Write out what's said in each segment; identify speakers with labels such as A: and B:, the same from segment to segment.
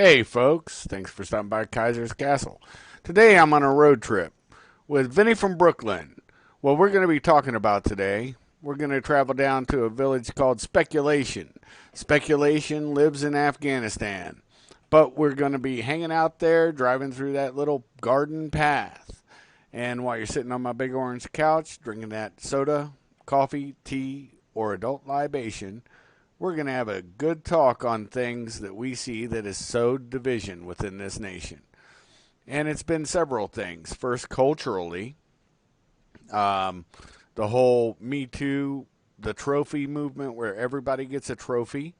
A: Hey folks, thanks for stopping by Kaiser's Castle. Today I'm on a road trip with Vinny from Brooklyn. What we're going to be talking about today, we're going to travel down to a village called Speculation. Speculation lives in Afghanistan, but we're going to be hanging out there, driving through that little garden path. And while you're sitting on my big orange couch, drinking that soda, coffee, tea, or adult libation, we're going to have a good talk on things that we see that has sowed division within this nation. And it's been several things. First, culturally, um, the whole Me Too, the trophy movement where everybody gets a trophy.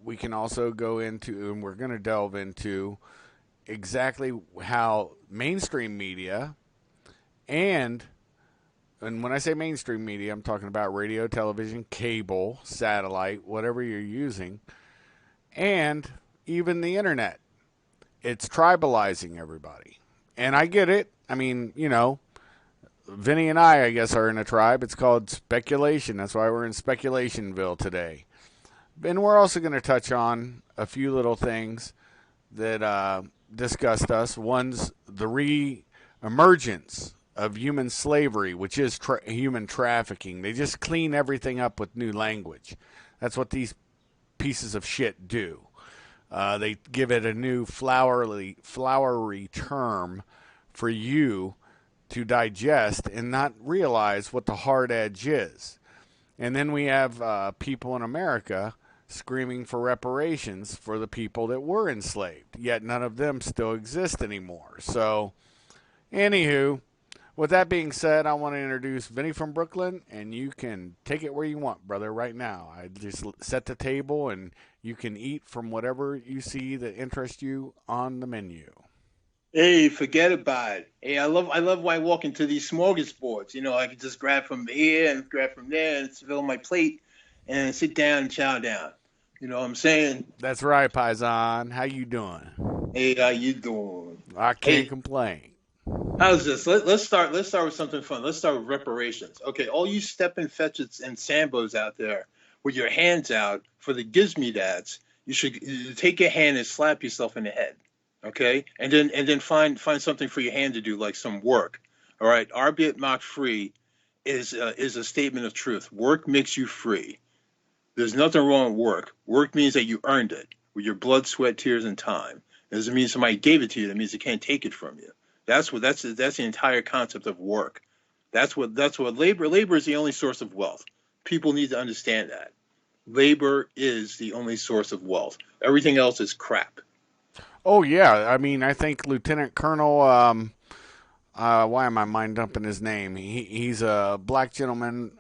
A: We can also go into, and we're going to delve into exactly how mainstream media and when I say mainstream media, I'm talking about radio, television, cable, satellite, whatever you're using, and even the internet. It's tribalizing everybody. And I get it. I mean, Vinny and I guess, are in a tribe. It's called Speculation. That's why we're in Speculationville today. And we're also going to touch on a few little things that disgust us. One's the re-emergence of human slavery, which is human trafficking. They just clean everything up with new language. That's what these pieces of shit do. They give it a new flowery term for you to digest and not realize what the hard edge is. And then we have people in America screaming for reparations for the people that were enslaved, yet none of them still exist anymore. So, anywho, with that being said, I want to introduce Vinny from Brooklyn, and you can take it where you want, brother, right now. I just set the table, and you can eat from whatever you see that interests you on the menu.
B: Hey, forget about it. Hey, I love when I walk into these smorgasbords. I can just grab from here and grab from there and fill my plate and sit down and chow down. You know what I'm saying?
A: That's right, Paisan. How you doing?
B: Hey, how you doing?
A: I can't
B: Hey,
A: complain.
B: how's this? Let's start with something fun. Let's start with reparations. Okay, all you stepping fetches and sambos out there with your hands out for the gives me dads, you take your hand and slap yourself in the head. Okay, and then find something for your hand to do, like some work. All right, Arbeit macht free is a statement of truth. Work makes you free. There's nothing wrong with work. Work means that you earned it with your blood, sweat, tears, and time. It doesn't mean somebody gave it to you. That means they can't take it from you. That's the entire concept of work. That's what labor is the only source of wealth. People need to understand that. Labor is the only source of wealth. Everything else is crap.
A: Oh, yeah. I mean, I think Lieutenant Colonel, why am I mind dumping his name? He's a black gentleman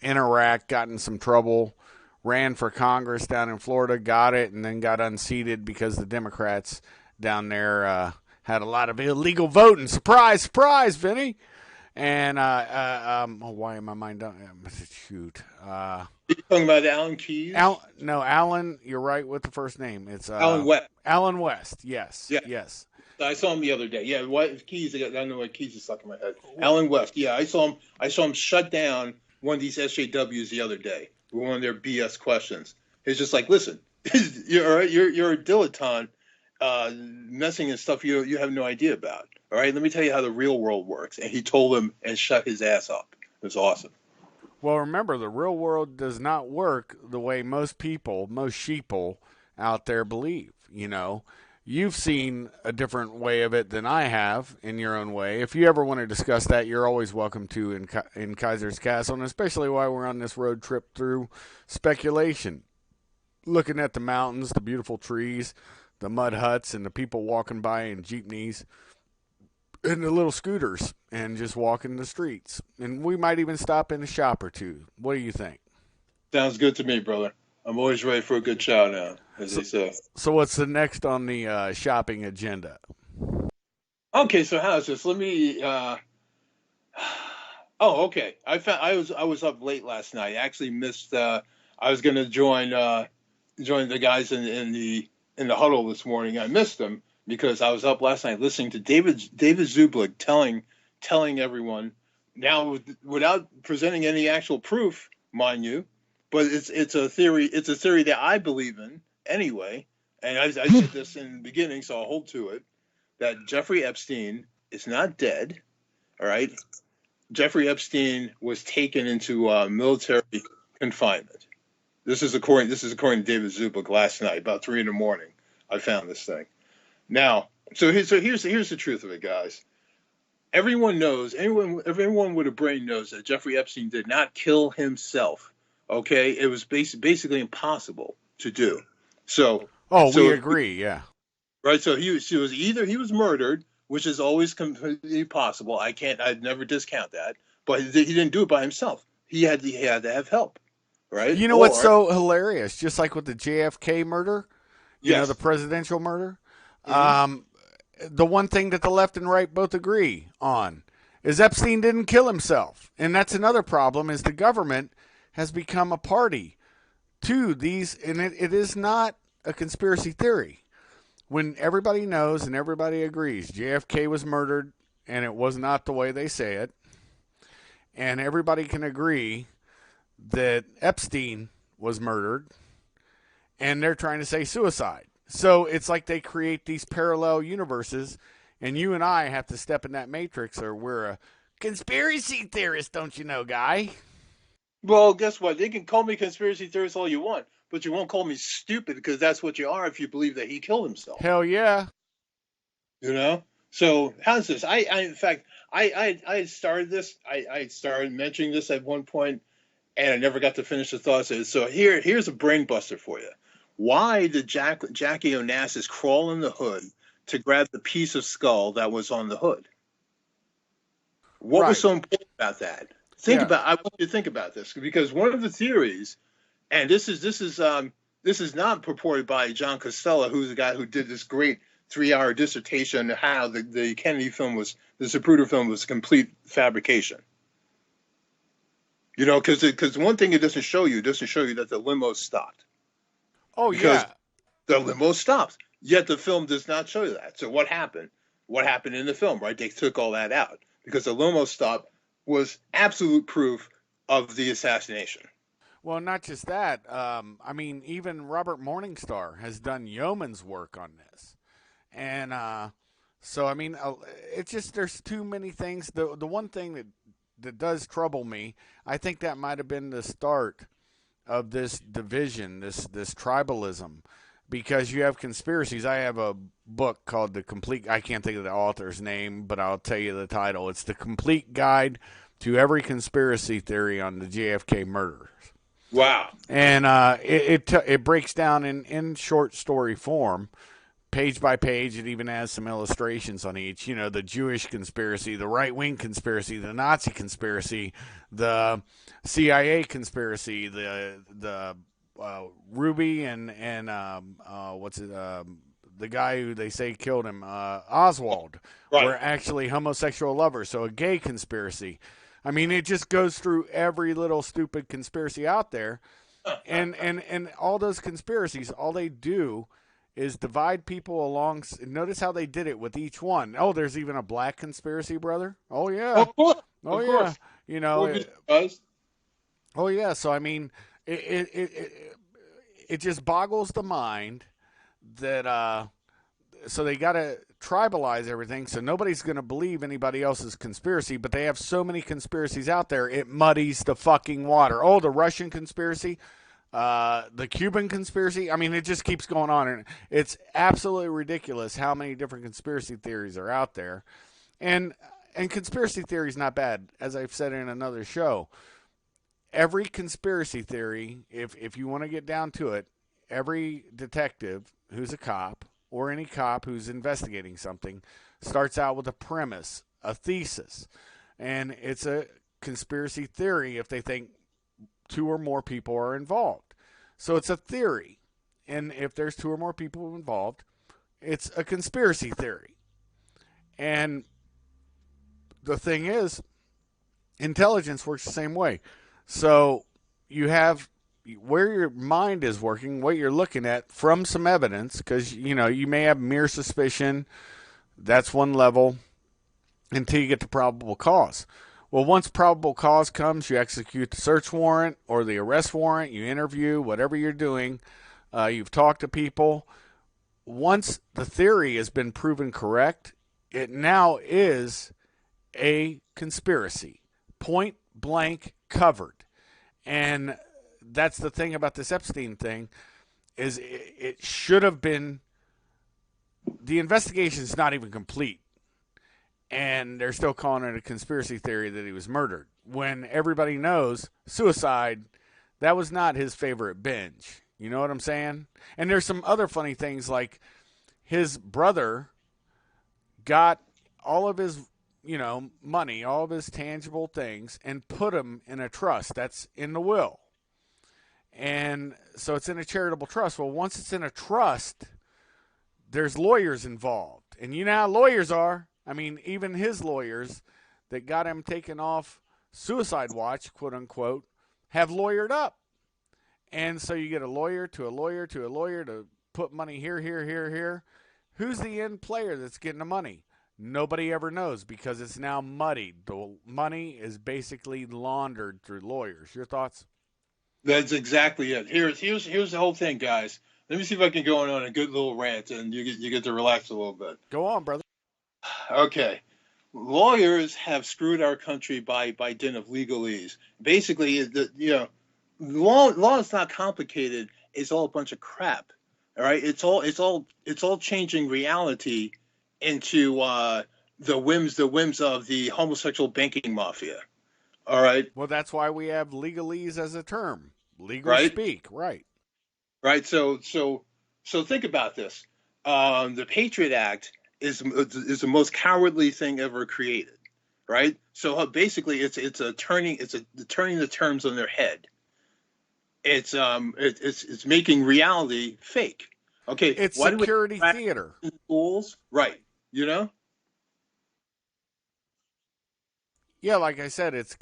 A: in Iraq, got in some trouble, ran for Congress down in Florida, got it, and then got unseated because the Democrats down there had a lot of illegal voting. Surprise, surprise, Vinny. And why am I mind dumping? Shoot.
B: You talking about Alan Keyes?
A: No, Alan. You're right with the first name. It's
B: Alan West.
A: Alan West. Yes,
B: Yeah,
A: yes.
B: I saw him the other day. Yeah, what Keys? I don't know what Keys is stuck in my head. Alan West. Yeah, I saw him. I saw him shut down one of these SJWs the other day with one of their BS questions. It's just like, listen, you're all right. You're a dilettante, messing in stuff you have no idea about. All right, let me tell you how the real world works. And he told him and shut his ass up. It was awesome.
A: Well, remember, the real world does not work the way most people, most sheeple out there believe. You've seen a different way of it than I have in your own way. If you ever want to discuss that, you're always welcome to in Kaiser's Castle, and especially while we're on this road trip through Speculation, looking at the mountains, the beautiful trees, the mud huts, and the people walking by in jeepneys in the little scooters and just walking the streets. And we might even stop in a shop or two. What do you think?
B: Sounds good to me, brother. I'm always ready for a good chow now, as
A: So,
B: they say.
A: so what's the next on the shopping agenda?
B: Okay, so how's this? Let me. Oh, okay. I was up late last night. I actually missed. I was going to join the guys in the huddle this morning. I missed them because I was up last night listening to David Zublik telling everyone, now without presenting any actual proof, mind you, but it's a theory that I believe in anyway, and I said this in the beginning, so I'll hold to it, that Jeffrey Epstein is not dead. All right. Jeffrey Epstein was taken into military confinement. This is according to David Zubik last night, about 3 in the morning. I found this thing. Now, here's the truth of it, guys. Everyone knows, everyone with a brain knows that Jeffrey Epstein did not kill himself. Okay, it was basically impossible to do. So,
A: Oh, we
B: so
A: agree. Yeah.
B: right, so he was murdered, which is always completely possible. I'd never discount that, but he didn't do it by himself. He had to have help, right?
A: You know what's
B: Or
A: so hilarious? Just like with the JFK murder, the
B: yes,
A: presidential murder.
B: hmm
A: Um, the one thing that the left and right both agree on is Epstein didn't kill himself, and that's another problem. Is the government has become a party to these, and it is not a conspiracy theory. When everybody knows and everybody agrees JFK was murdered, and it was not the way they say it, and everybody can agree that Epstein was murdered, and they're trying to say suicide. So it's like they create these parallel universes, and you and I have to step in that matrix, or we're a conspiracy theorist, don't you know, guy?
B: well, guess what? They can call me conspiracy theorist all you want, but you won't call me stupid because that's what you are if you believe that he killed himself.
A: Hell yeah.
B: You know. So how's this? In fact, I had started this. I started mentioning this at one point, and I never got to finish the thought. So here's a brain buster for you. Why did Jackie Onassis crawl in the hood to grab the piece of skull that was on the hood? What was
A: Right.
B: so important about that?
A: Yeah.
B: I want you to think about this because one of the theories, and this is not purported by John Costello, who's the guy who did this great 3 hour dissertation on how the Kennedy film was, the Zapruder film was a complete fabrication. You know, because one thing it doesn't show you that the limo stopped,
A: Oh
B: because
A: yeah.
B: the limo stopped. Yet the film does not show you that. So what happened? What happened in the film? Right? They took all that out because the limo stop was absolute proof of the assassination.
A: Well, not just that. I mean, even Robert Morningstar has done yeoman's work on this, and so I mean, it's just there's too many things. The one thing that does trouble me, I think that might have been the start of this division, this tribalism, because you have conspiracies. I have a book called The Complete. I can't think of the author's name, but I'll tell you the title. It's The Complete Guide to Every Conspiracy Theory on the JFK Murder.
B: Wow.
A: And it breaks down in short story form, page by page. It even has some illustrations on each. You know, the Jewish conspiracy, the right wing conspiracy, the Nazi conspiracy, the CIA conspiracy, the Ruby and what's it? The guy who they say killed him, Oswald,
B: Right.
A: were actually homosexual lovers. So a gay conspiracy. I mean, it just goes through every little stupid conspiracy out there, and all those conspiracies, all they do is divide people along. Notice how they did it with each one. Oh, there's even a black conspiracy, brother. Oh yeah,
B: Of course.
A: oh
B: Of
A: yeah.
B: course.
A: You know,
B: Well, because
A: oh yeah. So I mean, it just boggles the mind that so they got to tribalize everything, so nobody's going to believe anybody else's conspiracy, but they have so many conspiracies out there, it muddies the fucking water. Oh, the Russian conspiracy, the Cuban conspiracy. I mean, it just keeps going on, and it's absolutely ridiculous how many different conspiracy theories are out there. And conspiracy theory is not bad, as I've said in another show. Every conspiracy theory, if you want to get down to it, every detective who's a cop or any cop who's investigating something starts out with a premise, a thesis, and it's a conspiracy theory if they think two or more people are involved. So it's a theory, and if there's two or more people involved, it's a conspiracy theory. And the thing is, intelligence works the same way. So you have where your mind is working, what you're looking at from some evidence, because you may have mere suspicion. That's one level until you get to probable cause. Well, once probable cause comes, you execute the search warrant or the arrest warrant. You interview, whatever you're doing. You've talked to people. once the theory has been proven correct, it now is a conspiracy, point blank covered. And that's the thing about this Epstein thing, is it should have been, the investigation is not even complete, and they're still calling it a conspiracy theory that he was murdered, when everybody knows suicide, that was not his favorite binge. You know what I'm saying? And there's some other funny things, like his brother got all of his, money, all of his tangible things, and put them in a trust that's in the will. And so it's in a charitable trust. Well, once it's in a trust, there's lawyers involved. And you know how lawyers are. I mean, even his lawyers that got him taken off suicide watch, quote unquote, have lawyered up. And so you get a lawyer to a lawyer to a lawyer to put money here, here, here, here. Who's the end player that's getting the money? Nobody ever knows, because it's now muddied. The money is basically laundered through lawyers. Your thoughts?
B: That's exactly it. Here's the whole thing, guys. Let me see if I can go on a good little rant, and you get to relax a little bit.
A: Go on, brother.
B: Okay. Lawyers have screwed our country by dint of legalese. Basically, law is not complicated. It's all a bunch of crap. All right. It's all changing reality into the whims of the homosexual banking mafia. All right.
A: Well, that's why we have legalese as a term. Legal
B: right?
A: speak. Right.
B: Right. So think about this. The Patriot Act is the most cowardly thing ever created. Right. So basically, it's turning the terms on their head. It's making reality fake. Okay.
A: It's security theater.
B: Schools, right?
A: Yeah, like I said, it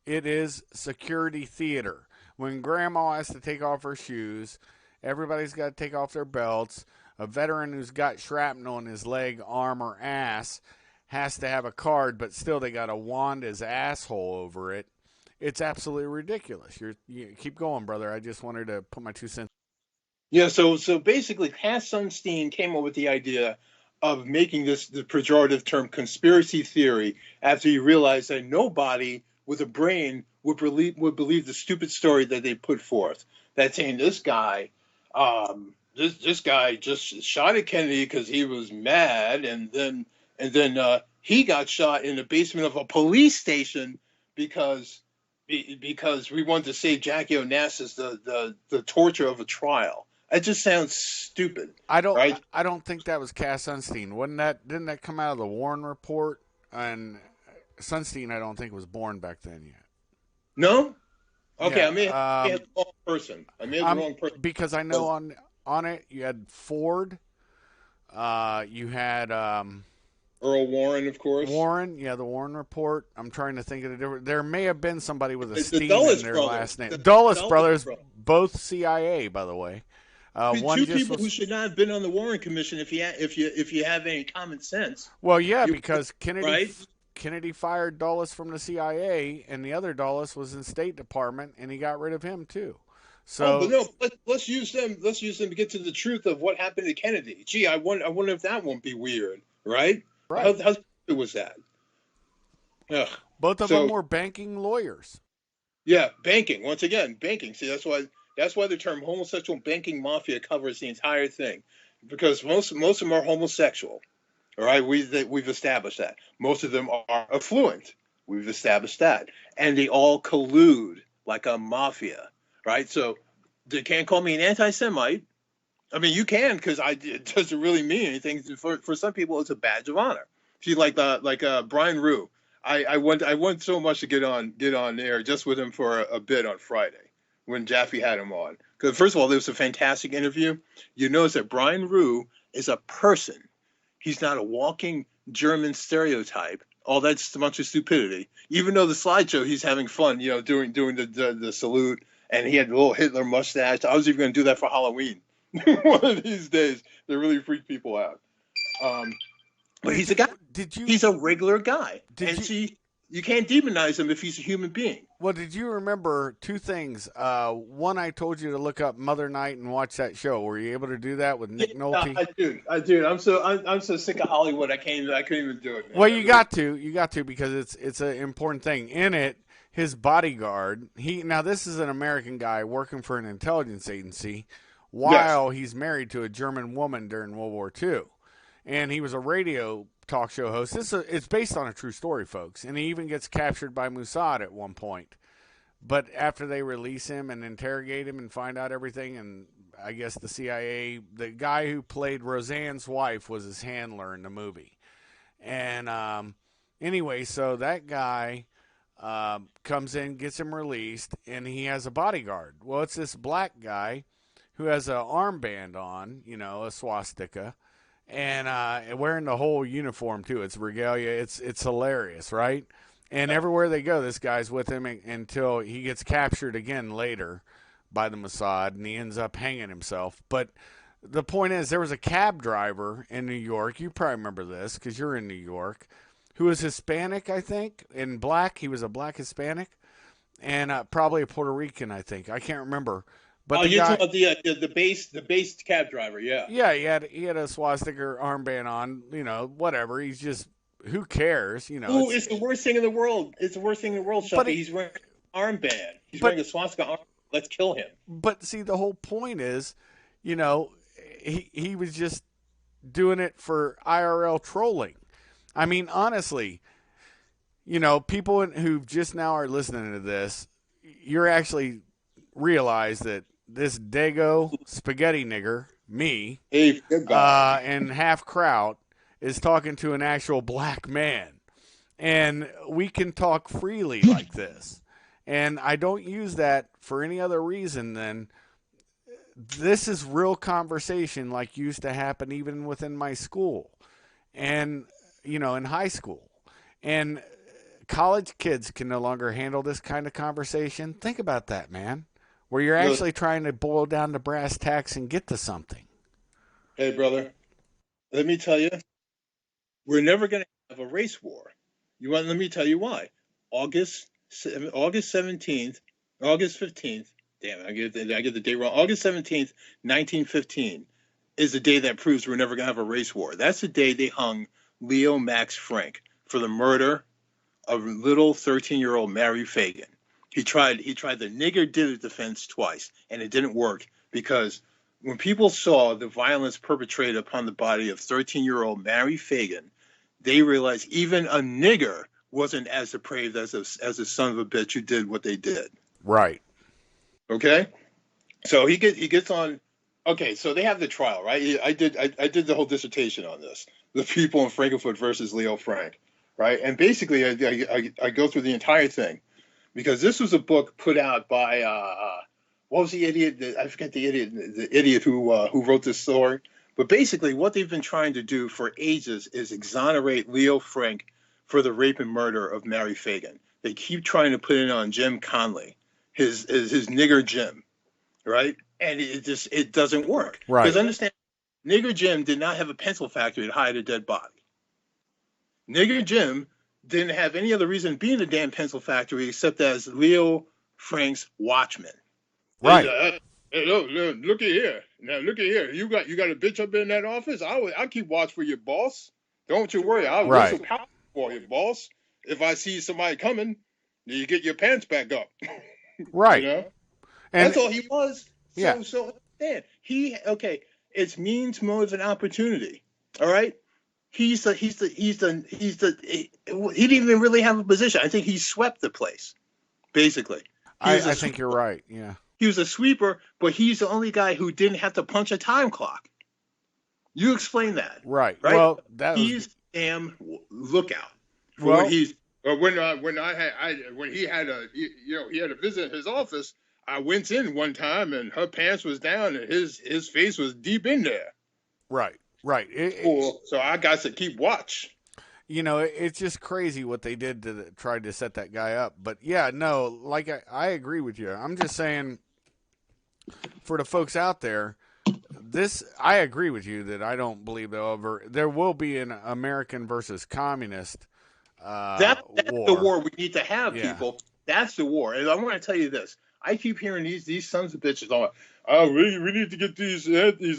A: is security theater. When grandma has to take off her shoes, everybody's got to take off their belts. A veteran who's got shrapnel in his leg, arm, or ass has to have a card, but still they got to wand his asshole over it. It's absolutely ridiculous. You keep going, brother. I just wanted to put my 2 cents.
B: Yeah, so basically, Cass Sunstein came up with the idea of making this the pejorative term conspiracy theory after he realized that nobody with a brain would believe the stupid story that they put forth. That saying this guy just shot at Kennedy because he was mad, and then he got shot in the basement of a police station because we wanted to save Jackie Onassis the torture of a trial. It just sounds stupid.
A: I don't
B: right?
A: think that was Cass Sunstein. Didn't that come out of the Warren Report? And Sunstein, I don't think, was born back then yet.
B: No? Okay,
A: yeah,
B: I may have the wrong person.
A: Because I know on it you had Ford, you had
B: Earl Warren, of course.
A: Warren, yeah, the Warren Report. I'm trying to think of the different. There may have been somebody with a Steen in their last name. Dulles brothers, both CIA, by the way.
B: Two people who should not have been on the Warren Commission if you have any common sense.
A: Well, yeah, because Kennedy fired Dulles from the CIA, and the other Dulles was in State Department, and he got rid of him too. So,
B: let's use them. Let's use them to get to the truth of what happened to Kennedy. Gee, I wonder if that won't be weird, right?
A: Right.
B: How stupid was that? Ugh.
A: Both of them were banking lawyers.
B: Yeah, banking. Once again, banking. See, that's why the term homosexual banking mafia covers the entire thing, because most of them are homosexual. All right, we've established that. Most of them are affluent. We've established that, and they all collude like a mafia, right? So they can't call me an anti-Semite. I mean, you can, because it doesn't really mean anything. For some people, it's a badge of honor. See, like Brian Rue, I want so much to get on air just with him for a bit on Friday when Jaffe had him on. Because first of all, it was a fantastic interview. You notice that Brian Rue is a person. He's not a walking German stereotype. Oh, that's a bunch of stupidity. Even though the slideshow, he's having fun, doing the salute, and he had the little Hitler mustache. I was even going to do that for Halloween. One of these days, they really freak people out. But he's a guy. He's a regular guy. You can't demonize him if he's a human being.
A: Well, did you remember two things? One, I told you to look up Mother Night and watch that show. Were you able to do that with
B: Yeah,
A: Nick Nolte?
B: I do. I'm so sick of Hollywood. I couldn't even do it,
A: Well,
B: man.
A: you got to because it's an important thing. In it, his bodyguard. Now this is an American guy working for an intelligence agency,
B: Yes.
A: while he's married to a German woman during World War II, and he was a radio talk show host. It's based on a true story, folks, and he even gets captured by Mossad at one point. But after they release him and interrogate him and find out everything, and I guess the CIA, the guy who played Roseanne's wife was his handler in the movie. And anyway, so that guy comes in, gets him released, and he has a bodyguard. Well, it's this black guy who has an armband on, a swastika, and wearing the whole uniform too. It's regalia. It's hilarious, right? And everywhere they go, this guy's with him until he gets captured again later by the Mossad, and he ends up hanging himself. But the point is, there was a cab driver in New York. You probably remember this because you're in New York, who was Hispanic, I think, and black. He was a black Hispanic, and probably a Puerto Rican, I think. I can't remember. But the
B: You're
A: guy,
B: talking about the base cab driver, yeah.
A: yeah, he had a swastika armband on. Whatever. He's just, who cares?
B: Ooh, it's the worst thing in the world. It's the worst thing in the world, Shelby. He's wearing an armband. He's wearing a swastika armband. Let's kill him.
A: But see, the whole point is, he was just doing it for IRL trolling. I mean, honestly, people who just now are listening to this, you're actually realize that this Dago spaghetti nigger, me, and half Kraut is talking to an actual black man. And we can talk freely like this. And I don't use that for any other reason than this is real conversation like used to happen even within my school and, in high school. And college kids can no longer handle this kind of conversation. Think about that, man, where you're actually trying to boil down the brass tacks and get to something.
B: Hey, brother, let me tell you, we're never going to have a race war. Let me tell you why. August 17th, August 15th, damn it, I get the day wrong. August 17th, 1915 is the day that proves we're never going to have a race war. That's the day they hung Leo Max Frank for the murder of little 13-year-old Mary Fagan. He tried the nigger did it defense twice, and it didn't work because when people saw the violence perpetrated upon the body of 13-year-old Mary Fagan, they realized even a nigger wasn't as depraved as a son of a bitch who did what they did.
A: Right.
B: Okay. So he gets on. Okay. So they have the trial, right? I did the whole dissertation on this. The people in Frankfurt versus Leo Frank, right? And basically, I go through the entire thing because this was a book put out by what was the idiot? I forget the idiot who wrote this story. But basically, what they've been trying to do for ages is exonerate Leo Frank for the rape and murder of Mary Fagan. They keep trying to put it on Jim Conley, his nigger Jim, right? And it doesn't work.
A: Right.
B: Because understand, nigger Jim did not have a pencil factory to hide a dead body. Nigger Jim didn't have any other reason being a damn pencil factory except as Leo Frank's watchman.
A: Right.
B: Hey, look at here. Now look at here. You got a bitch up in that office. I'll keep watch for your boss. Don't you worry. I'll whistle power for you, boss. If I see somebody coming, you get your pants back up.
A: Right.
B: And that's all he was.
A: Yeah.
B: So understand. It's means, motive, and opportunity. All right. He didn't even really have a position. I think he swept the place, basically.
A: I think you're right. Yeah.
B: He was a sweeper, but he's the only guy who didn't have to punch a time clock. You explain that.
A: Right.
B: Well, he's damn lookout. When he had a visit at his office, I went in one time and her pants was down and his face was deep in there.
A: Right. Right.
B: So I got to keep watch.
A: It's just crazy what they did to try to set that guy up. But yeah, no, like I agree with you. I'm just saying, for the folks out there, I agree with you that I don't believe there will be an American versus communist
B: That's the
A: war.
B: war we need to have,
A: Yeah.
B: people. That's the war. And I'm going to tell you this. I keep hearing these sons of bitches on. Oh, we need to get these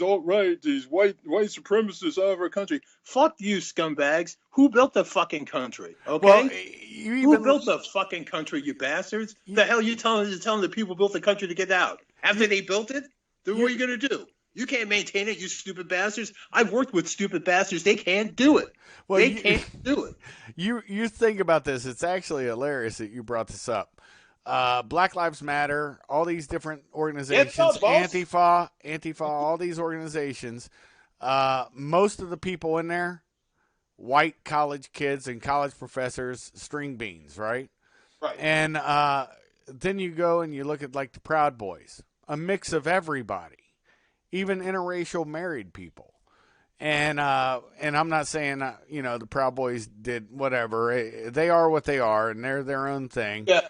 B: alt-right, these white supremacists out of our country. Fuck you, scumbags. Who built the fucking country?
A: Well,
B: Okay?
A: you
B: Who
A: even
B: built the fucking country, you bastards? The hell you telling the people built the country to get out? After they built it? Then what are you going to do? You can't maintain it, you stupid bastards. I've worked with stupid bastards. They can't do it.
A: well,
B: They can't do it.
A: you think about this. It's actually hilarious that you brought this up. Black Lives Matter, all these different organizations, Antifa, all these organizations. Most of the people in there, white college kids and college professors, string beans, right?
B: Right.
A: And then you go and you look at like the Proud Boys, a mix of everybody, even interracial married people. And I'm not saying the Proud Boys did whatever. They are what they are, and they're their own thing.
B: Yeah.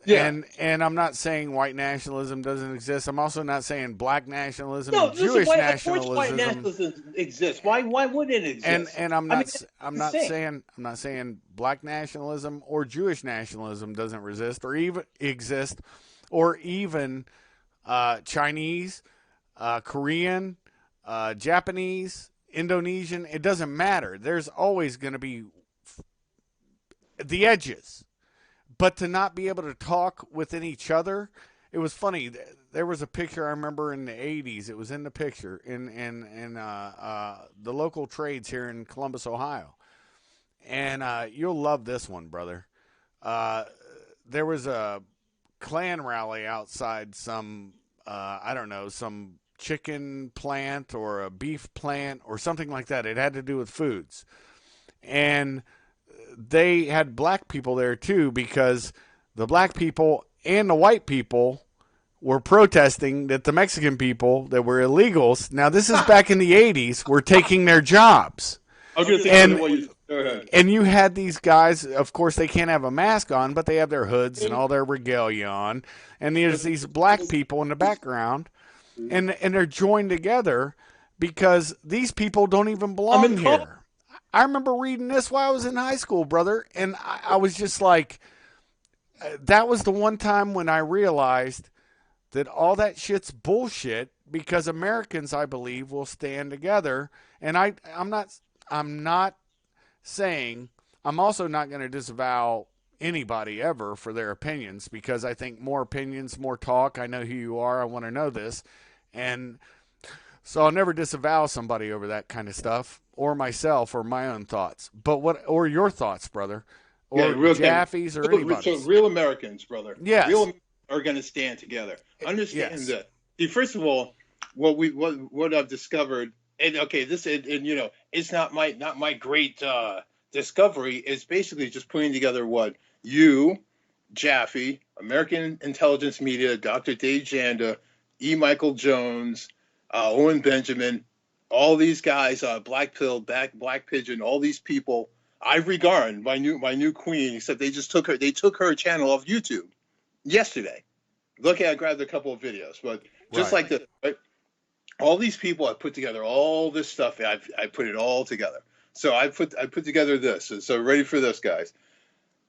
B: Yeah.
A: And I'm not saying white nationalism doesn't exist. I'm also not saying black nationalism
B: No,
A: and Jewish
B: of
A: nationalism.
B: course white nationalism exists. Why wouldn't it exist?
A: And I'm not saying black nationalism or Jewish nationalism doesn't resist or even exist, or even Chinese, Korean, Japanese, Indonesian. It doesn't matter. There's always going to be the edges. But to not be able to talk within each other, it was funny. There was a picture I remember in the 80s. It was in the picture in the local trades here in Columbus, Ohio. And you'll love this one, brother. There was a Klan rally outside some, I don't know, some chicken plant or a beef plant or something like that. It had to do with foods. And they had black people there too, because the black people and the white people were protesting that the Mexican people that were illegals, now this is back in the 80s, were taking their jobs. And you had these guys, of course they can't have a mask on, but they have their hoods and all their regalia on, and there's these black people in the background, and they're joined together because these people don't even belong here. I remember reading this while I was in high school, brother, and I was just like, that was the one time when I realized that all that shit's bullshit, because Americans, I believe, will stand together. And I'm not saying, I'm also not going to disavow anybody ever for their opinions, because I think more opinions, more talk. I know who you are. I want to know this. And so I'll never disavow somebody over that kind of stuff, or myself, or my own thoughts. But or your thoughts, brother, or Jaffe's, or anybody's.
B: So real Americans, brother.
A: Yes.
B: Real Americans are going to stand together. Understand that. See, first of all, what I've discovered, and okay, it's not my great discovery. It's basically just putting together what you, Jaffe, American Intelligence Media, Dr. Dave Janda, E. Michael Jones, Owen Benjamin, all these guys, Black Pill, Black Pigeon, all these people I regard, my new queen, except they took her channel off YouTube yesterday. Look at, I grabbed a couple of videos, but just like this, right? All these people, I put together all this stuff. I put it all together. So I put together this. So ready for this, guys.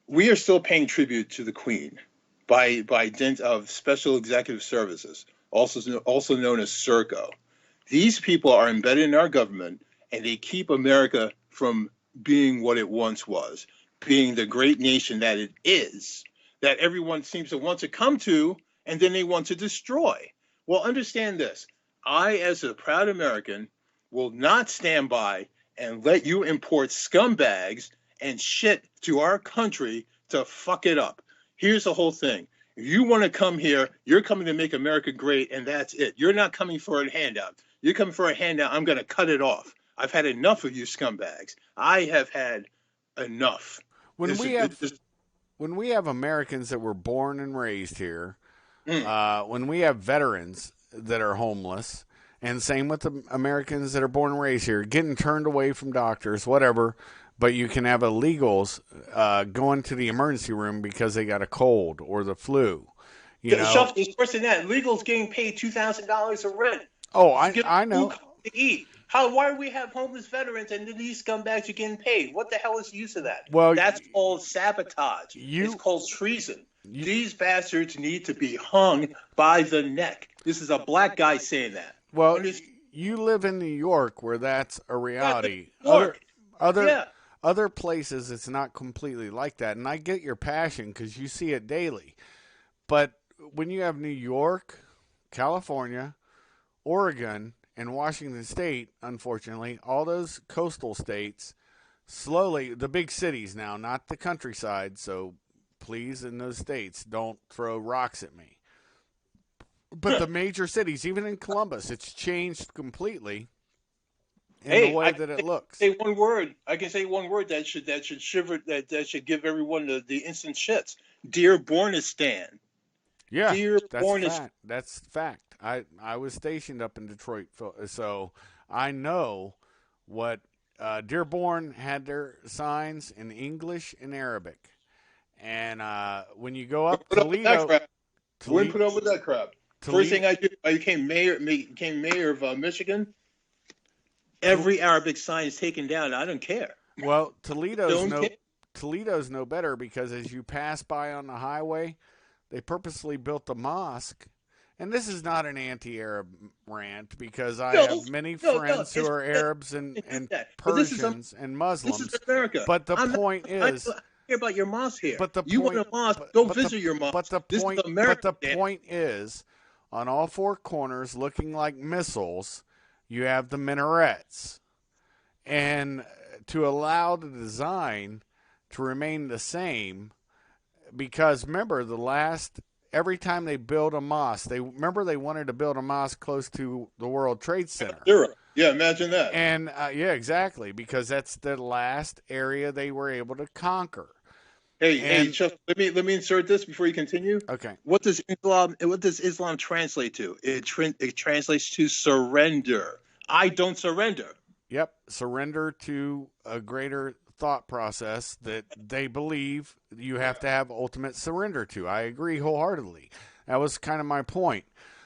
B: We are still paying tribute to the queen by dint of Special Executive Services, also known as CERCO. These people are embedded in our government, and they keep America from being what it once was, being the great nation that it is, that everyone seems to want to come to, and then they want to destroy. Well, understand this. I, as a proud American, will not stand by and let you import scumbags and shit to our country to fuck it up. Here's the whole thing. If you want to come here, you're coming to make America great, and that's it. You're not coming for a handout. You're coming for a handout, I'm going to cut it off. I've had enough of you scumbags. I have had enough.
A: When we have Americans that were born and raised here, when we have veterans that are homeless, and same with the Americans that are born and raised here, getting turned away from doctors, whatever, but you can have illegals going to the emergency room because they got a cold or the flu.
B: It's worse than that. Illegals getting paid $2,000 of rent.
A: Oh, I know.
B: To eat. Why do we have homeless veterans and then these scumbags are getting paid? What the hell is the use of that?
A: Well,
B: That's called sabotage. It's
A: you,
B: called treason.
A: you
B: These bastards need to be hung by the neck. This is a black guy saying that.
A: well,
B: Understand?
A: you live in New York where that's a reality.
B: New York.
A: Other
B: Yeah.
A: other places it's not completely like that, and I get your passion because you see it daily. But when you have New York, California, Oregon, and Washington State, unfortunately, all those coastal states, slowly, the big cities now, not the countryside, so please, in those states, don't throw rocks at me. But the major cities, even in Columbus, it's changed completely in the
B: Hey,
A: way that it looks.
B: say one word. I can say one word that should shiver that should give everyone the instant shits. Dearbornistan.
A: Yeah,
B: Dearbornistan.
A: That's fact. I was stationed up in Detroit, so I know what Dearborn had their signs in English and Arabic. And when you go up
B: Put up with that crap. Wouldn't
A: Toledo,
B: put up with that crap. First thing I did, I became mayor of Michigan. Every Arabic sign is taken down. I don't care.
A: well,
B: Don't care.
A: Toledo's no better because as you pass by on the highway, they purposely built a mosque. And this is not an anti-Arab rant because I have many friends who are Arabs and Persians and Muslims.
B: This is America.
A: But the point
B: I
A: is,
B: don't care about your mosque here.
A: but the
B: you
A: point,
B: want a mosque?
A: but-
B: Go
A: but
B: visit
A: the-
B: your mosque.
A: But the
B: This
A: point,
B: is America.
A: but the point is, on all four corners, looking like missiles, you have the minarets, and to allow the design to remain the same, because remember every time they build a mosque, they wanted to build a mosque close to the World Trade Center.
B: Yeah, imagine that.
A: And yeah, exactly, because that's the last area they were able to conquer.
B: Hey, Chuck, let me insert this before you continue.
A: Okay.
B: What does Islam translate to? It translates to surrender. I don't surrender.
A: Yep, surrender to a greater thought process that they believe you have to have ultimate surrender to. I agree wholeheartedly. That was kind of my point.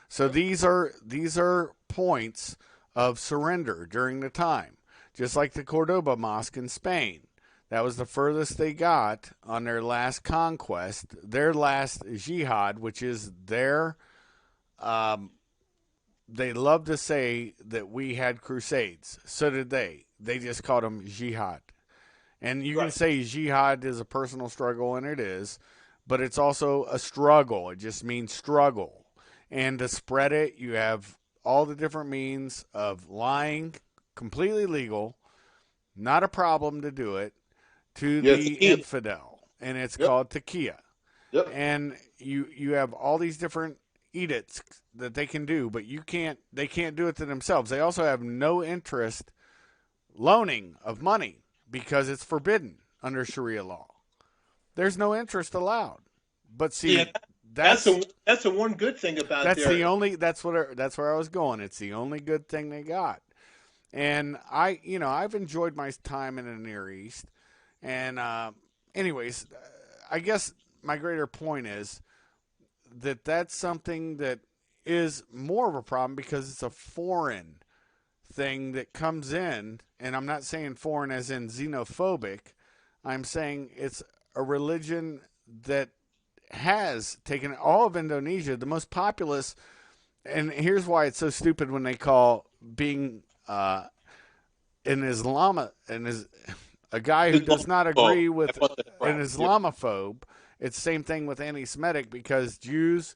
A: So these are points of surrender during the time, just like the Cordoba Mosque in Spain. That was the furthest they got on their last conquest, their last jihad, which is their. They love to say that we had crusades. So did they. They just called them jihad. And you can say jihad is a personal struggle, and it is, but it's also a struggle. It just means struggle. And to spread it, you have all the different means of lying, completely legal, not a problem to do it, to the infidel. And it's called taqiyya.
B: Yep.
A: And you have all these different edicts that they can do, but they can't do it to themselves. They also have no interest loaning of money because it's forbidden under Sharia law. There's no interest allowed. But see,
B: that's the one good thing about
A: that's where I was going. It's the only good thing they got. And I've enjoyed my time in the Near East. And anyways, I guess my greater point is that that's something that is more of a problem because it's a foreign thing that comes in, and I'm not saying foreign as in xenophobic. I'm saying it's a religion that has taken all of Indonesia, the most populous, and here's why it's so stupid when they call being an a guy who does not agree with an Islamophobe. It's the same thing with anti-Semitic because Jews,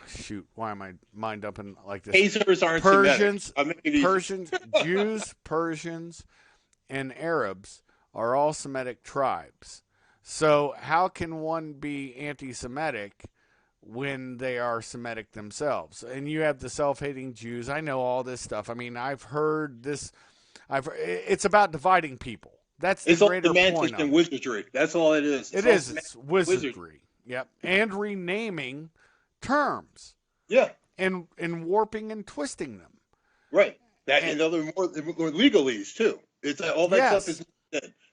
A: shoot, why am I mind dumping like this?
B: Hazers aren't
A: Persians, Jews, Persians, and Arabs are all Semitic tribes. So how can one be anti-Semitic when they are Semitic themselves? And you have the self-hating Jews. I know all this stuff. I mean, I've heard this. It's about dividing people. That's the greater point. It's all semantics
B: and wizardry. That's all it is.
A: It's wizardry. Yep. And renaming terms.
B: Yeah.
A: And warping and twisting them.
B: Right. And other more legalese too. It's all that stuff is.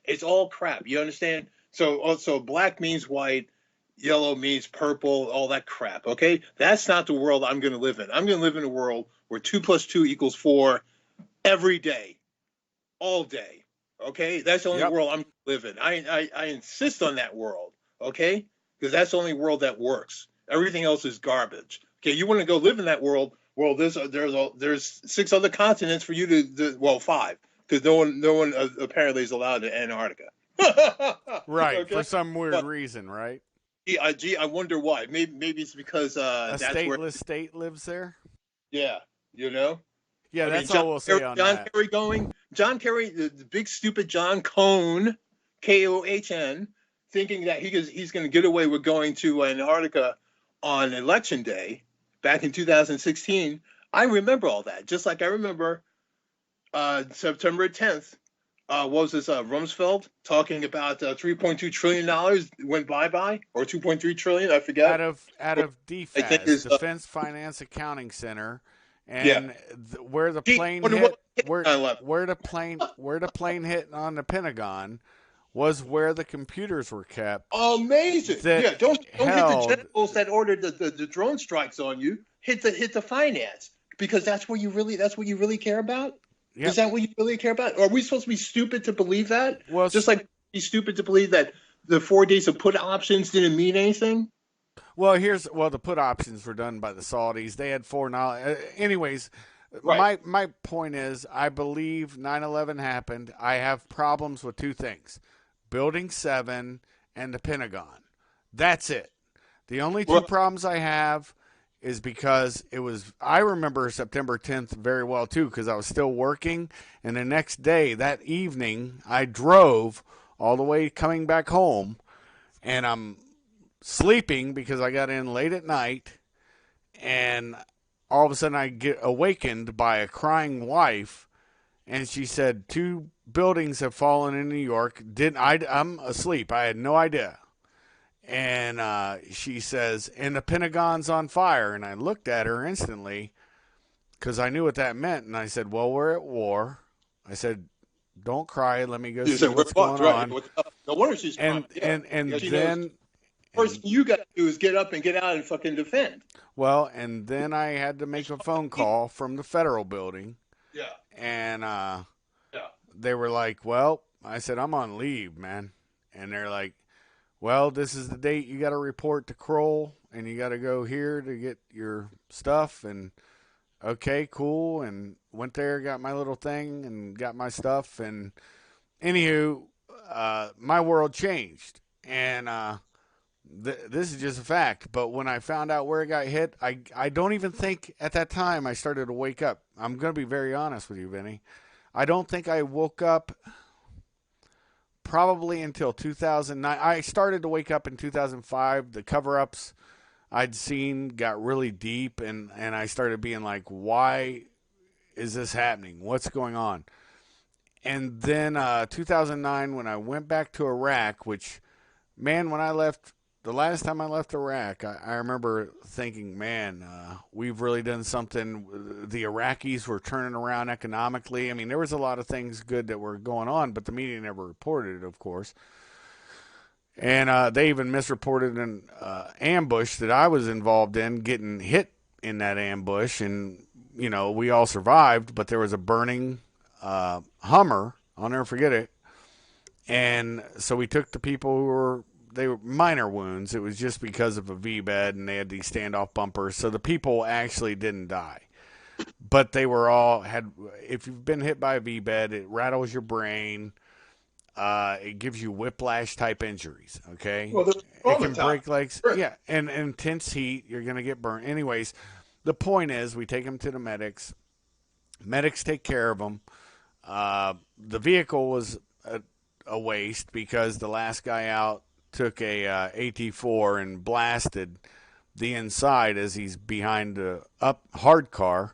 B: It's all crap. You understand? So also black means white, yellow means purple, all that crap. Okay, that's not the world I'm going to live in. I'm going to live in a world where 2 + 2 = 4 every day, all day. Okay, that's the only
A: Yep.
B: world I'm going to live in. I insist on that world. Okay, because that's the only world that works. Everything else is garbage. Okay, you want to go live in that world? Well, there's 6 other continents for you to well, 5, because no one apparently is allowed to Antarctica.
A: Right. For
B: Okay,
A: some weird
B: but
A: reason, right?
B: gee, I wonder why. Maybe it's because
A: A
B: that's where.
A: stateless state lives there.
B: Yeah, you know.
A: Yeah,
B: I mean,
A: that's all we'll say on
B: John
A: that.
B: Kerry going, John Kerry, the big stupid John Cohn, Kohn, thinking that he's going to get away with going to Antarctica on election day back in 2016. I remember all that, just like I remember September 10th. What was this? Rumsfeld talking about $3.2 trillion went bye or 2.3 trillion. I forget.
A: Out of
B: I think
A: DFAS,
B: is
A: Defense Finance Accounting Center,
B: yeah.
A: and where the
B: Gee,
A: plane
B: wonder
A: hit,
B: what hit 9/11.
A: where the plane hit on the Pentagon was where the computers were kept
B: Amazing.
A: that
B: Yeah, don't hit the
A: held.
B: generals that ordered the drone strikes on you. Hit the finance, because that's what you really care about. Is
A: Yep.
B: that what you really care about? Are we supposed to be stupid to believe that?
A: Well,
B: Just like be stupid to believe that the 4 days of put options didn't mean anything.
A: the put options were done by the Saudis. They had foreknowledge. Anyways,
B: Right.
A: my point is, I believe 9/11 happened. I have problems with two things: Building 7 and the Pentagon. That's it. The only two
B: Well,
A: problems I have is because it was. I remember September 10th very well too, because I was still working, and the next day, that evening, I drove all the way coming back home, and I'm sleeping because I got in late at night, and all of a sudden I get awakened by a crying wife, and she said 2 buildings have fallen in New York. Didn't I? I'm asleep. I had no idea. And she says, and the Pentagon's on fire. And I looked at her instantly because I knew what that meant. And I said, well, we're at war. I said, don't cry. Let me go
B: you
A: see
B: said we're
A: what's
B: fucked,
A: going
B: right?
A: on.
B: No wonder she's crying.
A: And
B: Yeah,
A: and and
B: yeah. She knows.
A: then
B: First
A: and
B: thing you got to do is get up and get out and fucking defend.
A: and then I had to make a phone call from the federal building,
B: Yeah,
A: and
B: yeah.
A: they were like, well, I said, I'm on leave, man. And they're like, well, this is the date you got to report to Kroll, and you got to go here to get your stuff. And okay, cool. And went there, got my little thing, and got my stuff. And anywho, my world changed, and this is just a fact. But when I found out where it got hit, I don't even think at that time I started to wake up. I'm gonna be very honest with you, Vinny. I don't think I woke up probably until 2009. I started to wake up in 2005. The cover ups I'd seen got really deep, and I started being like, why is this happening? What's going on? And then 2009, when I went back to Iraq, which, man, when I left, the last time I left Iraq, I remember thinking, man, we've really done something. The Iraqis were turning around economically. I mean, there was a lot of things good that were going on, but the media never reported it, of course. And they even misreported an ambush that I was involved in, getting hit in that ambush. And, we all survived, but there was a burning Hummer. I'll never forget it. And so we took the people they were minor wounds. It was just because of a V bed, and they had these standoff bumpers. So the people actually didn't die. But they were if you've been hit by a V bed, it rattles your brain. It gives you whiplash type injuries. Okay.
B: Well, there's
A: It can
B: traumatized.
A: break legs.
B: Sure.
A: Yeah. And intense heat, you're going to get burned. Anyways, the point is we take them to the medics. Medics take care of them. The vehicle was a waste because the last guy out took a AT4 and blasted the inside as he's behind the hard car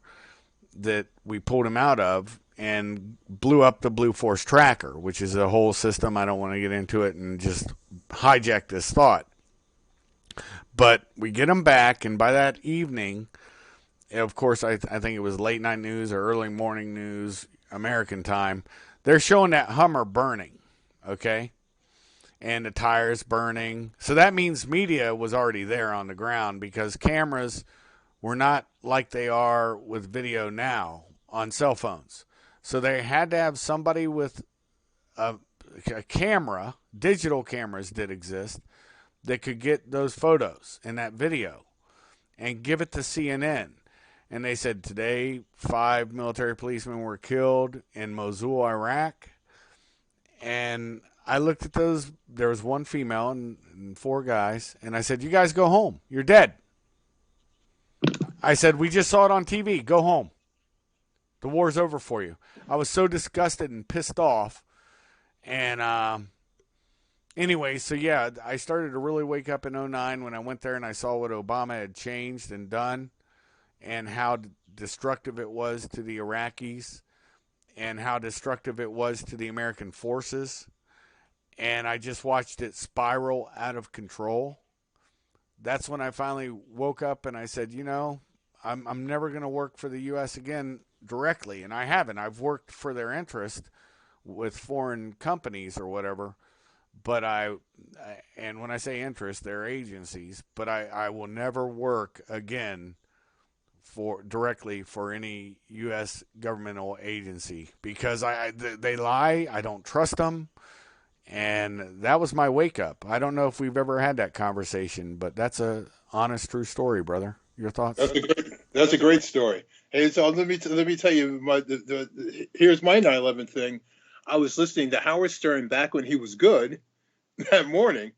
A: that we pulled him out of, and blew up the Blue Force tracker, which is a whole system. I don't want to get into it and just hijack this thought. But we get him back, and by that evening, of course, I think it was late night news or early morning news, American time, they're showing that Hummer burning, okay? and the tires burning. So that means media was already there on the ground because cameras were not like they are with video now on cell phones. So they had to have somebody with a camera, digital cameras did exist, that could get those photos and that video and give it to CNN. And they said today 5 military policemen were killed in Mosul, Iraq. And I looked at those. There was one female and 4 guys. And I said, you guys go home. You're dead. I said, we just saw it on TV. Go home. The war's over for you. I was so disgusted and pissed off. And anyway, so yeah, I started to really wake up in 2009 when I went there and I saw what Obama had changed and done and how destructive it was to the Iraqis and how destructive it was to the American forces. And I just watched it spiral out of control. That's when I finally woke up and I said, you know, I'm never going to work for the U.S. again directly. And I haven't. I've worked for their interest with foreign companies or whatever. But and when I say interest, they're agencies. But I will never work again directly for any U.S. governmental agency because they lie. I don't trust them. And that was my wake up. I don't know if we've ever had that conversation, but that's a honest, true story, brother. Your thoughts?
B: That's a great story. Hey, so let me tell you, here's my 9/11 thing. I was listening to Howard Stern back when he was good that morning,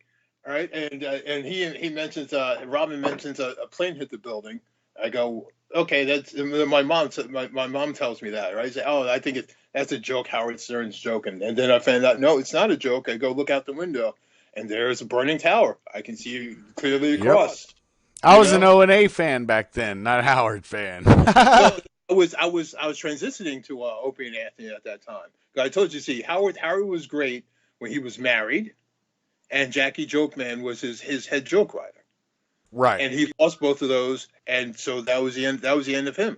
B: all right, and he mentions Robin mentions a plane hit the building. I go, okay, that's my mom. My mom tells me that, right? I say, oh, I think that's a joke, Howard Stern's joke, and then I found out no, it's not a joke. I go look out the window, and there's a burning tower. I can see you clearly across. Yep.
A: I was an O&A fan back then, not a Howard fan.
B: I was transitioning to Opie and Anthony at that time. I told you, see, Howard was great when he was married, and Jackie Jokeman was his head joke writer.
A: Right.
B: And he lost both of those, and so that was the end. That was the end of him.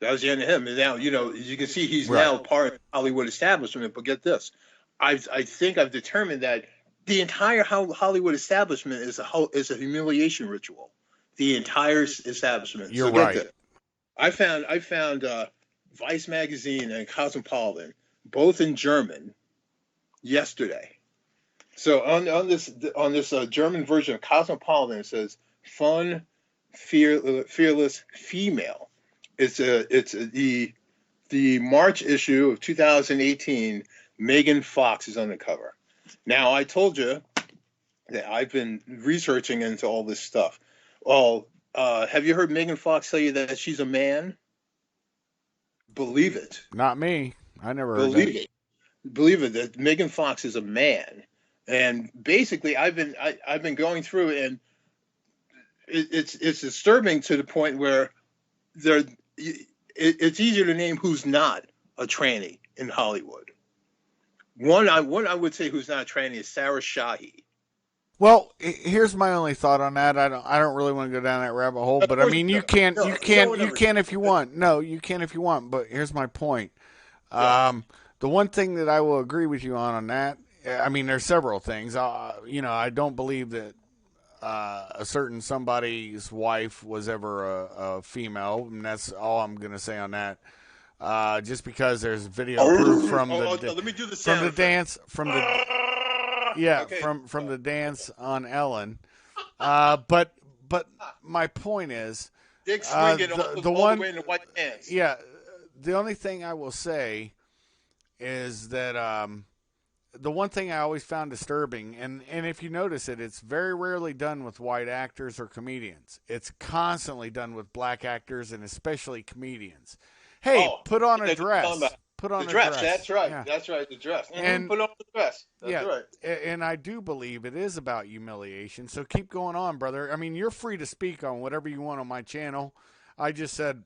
B: That was the end of him. And now, you know, as you can see, he's now part of the Hollywood establishment. But get this, I think I've determined that the entire Hollywood establishment is a humiliation ritual. The entire establishment.
A: You're right.
B: I found Vice magazine and Cosmopolitan, both in German, yesterday. So on this German version of Cosmopolitan, it says "fun, fearless female." It's the March issue of 2018. Megan Fox is on the cover. Now, I told you that I've been researching into all this stuff. Well, have you heard Megan Fox tell you that she's a man? Believe it.
A: Not me. I never heard that.
B: Believe it that Megan Fox is a man. And basically, I've been going through, and it's disturbing to the point where it's easier to name who's not a tranny in Hollywood. One I would say who's not a tranny is Sarah Shahi.
A: Well, here's my only thought on that. I don't really want to go down that rabbit hole, but I mean, you can if you want. No, you can if you want. But here's my point. The one thing that I will agree with you on that. I mean, there's several things. I don't believe that a certain somebody's wife was ever a female, and that's all I'm going to say on that. Just because there's video proof from the dance on Ellen. But my point is,
B: Dick swinging all the way in the white pants.
A: Yeah, the only thing I will say is that the one thing I always found disturbing, and if you notice it, it's very rarely done with white actors or comedians. It's constantly done with black actors and especially comedians. Hey, put on a dress. Put on a dress.
B: That's right.
A: Yeah.
B: That's right. The dress.
A: And
B: put on the dress. That's right.
A: And I do believe it is about humiliation. So keep going on, brother. I mean, you're free to speak on whatever you want on my channel. I just said,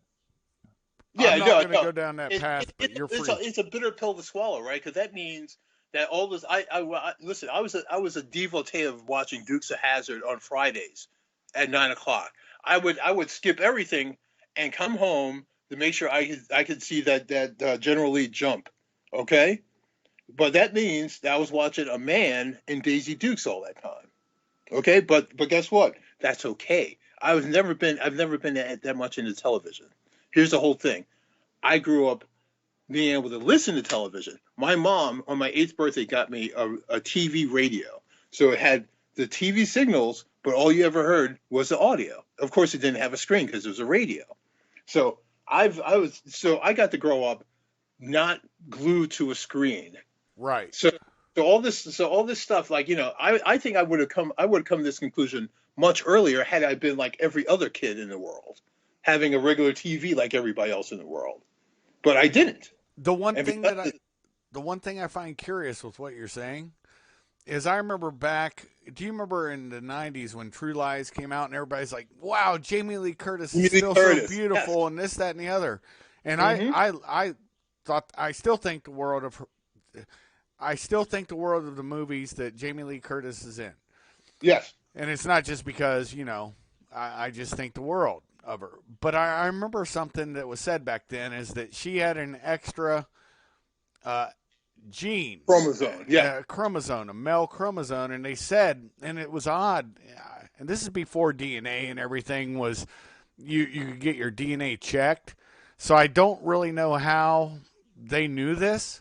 A: I'm not going to go down that path, but you're free.
B: It's a bitter pill to swallow, right? Because that means that all this. Listen. I was a devotee of watching Dukes of Hazzard on Fridays at 9:00. I would skip everything and come home to make sure I could see that General Lee jump. Okay, but that means that I was watching a man in Daisy Dukes all that time. Okay, but guess what? That's okay. I've never been that much into television. Here's the whole thing. I grew up being able to listen to television. My mom on my 8th birthday got me a TV radio. So it had the TV signals, but all you ever heard was the audio. Of course, it didn't have a screen because it was a radio. So I got to grow up not glued to a screen.
A: Right.
B: So all this stuff, like, I think I would have come to this conclusion much earlier had I been like every other kid in the world, having a regular TV like everybody else in the world. But I didn't.
A: The one
B: And
A: thing
B: because
A: the one thing I find curious with what you're saying is I remember back. Do you remember in the '90s when True Lies came out and everybody's like, "Wow, Jamie Lee Curtis is still so beautiful,"
B: yes.
A: and this, that, and the other. And
B: Hmm.
A: I thought I still think the world of I still think the world of the movies that Jamie Lee Curtis is in.
B: Yes.
A: And it's not just because, I just think the world of her. But I remember something that was said back then is that she had an extra uh, gene,
B: Chromosome. Yeah.
A: chromosome, a male chromosome. And they said, and it was odd, and this is before DNA and everything was, you could get your DNA checked. So I don't really know how they knew this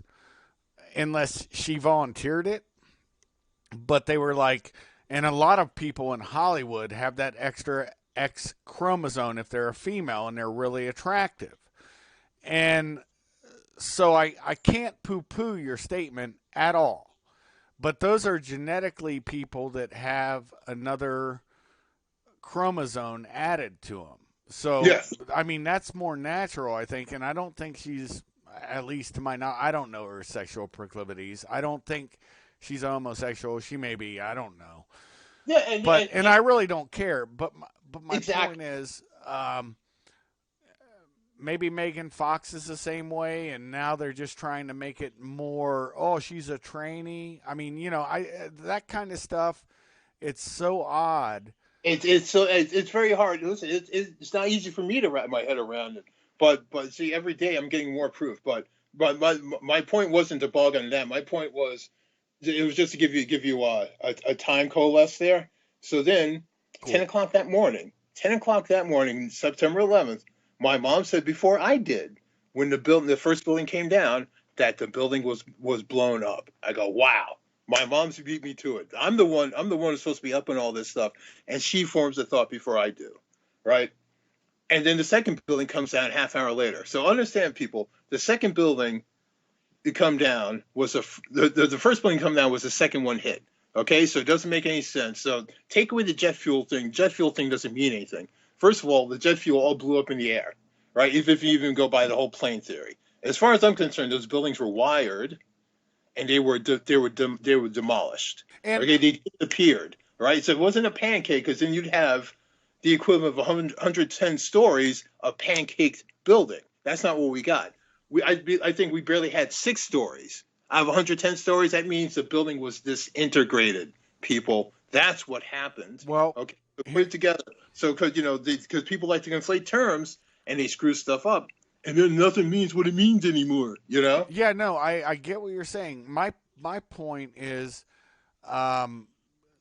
A: unless she volunteered it. But they were like, and a lot of people in Hollywood have that extra X chromosome if they're a female and they're really attractive. And so I can't poo poo your statement at all. But those are genetically people that have another chromosome added to them. So,
B: Yes.
A: I mean, that's more natural, I think. And I don't think she's, at least to my knowledge, I don't know her sexual proclivities. I don't think she's homosexual. She may be. I don't know.
B: Yeah.
A: And I really don't care. But my point
B: Exactly.
A: is, maybe Megan Fox is the same way, and now they're just trying to make it more. Oh, she's a trainee. I mean, I that kind of stuff. It's so odd.
B: It's very hard. Listen, it's not easy for me to wrap my head around it. But see, every day I'm getting more proof. But my point wasn't to bog on that. My point was it was just to give you a time coalesce there. So then,
A: Cool.
B: 10 o'clock that morning, September 11th, my mom said before I did, when the first building came down, that the building was blown up. I go, wow. My mom's beat me to it. I'm the one who's supposed to be up on all this stuff, and she forms the thought before I do, right? And then the second building comes down a half hour later. So understand, people, the second building to come down was the first building to come down was the second one hit. Okay, so it doesn't make any sense. So take away the jet fuel thing. Jet fuel thing doesn't mean anything. First of all, the jet fuel all blew up in the air, right? If you even go by the whole plane theory. As far as I'm concerned, those buildings were wired and they were demolished.
A: And
B: Okay, they disappeared, right? So it wasn't a pancake because then you'd have the equivalent of 110 stories of pancaked building. That's not what we got. I think we barely had 6 stories out of 110 stories. That means the building was disintegrated. People, that's what happened.
A: well,
B: Okay, so put it together. So because people like to conflate terms and they screw stuff up, and then nothing means what it means anymore.
A: yeah, no, I get what you're saying. My point is, um,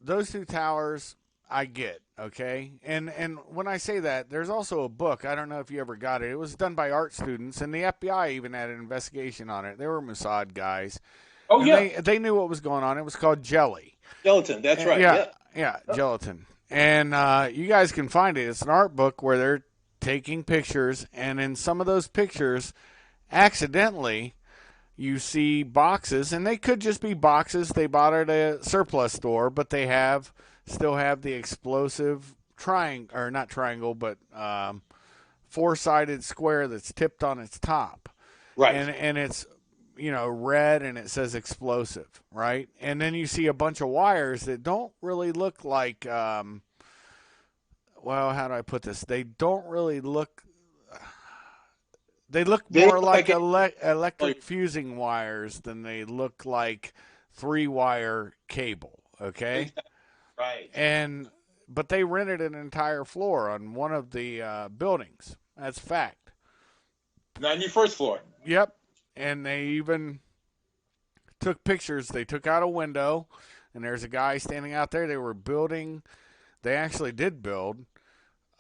A: those two towers I get, okay? And when I say that, there's also a book. I don't know if you ever got it. It was done by art students, and the FBI even had an investigation on it. They were Mossad guys,
B: Oh
A: and
B: yeah,
A: they knew what was going on. It was called Jelly.
B: gelatin. That's right.
A: Yeah,
B: Yeah.
A: yeah, gelatin. And you guys can find it. It's an art book where they're taking pictures, and in some of those pictures, accidentally, you see boxes, and they could just be boxes they bought at a surplus store, but they still have the explosive triangle, or not triangle, but four-sided square that's tipped on its top,
B: Right.
A: and it's red and it says explosive, right? And then you see a bunch of wires that don't really look like well, how do I put this? They don't really look. They look
B: They
A: more
B: look
A: like
B: like
A: electric fusing wires than they look like three-wire cable. Okay,
B: right.
A: and but they rented an entire floor on one of the buildings. That's fact.
B: 91st floor.
A: Yep, and they even took pictures. They took out a window, and there's a guy standing out there. They were building. They actually did build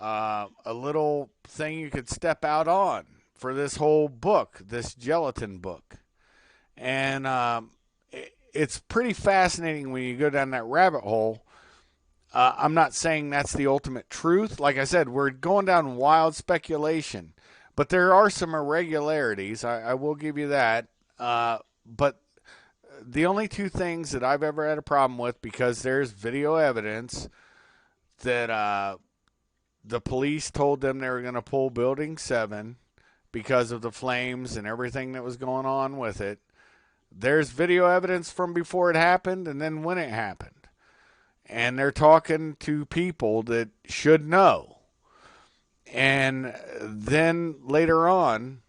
A: a little thing you could step out on for this whole book, this gelatin book. And it's pretty fascinating when you go down that rabbit hole. I'm not saying that's the ultimate truth. Like I said, we're going down wild speculation. But there are some irregularities. I will give you that. But the only two things that I've ever had a problem with, because there's video evidence that the police told them they were going to pull Building 7 because of the flames and everything that was going on with it. There's video evidence from before it happened and then when it happened. And they're talking to people that should know. And then later on,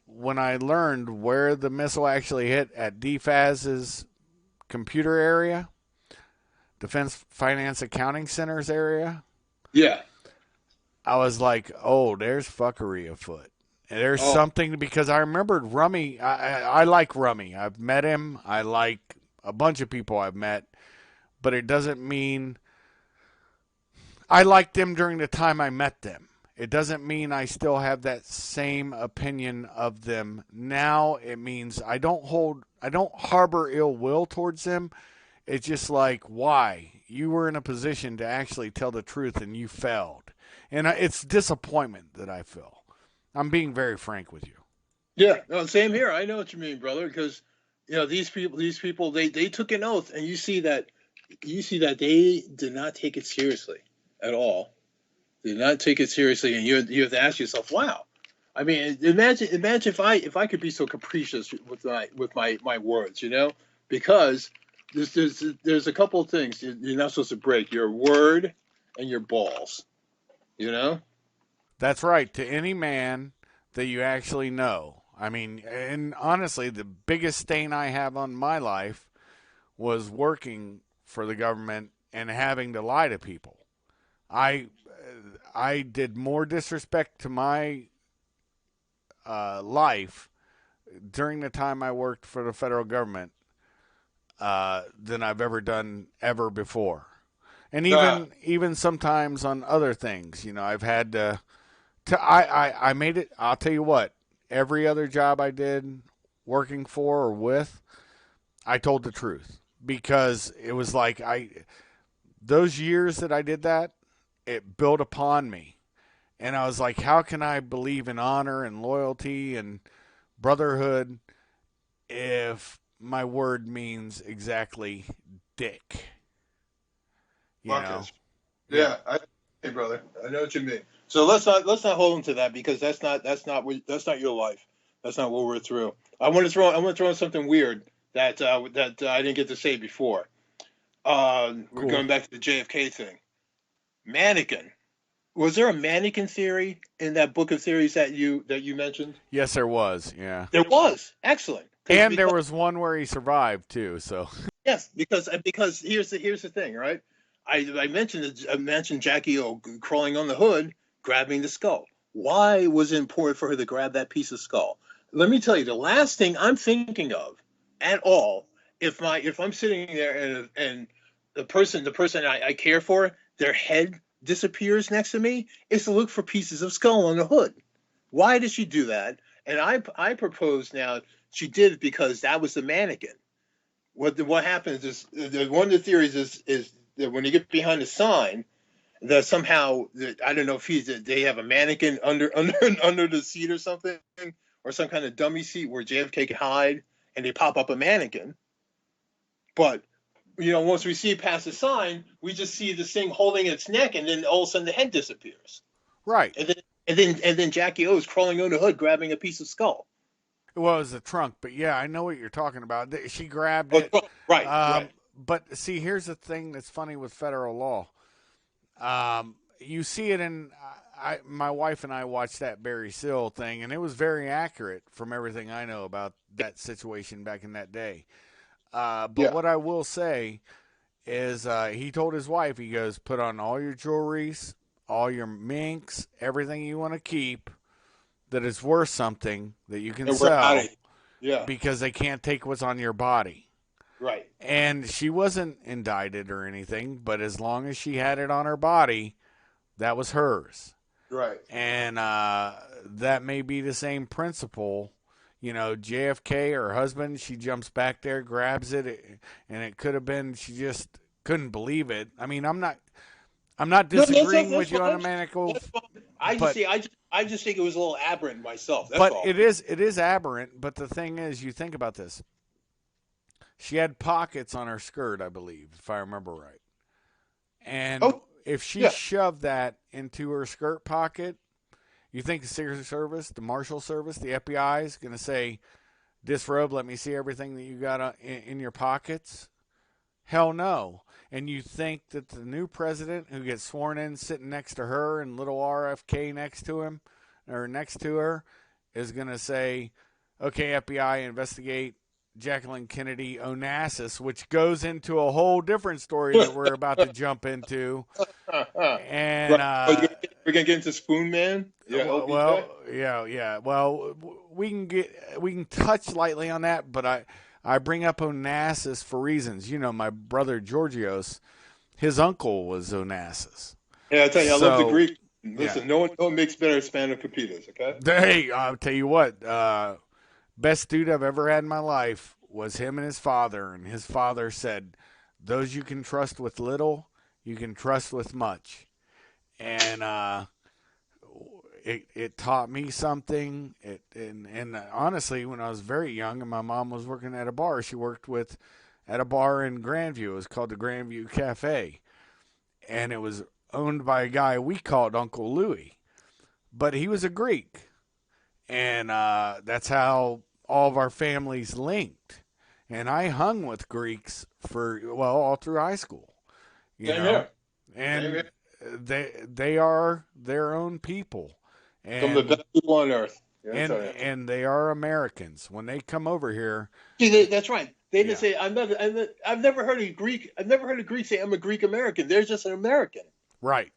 A: when I learned where the missile actually hit at DFAS's computer area, Defense Finance Accounting Center's area,
B: Yeah.
A: I was like, oh, there's fuckery afoot. And there's something, because I remembered Rummy. I like Rummy. I've met him. I like a bunch of people I've met. But it doesn't mean I liked them during the time I met them. It doesn't mean I still have that same opinion of them now. It means I don't harbor ill will towards them. It's just like, why? You were in a position to actually tell the truth and you failed. And it's disappointment that I feel. I'm being very frank with you.
B: Yeah, no, same here. I know what you mean, brother, because these people they took an oath, and you see that they did not take it seriously at all. They did not take it seriously, and you have to ask yourself, wow. I mean, imagine if I could be so capricious with my words, because there's a couple of things you're not supposed to break: your word and your balls.
A: That's right. To any man that you actually know. I mean, and honestly, the biggest stain I have on my life was working for the government and having to lie to people. I did more disrespect to my life during the time I worked for the federal government than I've ever done ever before. And even sometimes on other things, I've had to I made it. I'll tell you what, every other job I did working for or with, I told the truth, because it was like those years that I did that, it built upon me. And I was like, how can I believe in honor and loyalty and brotherhood if my word means exactly dick?
B: Yeah. Hey, brother, I know what you mean. So let's not hold him to that, because that's not your life. That's not what we're through. I want to throw in something weird that I didn't get to say before. We're going back to the JFK thing. Mannequin. Was there a mannequin theory in that book of theories that you mentioned?
A: Yes, there was. Yeah,
B: there was. Excellent.
A: And there was one where he survived too. So
B: yes, because here's the thing, right? I mentioned Jackie O crawling on the hood, grabbing the skull. Why was it important for her to grab that piece of skull? Let me tell you, the last thing I'm thinking of at all, if I'm sitting there and the person I care for, their head disappears next to me, is to look for pieces of skull on the hood. Why did she do that? And I propose now she did it because that was the mannequin. What happens is, one of the theories is that when you get behind a sign, that somehow, I don't know if they have a mannequin under the seat or something, or some kind of dummy seat where JFK can hide, and they pop up a mannequin. But once we see past the sign, we just see this thing holding its neck, and then all of a sudden the head disappears.
A: Right.
B: And then Jackie O is crawling on the hood, grabbing a piece of skull.
A: Well, it was a trunk, but yeah, I know what you're talking about. She grabbed it.
B: Right. Right.
A: But see, here's the thing that's funny with federal law. You see it in. My wife and I watched that Barry Seal thing, and it was very accurate from everything I know about that situation back in that day. But what I will say is, he told his wife, he goes, put on all your jewelries, all your minks, everything you want to keep that is worth something that you can sell,
B: Yeah.
A: because they can't take what's on your body.
B: Right.
A: And she wasn't indicted or anything, but as long as she had it on her body, that was hers.
B: Right.
A: And that may be the same principle. You know, JFK, her husband, she jumps back there, grabs it, and it could have been she just couldn't believe it. I mean, I'm not
B: No,
A: disagreeing
B: that's
A: with you on the
B: fine.
A: medical,
B: That's fine. I just
A: but
B: see. I just think it was a little aberrant myself. That's
A: but
B: all.
A: it is aberrant. But the thing is, you think about this. She had pockets on her skirt, I believe, if I remember right. And
B: Oh,
A: if she
B: yeah.
A: shoved that into her skirt pocket, you think the Secret Service, the Marshal Service, the FBI is going to say, disrobe, let me see everything that you got in your pockets? Hell no. And you think that the new president who gets sworn in sitting next to her and little RFK next to him or next to her is going to say, okay, FBI, investigate Jacqueline Kennedy Onassis, which goes into a whole different story that we're about to jump into. And
B: Right. Oh, we're gonna get into Spoon Man. Yeah, LBJ.
A: yeah. Well, we can touch lightly on that, but I bring up Onassis for reasons. You know, my brother Georgios, his uncle was Onassis.
B: Yeah, I tell you, I love the
A: So
B: Greek.
A: yeah,
B: Listen, no one makes better spanakopita. Okay.
A: hey, I'll tell you what, best dude I've ever had in my life was him and his father, and his father said, "Those you can trust with little, you can trust with much," and it taught me something. And honestly, when I was very young and my mom was working at a bar, she worked with at a bar in Grandview. It was called the Grandview Cafe, and it was owned by a guy we called Uncle Louie, but he was a Greek, and that's how all of our families linked. And I hung with Greeks for all through high school, you
B: Same
A: know,
B: here. Same
A: and
B: here.
A: they are their own people,
B: Some of the
A: and
B: best people on earth. Yeah, I
A: and
B: tell you.
A: and they are Americans. When they come over here,
B: See, that's right. They didn't
A: yeah,
B: say I've never heard a Greek. I've never heard a Greek say I'm a Greek American. They're just an American.
A: right.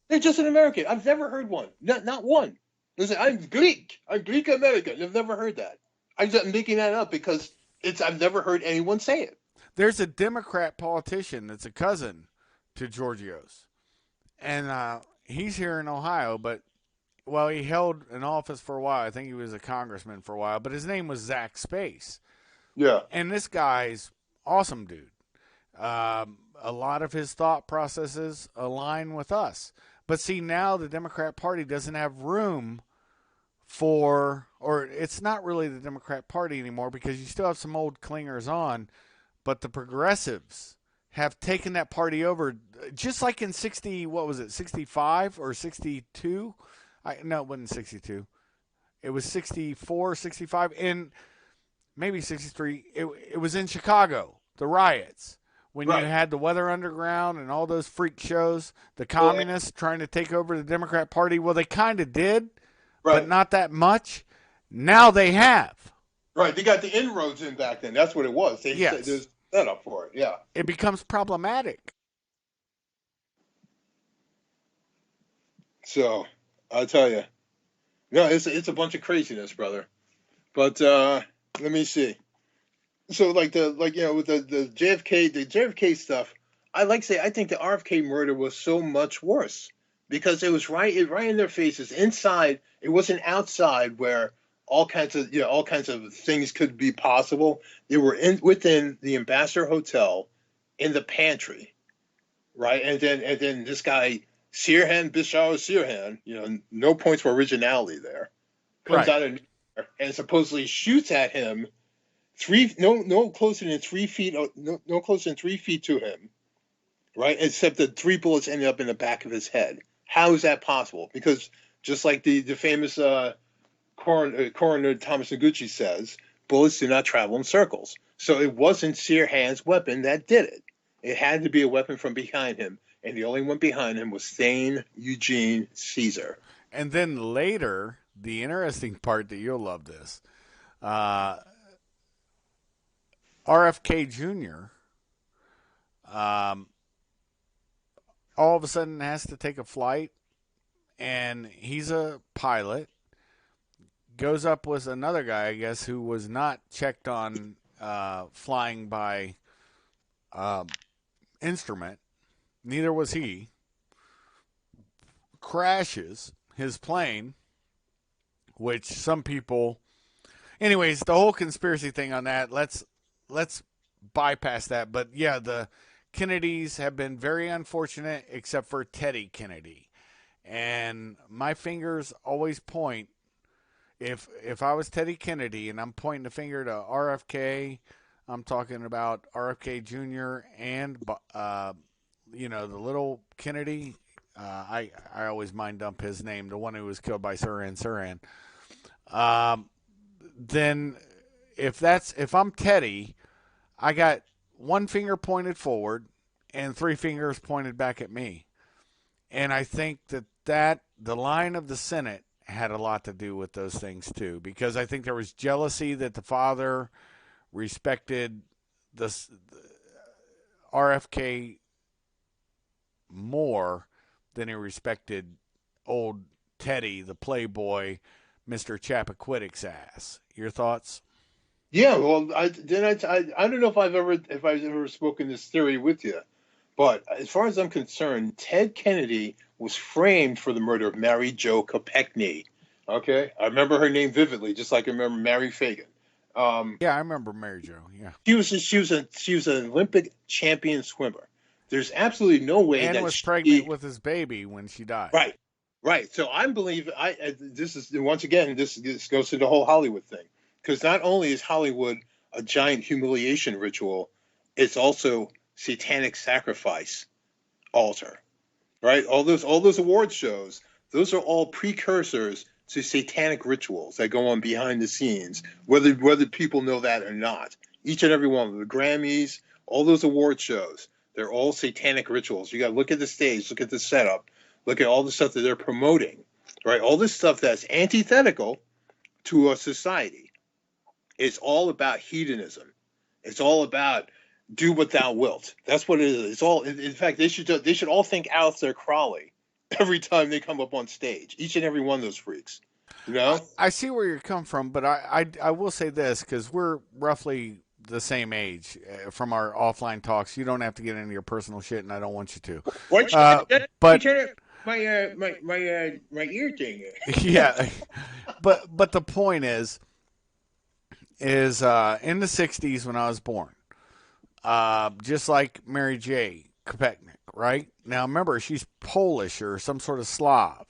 B: They're just an American. I've never heard one. Not one. They say I'm Greek. I'm Greek American. I've never heard that. I'm making that up because it's. I've never heard anyone say it.
A: There's a Democrat politician that's a cousin to Georgios, and he's here in Ohio, but he held an office for a while. I think he was a congressman for a while, but his name was Zach Space,
B: Yeah.
A: and this guy's awesome dude. A lot of his thought processes align with us. But see, now the Democrat Party doesn't have room or it's not really the Democrat Party anymore because you still have some old clingers on, but the progressives have taken that party over just like in 60, what was it, 65 or 62? No, it wasn't 62. It was 64, 65, and maybe 63. It was in Chicago, the riots. When you
B: Right.
A: had the Weather Underground and all those freak shows, the
B: Well,
A: communists trying to take over the Democrat Party, well, they kind of did, but
B: right.
A: not that much. Now they have.
B: Right. They got the inroads in back then. That's what it was.
A: Yes.
B: There's set up for it. Yeah.
A: It becomes problematic.
B: So I'll tell you. No, it's a bunch of craziness, brother. But let me see. So with the JFK stuff, I like to say I think the RFK murder was so much worse because it was right in their faces. Inside, it wasn't outside where all kinds of things could be possible. They were within the Ambassador Hotel in the pantry, right? And then this guy Sirhan Bishar Sirhan, no points for originality there, comes
A: Right.
B: out of nowhere and supposedly shoots at him three no closer than 3 feet no closer than 3 feet to him, right? Except the three bullets ended up in the back of his head. How is that possible? Because just like the famous coroner Thomas Noguchi says, bullets do not travel in circles. So it wasn't Sirhan's weapon that did it. It had to be a weapon from behind him, and the only one behind him was Thane Eugene Caesar.
A: And then later, the interesting part that you'll love this, uh, RFK Jr. Um, all of a sudden has to take a flight, and he's a pilot. goes up with another guy, I guess, who was not checked on flying by instrument. Neither was he. Crashes his plane, which some people. Anyways, the whole conspiracy thing on that. Let's bypass that. But yeah, the Kennedys have been very unfortunate, except for Teddy Kennedy. And my fingers always point. If I was Teddy Kennedy and I'm pointing the finger to RFK, I'm talking about RFK Jr. and the little Kennedy. I always mind dump his name, the one who was killed by Sirhan. Then if I'm Teddy, I got one finger pointed forward and three fingers pointed back at me. And I think that the line of the Senate had a lot to do with those things too, because I think there was jealousy that the father respected the RFK more than he respected old Teddy, the playboy, Mr. Chappaquiddick's ass. Your thoughts?
B: Yeah, well, I don't know if I've ever spoken this theory with you, but as far as I'm concerned, Ted Kennedy was framed for the murder of Mary Jo Kopechne. Okay, I remember her name vividly, just like I remember Mary Fagan.
A: Yeah, I remember Mary Jo. Yeah,
B: she was an Olympic champion swimmer. There's absolutely no way
A: and
B: that
A: was
B: she,
A: pregnant with his baby when she died.
B: right, right. So I believe this is once again this goes to the whole Hollywood thing, because not only is Hollywood a giant humiliation ritual, it's also satanic sacrifice altar, right? All those award shows, those are all precursors to satanic rituals that go on behind the scenes, whether people know that or not. Each and every one of them, the Grammys, all those award shows, they're all satanic rituals. You got to look at the stage, look at the setup, look at all the stuff that they're promoting, right? All this stuff that's antithetical to a society. It's all about hedonism. It's all about do what thou wilt. That's what it is. It's all. In fact, they should all think Aleister Crowley every time they come up on stage. Each and every one of those freaks. You know.
A: I see where you're coming from, but I will say this, because we're roughly the same age from our offline talks. You don't have to get into your personal shit, and I don't want you to. But
B: my ear thing.
A: yeah, but the point is in the '60s when I was born, just like Mary J. Kopechne, right? Now remember, she's Polish or some sort of Slav.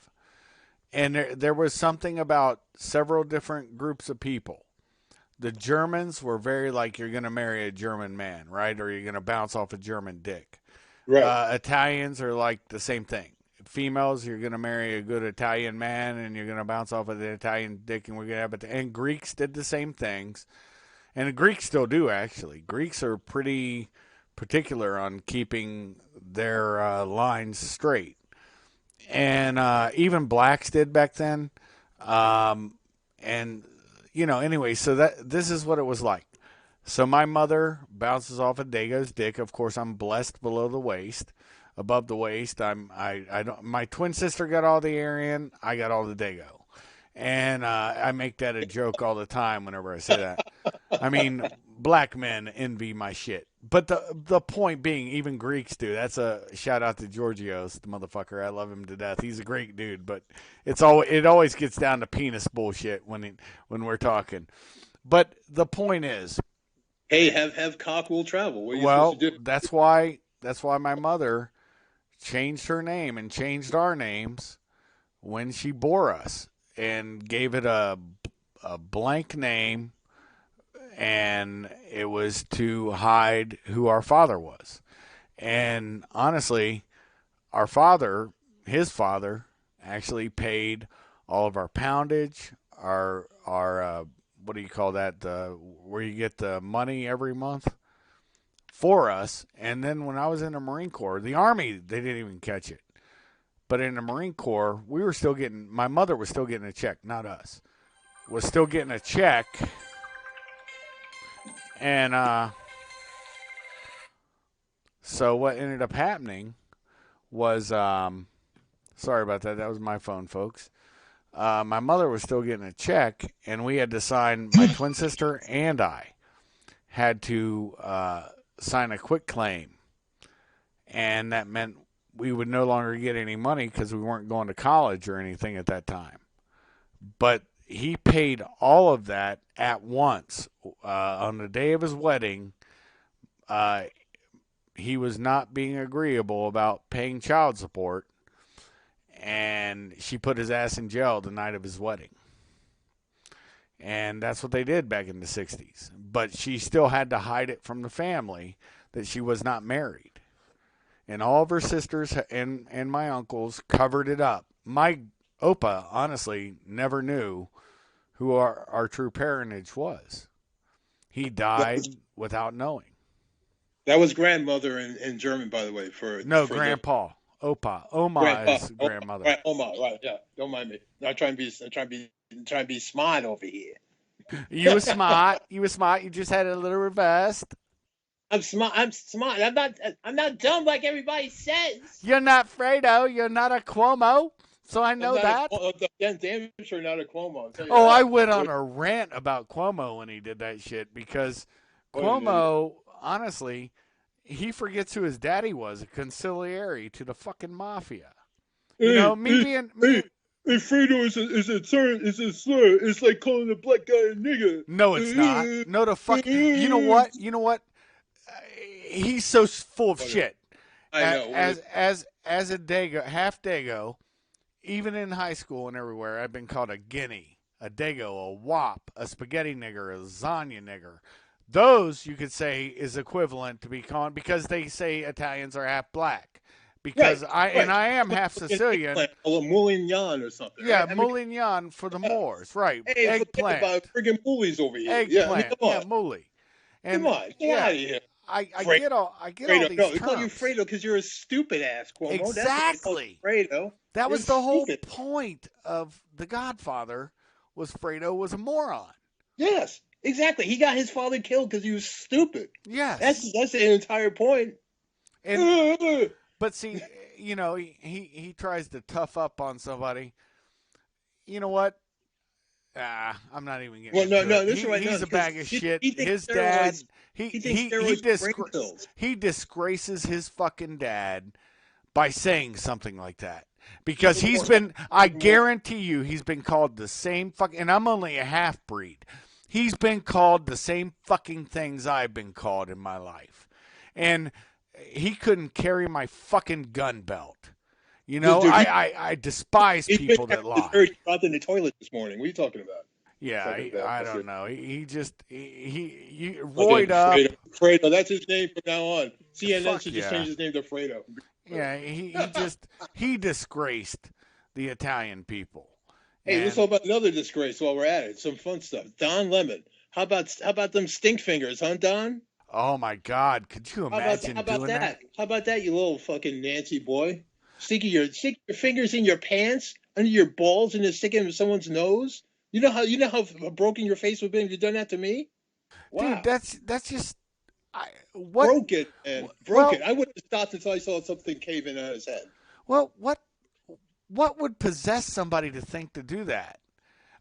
A: And there was something about several different groups of people. The Germans were very like, you're going to marry a German man, right? Or you're going to bounce off a German dick.
B: Right.
A: Italians are like the same thing. Females, you're going to marry a good Italian man and you're going to bounce off of the Italian dick, and we're going to have it. And Greeks did the same things. And the Greeks still do, actually. Greeks are pretty particular on keeping their lines straight. And even blacks did back then. And, anyway, so this is what it was like. So my mother bounces off of Dago's dick. Of course, I'm blessed below the waist. Above the waist, I don't. My twin sister got all the Aryan. I got all the Dago. And I make that a joke all the time whenever I say that. I mean, black men envy my shit. But the point being, even Greeks do. That's a shout out to Georgios, the motherfucker. I love him to death. He's a great dude. But it always gets down to penis bullshit when we're talking. But the point is,
B: hey, have cock will travel. What are you
A: well,
B: supposed to do?
A: that's why my mother changed her name and changed our names when she bore us and gave it a blank name, and it was to hide who our father was. And honestly, his father, actually paid all of our poundage, our what do you call that? Where you get the money every month for us. And then when I was in the Marine Corps, the Army, they didn't even catch it. But in the Marine Corps, my mother was still getting a check, not us. Was still getting a check. And so what ended up happening was, sorry about that. That was my phone, folks. my mother was still getting a check, and we had to sign, my twin sister and I had to sign a quit claim. And that meant we would no longer get any money because we weren't going to college or anything at that time. But he paid all of that at once. On the day of his wedding, he was not being agreeable about paying child support, and she put his ass in jail the night of his wedding. And that's what they did back in the 60s. But she still had to hide it from the family that she was not married. And all of her sisters and my uncles covered it up. My Opa, honestly, never knew who our true parentage was. He died without knowing.
B: That was grandmother in German, by the way.
A: No,
B: for
A: grandpa. Opa. Oma
B: grandpa.
A: is grandmother.
B: Right, Oma, right, yeah. Don't mind me. I'm trying to be smart over here.
A: You were smart. You were smart. You just had it a little reversed.
B: I'm smart. I'm not dumb like everybody says.
A: You're not Fredo. You're not a Cuomo. So I know that.
B: Damn sure not a Cuomo.
A: Oh, I went on a rant about Cuomo when he did that shit because Cuomo, honestly, he forgets who his daddy was, a consigliere to the fucking mafia. You know, me being...
B: Hey, Fredo is a slur. It's like calling a black guy a nigger.
A: No, it's not. No, the fuck. You know what? You know what? He's so full of shit.
B: I know.
A: As a Dago, half Dago, even in high school and everywhere, I've been called a guinea, a Dago, a wop, a spaghetti nigger, a lasagna nigger. Those you could say is equivalent to be called because they say Italians are half black. Because I am half Sicilian.
B: A moulignon or something.
A: Yeah, right? Moulignon for the Moors, right?
B: Hey,
A: eggplant.
B: About friggin' moolies over here.
A: Eggplant.
B: Yeah,
A: mouli.
B: And come on, get out of here.
A: I get all these
B: no,
A: terms.
B: they call you Fredo because you're a stupid ass, Cuomo.
A: Exactly.
B: Fredo.
A: That was the whole point of The Godfather. Was Fredo was a moron.
B: Yes, exactly. He got his father killed because he was stupid.
A: Yes,
B: that's the entire point.
A: And but see, you know, he tries to tough up on somebody. You know what? I'm not even getting.
B: Well, no, this is right.
A: He's a bag of shit. His dad. He disgraces his fucking dad by saying something like that because he's been. I guarantee you, he's been called the same fucking. And I'm only a half breed. He's been called the same fucking things I've been called in my life, and he couldn't carry my fucking gun belt. You know, dude, I despise people that lie.
B: He dropped in the toilet this morning. What are you talking about?
A: Yeah, I don't know. He roid up.
B: Fredo, that's his name from now on. CNN should just change his name to Fredo.
A: Yeah, he disgraced the Italian people.
B: Hey, let's talk about another disgrace while we're at it. Some fun stuff. Don Lemon. How about them stink fingers, huh, Don?
A: Oh my God! Could you imagine doing that?
B: How about that, you little fucking Nancy boy? Stick your fingers in your pants, under your balls, and then stick it in someone's nose. You know how broken your face would be if you done that to me. Wow.
A: Dude, that's just
B: broke it, man. Broke it. I would have stopped until I saw something cave in on his head.
A: Well, what would possess somebody to think to do that?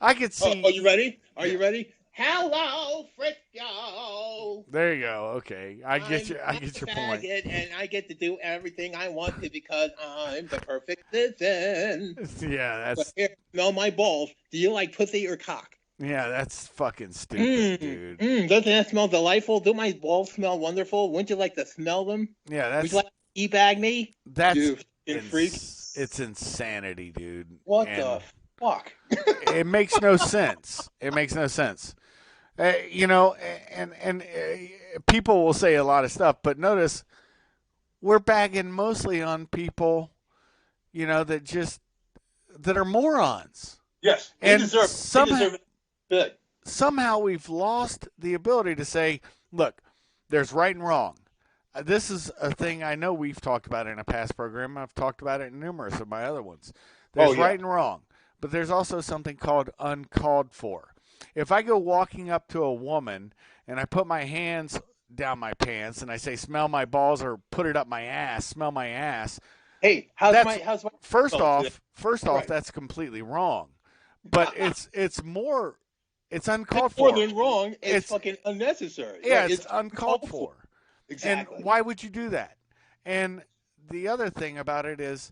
A: I could see.
B: Are you ready? Are you ready? Hello, Frisco.
A: There you go. Okay, I get your point.
B: And I get to do everything I want to because I'm the perfect citizen.
A: Yeah, that's.
B: Here, smell my balls. Do you like pussy or cock?
A: Yeah, that's fucking stupid, dude.
B: Doesn't that smell delightful? Do my balls smell wonderful? Wouldn't you like to smell them?
A: Yeah, that's.
B: Would you like to e-bag me?
A: That's
B: freak.
A: It's insanity, dude.
B: What the fuck?
A: It makes no sense. It makes no sense. You know, and people will say a lot of stuff, but notice we're bagging mostly on people, you know, that are morons.
B: Yes,
A: and
B: somehow
A: we've lost the ability to say, look, there's right and wrong. This is a thing I know we've talked about in a past program. I've talked about it in numerous of my other ones. There's right and wrong, but there's also something called uncalled for. If I go walking up to a woman and I put my hands down my pants and I say, smell my balls or put it up my ass, smell my ass.
B: Hey, how's my
A: First off, that's completely wrong. but it's more, it's
B: It's
A: uncalled
B: more
A: for.
B: than wrong. It's
A: It's
B: fucking unnecessary.
A: Yeah,
B: Right?
A: it's
B: It's
A: uncalled
B: uncalled for.
A: for. And
B: Exactly.
A: why would you do that? And the other thing about it is,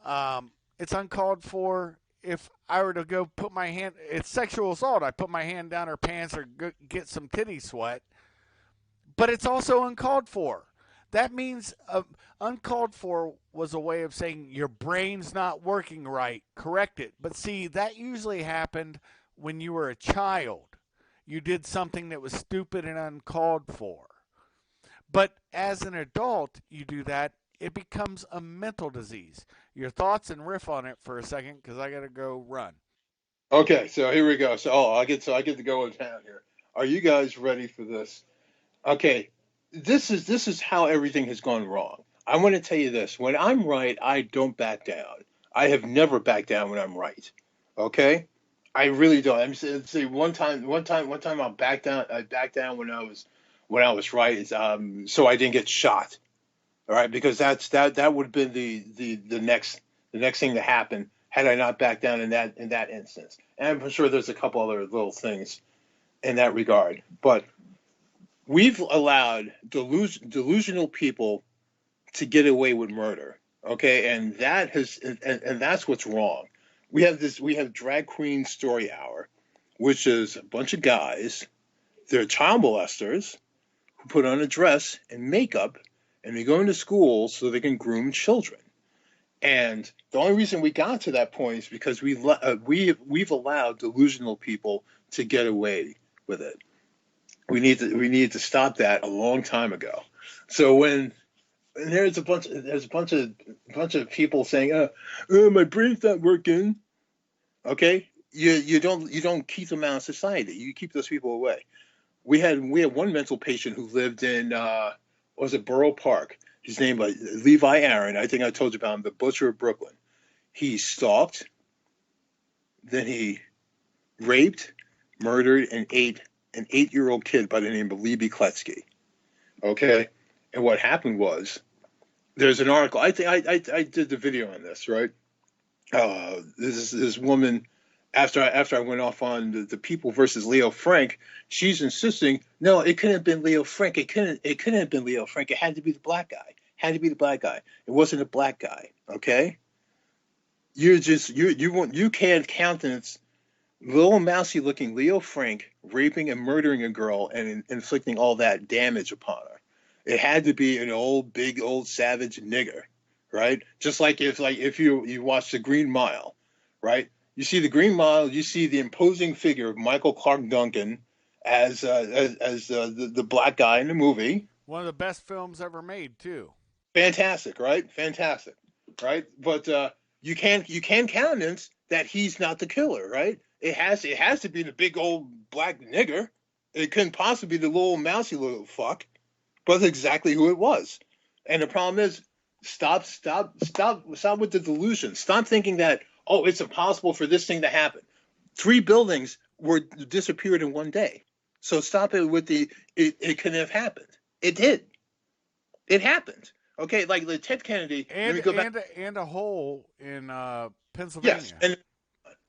A: it's uncalled for. If I were to go put my hand, it's sexual assault. I put my hand down her pants or get some titty sweat, but it's also uncalled for. That means uncalled for was a way of saying your brain's not working right. Correct it. But see, that usually happened when you were a child. You did something that was stupid and uncalled for. But as an adult, you do that, it becomes a mental disease. Your thoughts and riff on it for a second because I got to go run.
B: Okay, so here we go. I get to go in town here. Are you guys ready for this? Okay, this is how everything has gone wrong. I want to tell you this. When I'm right, I don't back down. I have never backed down when I'm right. Okay? I really don't. I'm say one time I backed down. I backed down when I was right. So I didn't get shot. All right, because that would have been the next thing to happen had I not backed down in that instance. And I'm sure there's a couple other little things in that regard, but we've allowed delusional people to get away with murder. Okay, and that's what's wrong. We have drag queen story hour, which is a bunch of guys. They're child molesters who put on a dress and makeup, and they go into schools so they can groom children. And the only reason we got to that point is because we've allowed delusional people to get away with it. We need to stop that a long time ago. So when and there's a bunch of people saying, my brain's not working. Okay, you don't keep them out of society. You keep those people away. We had one mental patient who lived in was it Borough Park. His name was Levi Aaron. I think I told you about him, the butcher of Brooklyn. He stalked, then he raped, murdered, and ate an 8-year old kid by the name of Libby Kletsky. Okay, and what happened was there's an article. I think I did the video on this, right? This woman after I went off on the People versus Leo Frank, she's insisting, no, it couldn't have been Leo Frank. It couldn't have been Leo Frank. It had to be the black guy. Had to be the black guy. It wasn't a black guy. Okay, you can't countenance little mousy looking Leo Frank raping and murdering a girl and inflicting all that damage upon her. It had to be an old big old savage nigger, right? Just like if you watch the Green Mile, right? You see the Green Mile, you see the imposing figure of Michael Clark Duncan as the black guy in the movie.
A: One of the best films ever made, too.
B: Fantastic, right? Fantastic, right? But you can countenance that he's not the killer, right? It has to be the big old black nigger. It couldn't possibly be the little mousy little fuck, but that's exactly who it was. And the problem is, stop with the delusion. Stop thinking that, oh, it's impossible for this thing to happen. 3 buildings were disappeared in one day. So stop it with it couldn't have happened. It did. It happened. Okay, like the Ted Kennedy. Let me go back.
A: And a hole in Pennsylvania.
B: Yes, and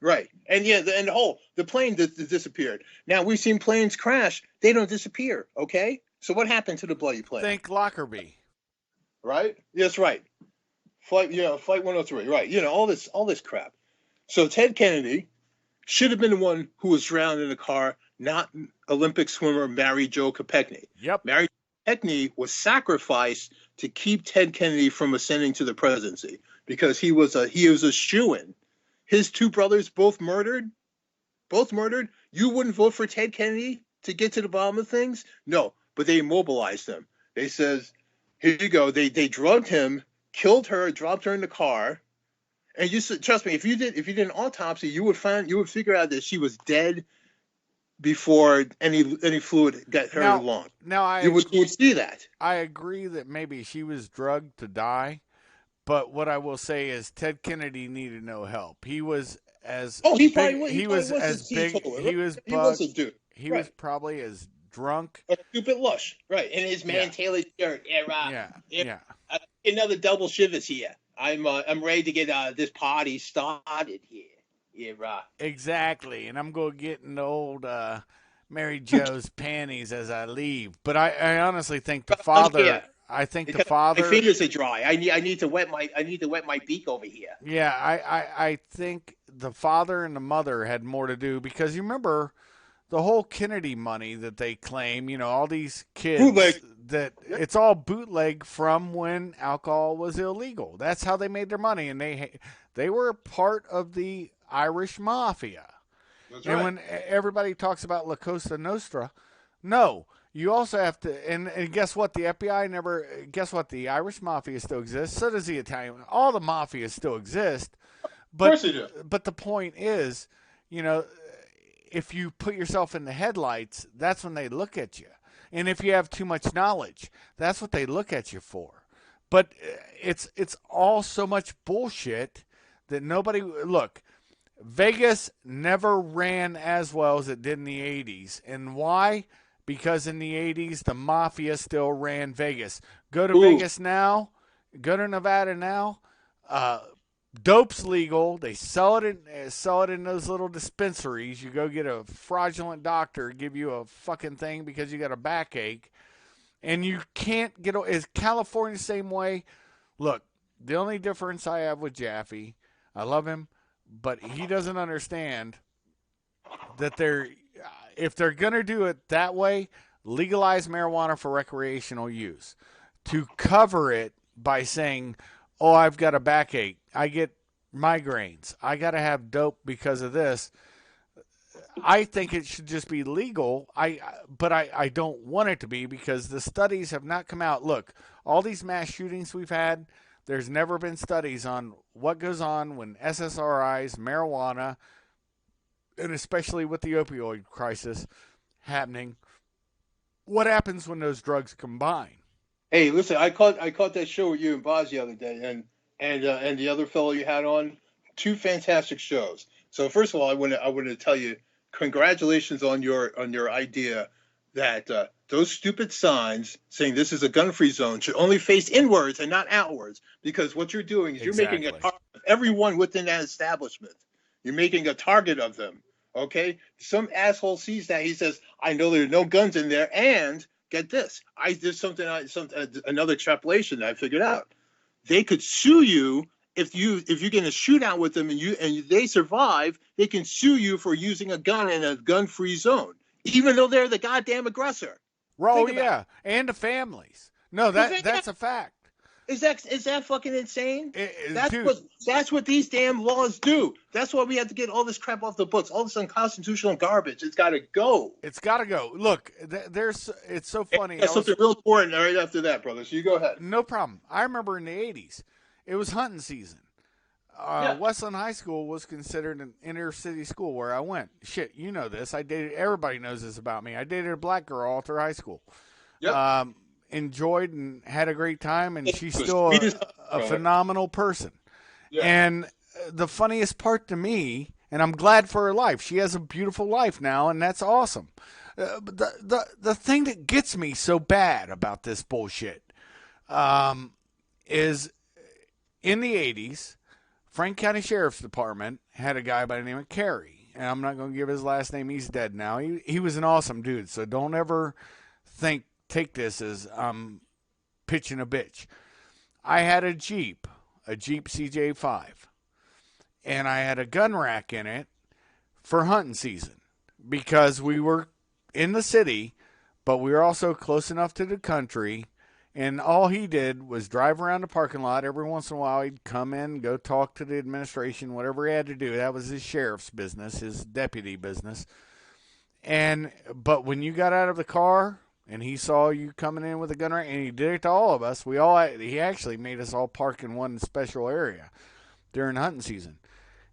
B: right, and yeah, and the plane disappeared. Now we've seen planes crash; they don't disappear. Okay, so what happened to the bloody plane?
A: Think Lockerbie.
B: Right? Yes, right. Flight 103. Right. All this crap. So Ted Kennedy should have been the one who was drowned in the car, not Olympic swimmer Mary Jo Kopechne.
A: Yep.
B: Mary Jo Kopechne was sacrificed to keep Ted Kennedy from ascending to the presidency because he was a shoo-in. His 2 brothers both murdered. You wouldn't vote for Ted Kennedy to get to the bottom of things? No, but they immobilized him. They says, here you go. They drugged him, killed her, dropped her in the car. And you trust me, if you did an autopsy, you would figure out that she was dead before any fluid got her lung.
A: Now
B: you would see that.
A: I agree that maybe she was drugged to die, but what I will say is Ted Kennedy needed no help. He was as he was probably as drunk,
B: a stupid lush, right? In his man Taylor shirt. Another double shivers here. I'm ready to get this party started here. era.
A: Exactly, and I'm going to get in the old Mary Joe's panties as I leave. But I honestly think the
B: Look here,
A: father. I think the
B: because my
A: father.
B: fingers are dry. I need to wet my beak over here.
A: Yeah, I think the father and the mother had more to do because you remember the whole Kennedy money that they claim. All these
B: Bootleg.
A: kids that it's all bootleg from when alcohol was illegal. That's how they made their money, and they were part of the Irish mafia.
B: That's
A: And
B: right.
A: when everybody talks about La Cosa Nostra, no, you also have to. And guess what? The FBI never. Guess what? The Irish mafia still exists. So does the Italian. All the mafias still exist.
B: Of course they do.
A: But the point is, you know, if you put yourself in the headlights, that's when they look at you. And if you have too much knowledge, that's what they look at you for. But it's all so much bullshit that nobody look. Vegas never ran as well as it did in the 80s. And why? Because in the 80s, the mafia still ran Vegas. Go to
B: Ooh.
A: Vegas now, go to Nevada now. Uh, Dope's legal. They sell it in those little dispensaries. You go get a fraudulent doctor, give you a fucking thing because you got a backache, and you can't get. Is California the same way? Look, the only difference I have with Jaffe, I love him, but he doesn't understand that if they're gonna do it that way, legalize marijuana for recreational use to cover it by saying, "Oh, I've got a backache. I get migraines. I got to have dope because of this." I think it should just be legal. But I don't want it to be because the studies have not come out. Look, all these mass shootings we've had, there's never been studies on what goes on when SSRIs, marijuana, and especially with the opioid crisis happening. What happens when those drugs combine?
B: Hey, listen, I caught that show with you and Boz the other day, and the other fellow you had on, two fantastic shows. So first of all, I want to tell you congratulations on your idea that those stupid signs saying this is a gun-free zone should only face inwards and not outwards, because what you're doing is you're making a
A: Exactly.
B: target of everyone within that establishment. You're making a target of them. Okay, some asshole sees that, he says, "I know there are no guns in there," and get this, I did something, another extrapolation that I figured out. They could sue you if you get in a shootout with them and they survive. They can sue you for using a gun in a gun-free zone, even though they're the goddamn aggressor.
A: Oh
B: Think about
A: yeah, and the families. No,
B: it.
A: that's a fact.
B: Is that fucking insane? That's
A: Dude,
B: what these damn laws do. That's why we have to get all this crap off the books. All this unconstitutional garbage. It's got to go.
A: it's got to go. Look, it's so funny.
B: That's something real important right after that, brother. So you go ahead.
A: No problem. I remember in the 80s, it was hunting season.
B: Yeah.
A: Westland High School was considered an inner city school where I went. Shit, you know this. Everybody knows this about me. I dated a black girl all through high school.
B: Yep.
A: Enjoyed and had a great time, and she's
B: The
A: still
B: sweetest
A: a
B: brother.
A: phenomenal person.
B: Yeah.
A: And the funniest part to me, and I'm glad for her life, she has a beautiful life now, and that's awesome. But the thing that gets me so bad about this bullshit is in the 80s, Frank County Sheriff's Department had a guy by the name of Carey. And I'm not going to give his last name. He's dead now. He was an awesome dude. So don't ever take this as I'm pitching a bitch. I had a Jeep CJ5. And I had a gun rack in it for hunting season because we were in the city, but we were also close enough to the country. And all he did was drive around the parking lot. Every once in a while, he'd come in, go talk to the administration, whatever he had to do. That was his sheriff's business, his deputy business. But when you got out of the car and he saw you coming in with a gun, and he did it to all of us, he actually made us all park in one special area during hunting season.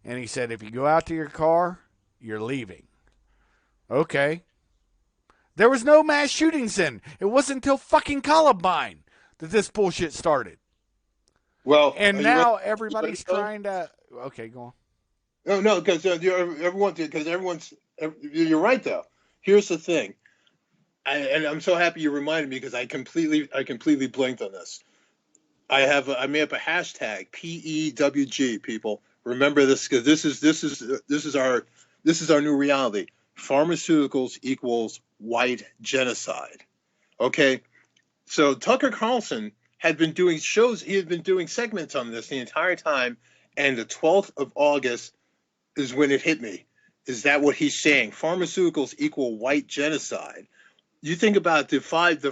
A: And he said, if you go out to your car, you're leaving. Okay. There was no mass shootings then. It wasn't until fucking Columbine that this bullshit started.
B: Well,
A: And now everybody's trying to. Okay, go on.
B: No, because you're right though. Here's the thing, and I'm so happy you reminded me because I completely blanked on this. I made up a hashtag PEWG, people, Remember this, because this is our new reality. Pharmaceuticals equals white genocide. Okay, so Tucker Carlson had been doing shows. He had been doing segments on this the entire time, and the 12th of August is when it hit me. Is that what he's saying? Pharmaceuticals equal white genocide. You think about the five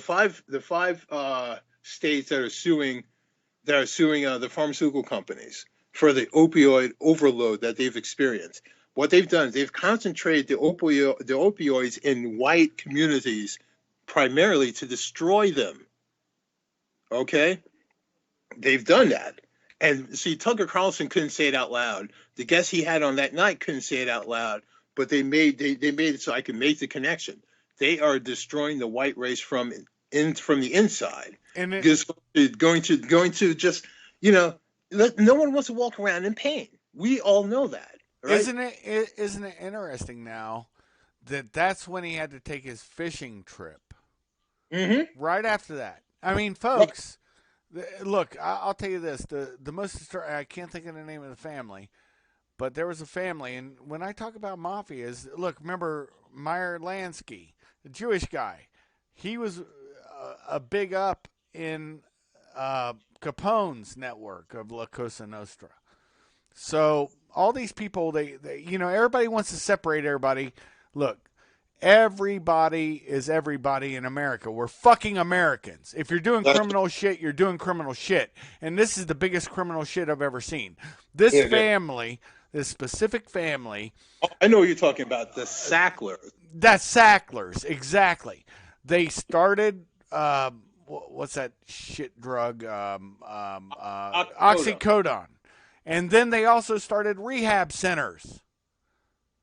B: states that are suing the pharmaceutical companies for the opioid overload that they've experienced. What they've done is they've concentrated the opioids in white communities primarily to destroy them. Okay? They've done that. And see, Tucker Carlson couldn't say it out loud. The guest he had on that night couldn't say it out loud, but they made it so I could make the connection. They are destroying the white race from the inside. And just going to just, no one wants to walk around in pain. We all know that. Right?
A: Isn't it interesting now that that's when he had to take his fishing trip?
B: Mm-hmm.
A: Right after that. I mean, folks, look, I'll tell you this. The most, I can't think of the name of the family, but there was a family. And when I talk about mafias, look, remember Meyer Lansky, the Jewish guy. He was a big up in Capone's network of La Cosa Nostra. So all these people, they everybody wants to separate everybody. Look, everybody is everybody in America. We're fucking Americans. If you're doing criminal shit, you're doing criminal shit. And this is the biggest criminal shit I've ever seen. This family, this specific family.
B: Oh, I know what you're talking about, the Sacklers.
A: That's Sacklers, exactly. They started, what's that shit drug? Oxycodone. And then they also started rehab centers.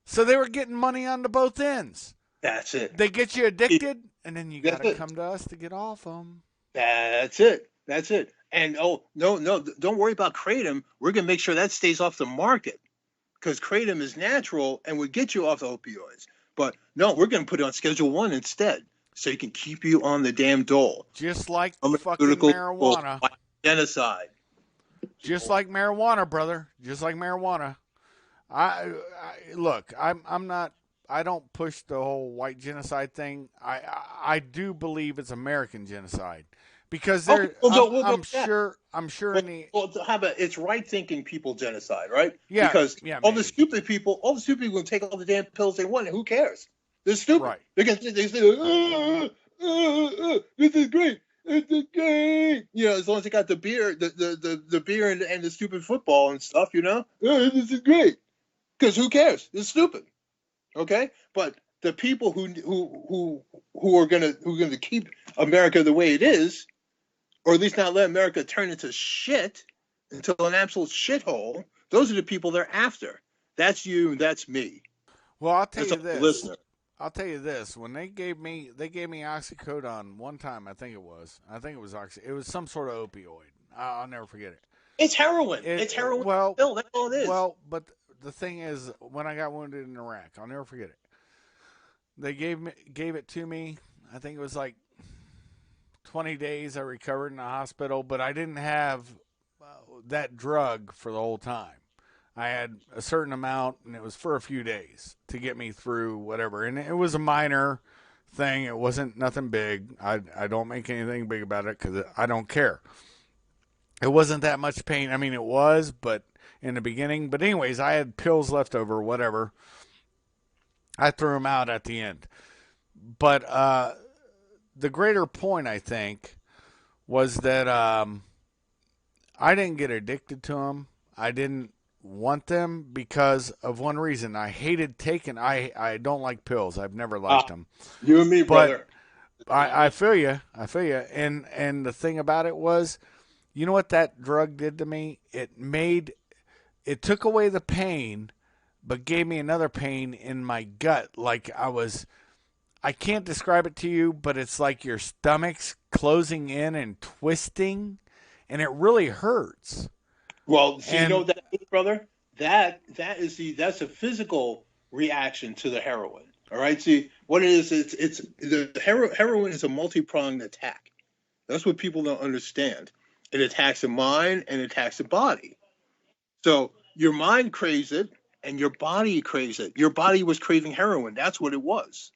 A: So they were getting money on both ends.
B: That's it.
A: They get you addicted, and then you got to come to us to get off them.
B: That's it. And no, don't worry about kratom. We're going to make sure that stays off the market because kratom is natural and would get you off the opioids. But no, we're going to put it on Schedule 1 instead so you can keep you on the damn dole.
A: Just like fucking marijuana.
B: Genocide.
A: Just like marijuana, brother. Just like marijuana. Look, I'm not. I don't push the whole white genocide thing. I do believe it's American genocide because I'm sure.
B: How about it's right thinking people genocide, right?
A: Yeah.
B: Because all the stupid people will take all the damn pills they want, and who cares? They're stupid.
A: Right.
B: They say, this is great. It's great. As long as they got the beer, the beer and the stupid football and stuff, this is great. Because who cares? It's stupid. Okay? But the people who are gonna keep America the way it is, or at least not let America turn into shit, into an absolute shithole, those are the people they're after. That's you, that's me.
A: Well, I'll tell you this.
B: Listener.
A: I'll tell you this. When they gave me oxycodone one time, I think it was some sort of opioid. I'll never forget it.
B: It's heroin. It's heroin.
A: Well,
B: that's all it is.
A: Well, but the thing is, when I got wounded in Iraq, I'll never forget it. They gave it to me. I think it was like 20 days. I recovered in the hospital, but I didn't have that drug for the whole time. I had a certain amount, and it was for a few days to get me through whatever. And it was a minor thing. It wasn't nothing big. I don't make anything big about it because I don't care. It wasn't that much pain. I mean, it was, but in the beginning. But anyways, I had pills left over, whatever. I threw them out at the end. But the greater point, I think, was that I didn't get addicted to them. I didn't want them because of one reason. I hated taking. I don't like pills. I've never liked them.
B: You and me, brother.
A: I feel you. And the thing about it was, you know what that drug did to me? It took away the pain, but gave me another pain in my gut. Like I can't describe it to you, but it's like your stomach's closing in and twisting, and it really hurts.
B: Well, see, you know what that is, brother? That's a physical reaction to the heroin. All right. See what it is. It's the heroin is a multi-pronged attack. That's what people don't understand. It attacks the mind and it attacks the body. So Your mind craves it, and your body craves it. Your body was craving heroin. That's what it was.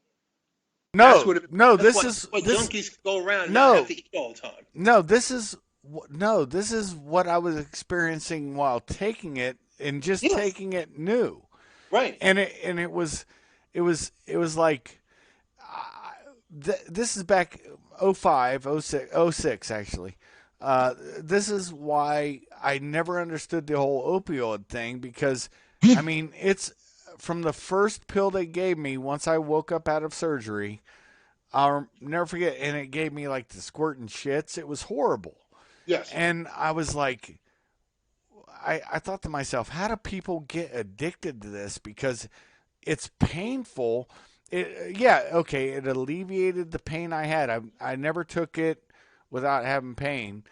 B: That's
A: No,
B: what it.
A: no,
B: That's
A: this
B: why
A: is this.
B: junkies go around and not have
A: No,
B: to eat all the time.
A: no, this is no, this is what I was experiencing while taking it and just
B: Yeah,
A: taking it new.
B: right.
A: And it was like this is back '05, '06, '06 actually. This is why I never understood the whole opioid thing because, I mean, it's from the first pill they gave me once I woke up out of surgery. I'll never forget, and it gave me like the squirting shits. It was horrible,
B: Yes.
A: and I was like, I thought to myself, how do people get addicted to this? Because it's painful. Yeah, okay, it alleviated the pain I had. I never took it without having pain.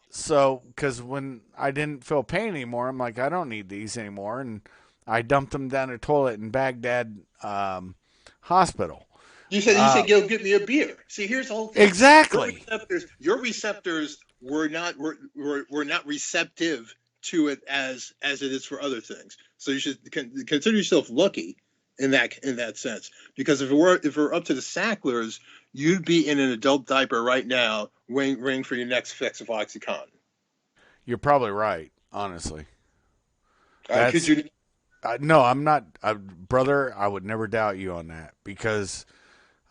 A: So because when I didn't feel pain anymore, I'm like, I don't need these anymore, and I dumped them down the toilet in Baghdad hospital.
B: You said, "Go get me a beer." See, here's the whole thing.
A: Exactly.
B: Your receptors were not receptive to it as it is for other things. So you should consider yourself lucky in that sense. Because if we're up to the Sacklers, you'd be in an adult diaper right now, waiting for your next fix of OxyContin.
A: You're probably right. Honestly,
B: Because
A: that's
B: you
A: no. I'm not, brother. I would never doubt you on that because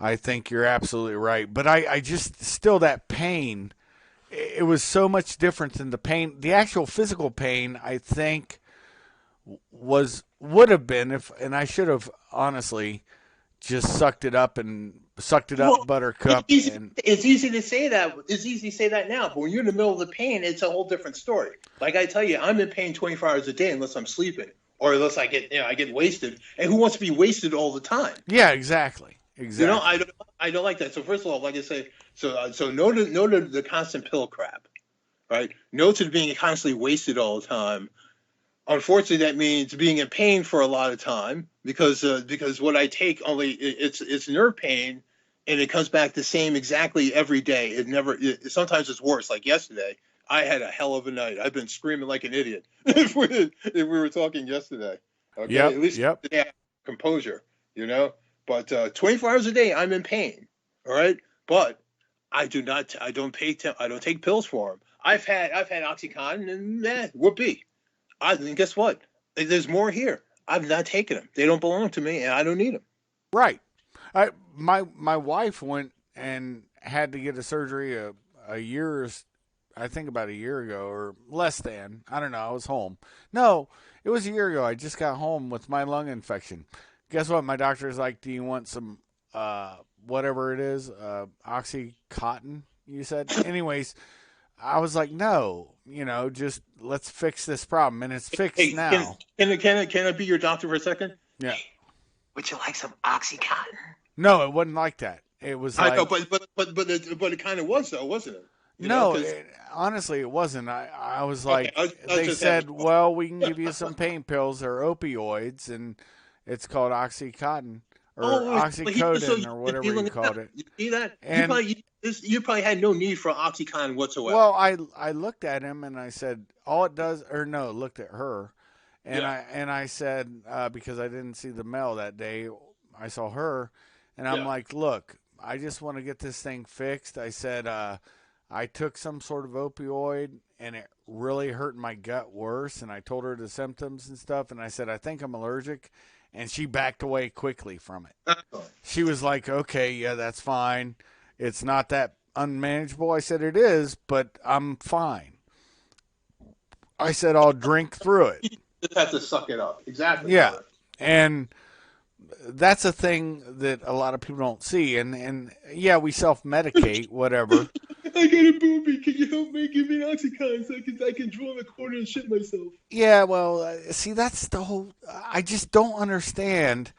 A: I think you're absolutely right. But I just still that pain. It was so much different than the pain. The actual physical pain, I think, would have been if, and I should have honestly just sucked it up,
B: well,
A: Buttercup, and
B: it's easy to say that. It's easy to say that now, but when you're in the middle of the pain, it's a whole different story. Like I tell you, I'm in pain 24 hours a day unless I'm sleeping or unless I get wasted. And who wants to be wasted all the time?
A: yeah, exactly,
B: You know,
A: exactly.
B: I don't like that. So first of all, like I say, so no to the constant pill crap, right? No to being constantly wasted all the time. Unfortunately, that means being in pain for a lot of time because what I take only it's nerve pain, and it comes back the same exactly every day. It never. Sometimes it's worse. Like yesterday, I had a hell of a night. I've been screaming like an idiot. If we were talking yesterday, okay,
A: Yep,
B: at least
A: yep.
B: today I have composure, you know. But 24 hours a day, I'm in pain. All right, but I do not. I don't take pills for them. I've had OxyContin and whoopee. And guess what? There's more here. I'm not taking them. They don't belong to me, and I don't need them.
A: Right. My wife went and had to get a surgery a year, I think about a year ago or less than. I don't know. I was home. No, it was a year ago. I just got home with my lung infection. Guess what? My doctor's like, "Do you want some whatever it is, oxycontin?" You said. Anyways, I was like, "No, just let's fix this problem," and it's fixed
B: Hey, can
A: now.
B: can I be your doctor for a second?
A: Yeah.
B: Would you like some OxyContin?
A: No, it wasn't like that. It was
B: I know,
A: like
B: but it kind of was though, wasn't it?
A: no,
B: Because
A: honestly, it wasn't. I was
B: okay,
A: like,
B: I was
A: they
B: just having
A: said,
B: fun.
A: well, we can give you some pain pills. They're opioids, and it's called Oxycontin or
B: Oh, so
A: Oxycodone or
B: you're
A: whatever you
B: dealing with that.
A: called it.
B: You see that?
A: And
B: You probably had no need for OxyContin whatsoever.
A: well, I looked at him and I said, all it does, or no, looked at her, and
B: Yeah,
A: I said because I didn't see the mail that day, I saw her, and I'm
B: yeah.
A: like, look, I just want to get this thing fixed. I said, I took some sort of opioid and it really hurt my gut worse. And I told her the symptoms and stuff. And I said, I think I'm allergic. And she backed away quickly from it. She was like, okay, yeah, that's fine. It's not that unmanageable. I said, it is, but I'm fine. I said, I'll drink through it.
B: You just have to suck it up. Exactly,
A: Yeah.
B: brother.
A: And that's a thing that a lot of people don't see. And yeah, we self medicate, whatever.
B: I got a booby. Can you help me? Give me an OxyContin so I can draw in a corner and shit myself.
A: Yeah, well, see, that's the whole. I just don't understand,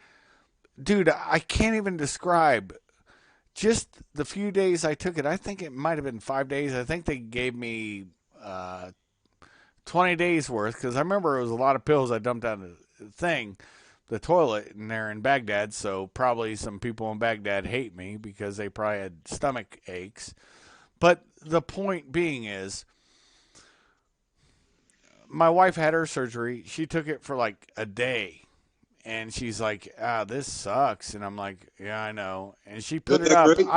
A: dude. I can't even describe just the few days I took it. I think it might have been 5 days. I think they gave me 20 days worth because I remember it was a lot of pills I dumped out of the thing, the toilet in there in Baghdad. So probably some people in Baghdad hate me because they probably had stomach aches. But the point being is, my wife had her surgery. She took it for like a day. And she's like, this sucks. And I'm like, yeah, I know. And she put
B: Isn't
A: it
B: that
A: up.
B: great?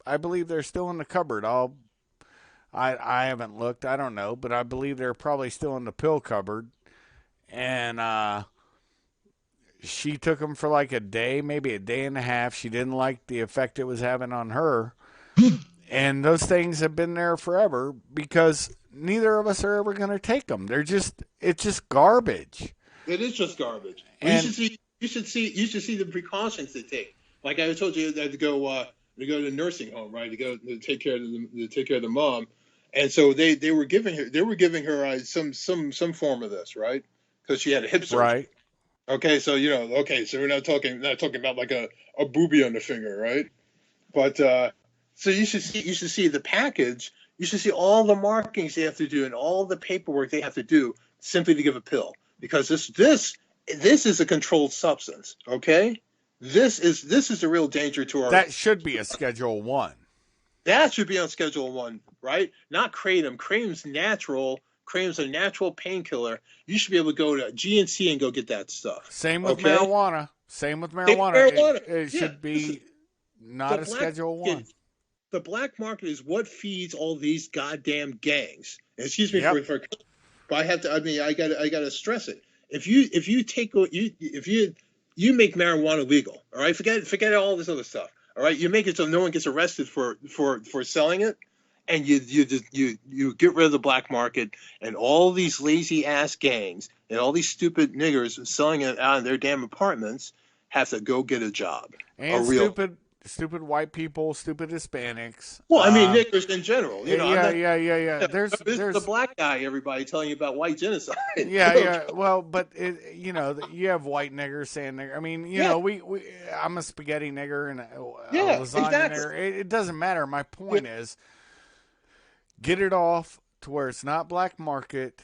A: I believe they're still in the cupboard. I haven't looked. I don't know. But I believe they're probably still in the pill cupboard. And she took them for like a day, maybe a day and a half. She didn't like the effect it was having on her. And those things have been there forever because neither of us are ever going to take them. It's just garbage.
B: It is just garbage. But
A: And
B: you should see the precautions they take. Like I told you, they had to go to the nursing home, right? To take care of the mom, and so they were giving her some form of this, right? Because she had a hip surgery.
A: right.
B: Okay, so so we're not talking about like a boobie on the finger, right? But so you should see the package. You should see all the markings they have to do and all the paperwork they have to do simply to give a pill because this is a controlled substance. Okay, this is the real danger to our.
A: That should be a Schedule 1.
B: That should be on Schedule 1, right? Not kratom. Kratom's natural. Kratom's a natural painkiller. You should be able to go to GNC and go get that stuff.
A: Same with
B: Okay?
A: marijuana. Same with
B: Take
A: marijuana.
B: marijuana.
A: It
B: Yeah,
A: should be not a Schedule 1.
B: The black market is what feeds all these goddamn gangs. And excuse me
A: Yep.
B: but I have to. I mean, I gotta stress it. If you make marijuana legal, all right, forget all this other stuff. All right, you make it so no one gets arrested for selling it, and you get rid of the black market and all these lazy ass gangs and all these stupid niggers selling it out of their damn apartments have to go get a job.
A: And
B: A real.
A: stupid white people, stupid Hispanics.
B: Well, I mean, niggers in general.
A: Yeah.
B: There's the black guy. Everybody telling you about white genocide.
A: Yeah. Well, but you have white niggers saying nigger. I mean, I'm a spaghetti nigger and a lasagna
B: exactly.
A: nigger. It doesn't matter. My point is, get it off to where it's not black market.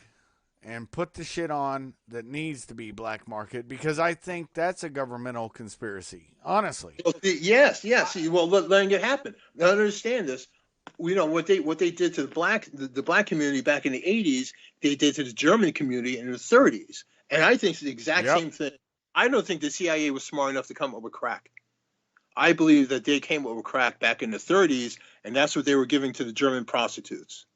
A: And put the shit on that needs to be black market because I think that's a governmental conspiracy. Honestly.
B: Well, yes. Well, letting it happen. Now understand this. What they did to the black community back in the 80s, they did to the German community in the 30s, and I think it's the exact same thing. I don't think the CIA was smart enough to come up with crack. I believe that they came up with crack back in the 30s, and that's what they were giving to the German prostitutes.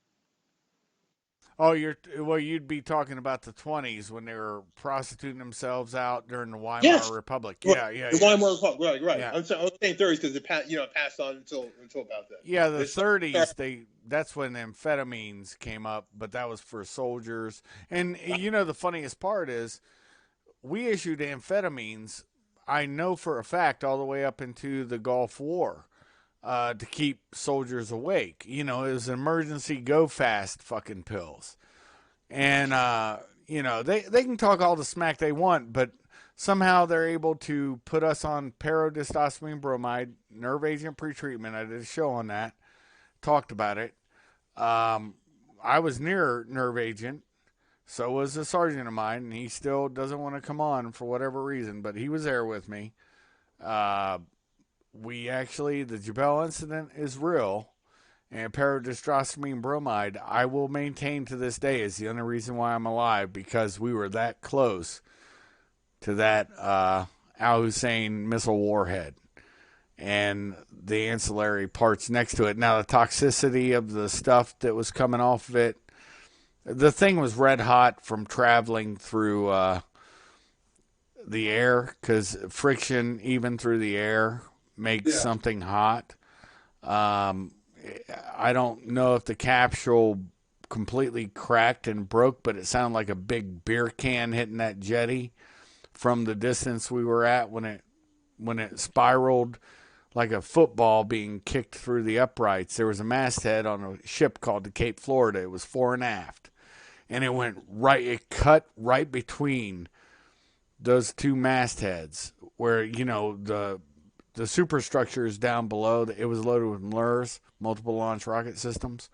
A: Oh, you'd be talking about the 20s when they were prostituting themselves out during the Weimar Republic. Yeah.
B: The Weimar Republic, right.
A: Yeah.
B: I'm saying 30s because it passed on until about that.
A: Yeah, the 30s, that's when amphetamines came up, but that was for soldiers. And the funniest part is we issued amphetamines, I know for a fact, all the way up into the Gulf War. To keep soldiers awake. It was emergency go fast fucking pills. And, they can talk all the smack they want, but somehow they're able to put us on parodistostamine bromide, nerve agent pretreatment. I did a show on that, talked about it. I was near nerve agent. So was a sergeant of mine, and he still doesn't want to come on for whatever reason, but he was there with me. The Jabal incident is real, and parodistostamine bromide, I will maintain to this day, is the only reason why I'm alive, because we were that close to that Al Hussein missile warhead and the ancillary parts next to it. Now, the toxicity of the stuff that was coming off of it, the thing was red hot from traveling through the air, because friction, even through the air, makes something hot. I don't know if the capsule completely cracked and broke, but it sounded like a big beer can hitting that jetty from the distance we were at when it spiraled like a football being kicked through the uprights. There was a masthead on a ship called the Cape Florida. It was fore and aft, and it cut right between those two mastheads where the superstructure is down below. It was loaded with MLRS, multiple launch rocket systems.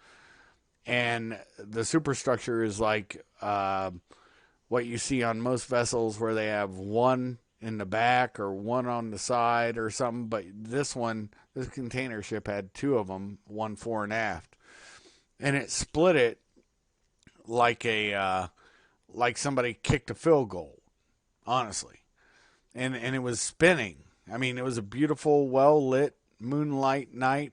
A: And the superstructure is like what you see on most vessels where they have one in the back or one on the side or something. But this container ship had two of them, one fore and aft. And it split it like a like somebody kicked a field goal, honestly. And it was spinning. I mean, it was a beautiful, well lit moonlight night.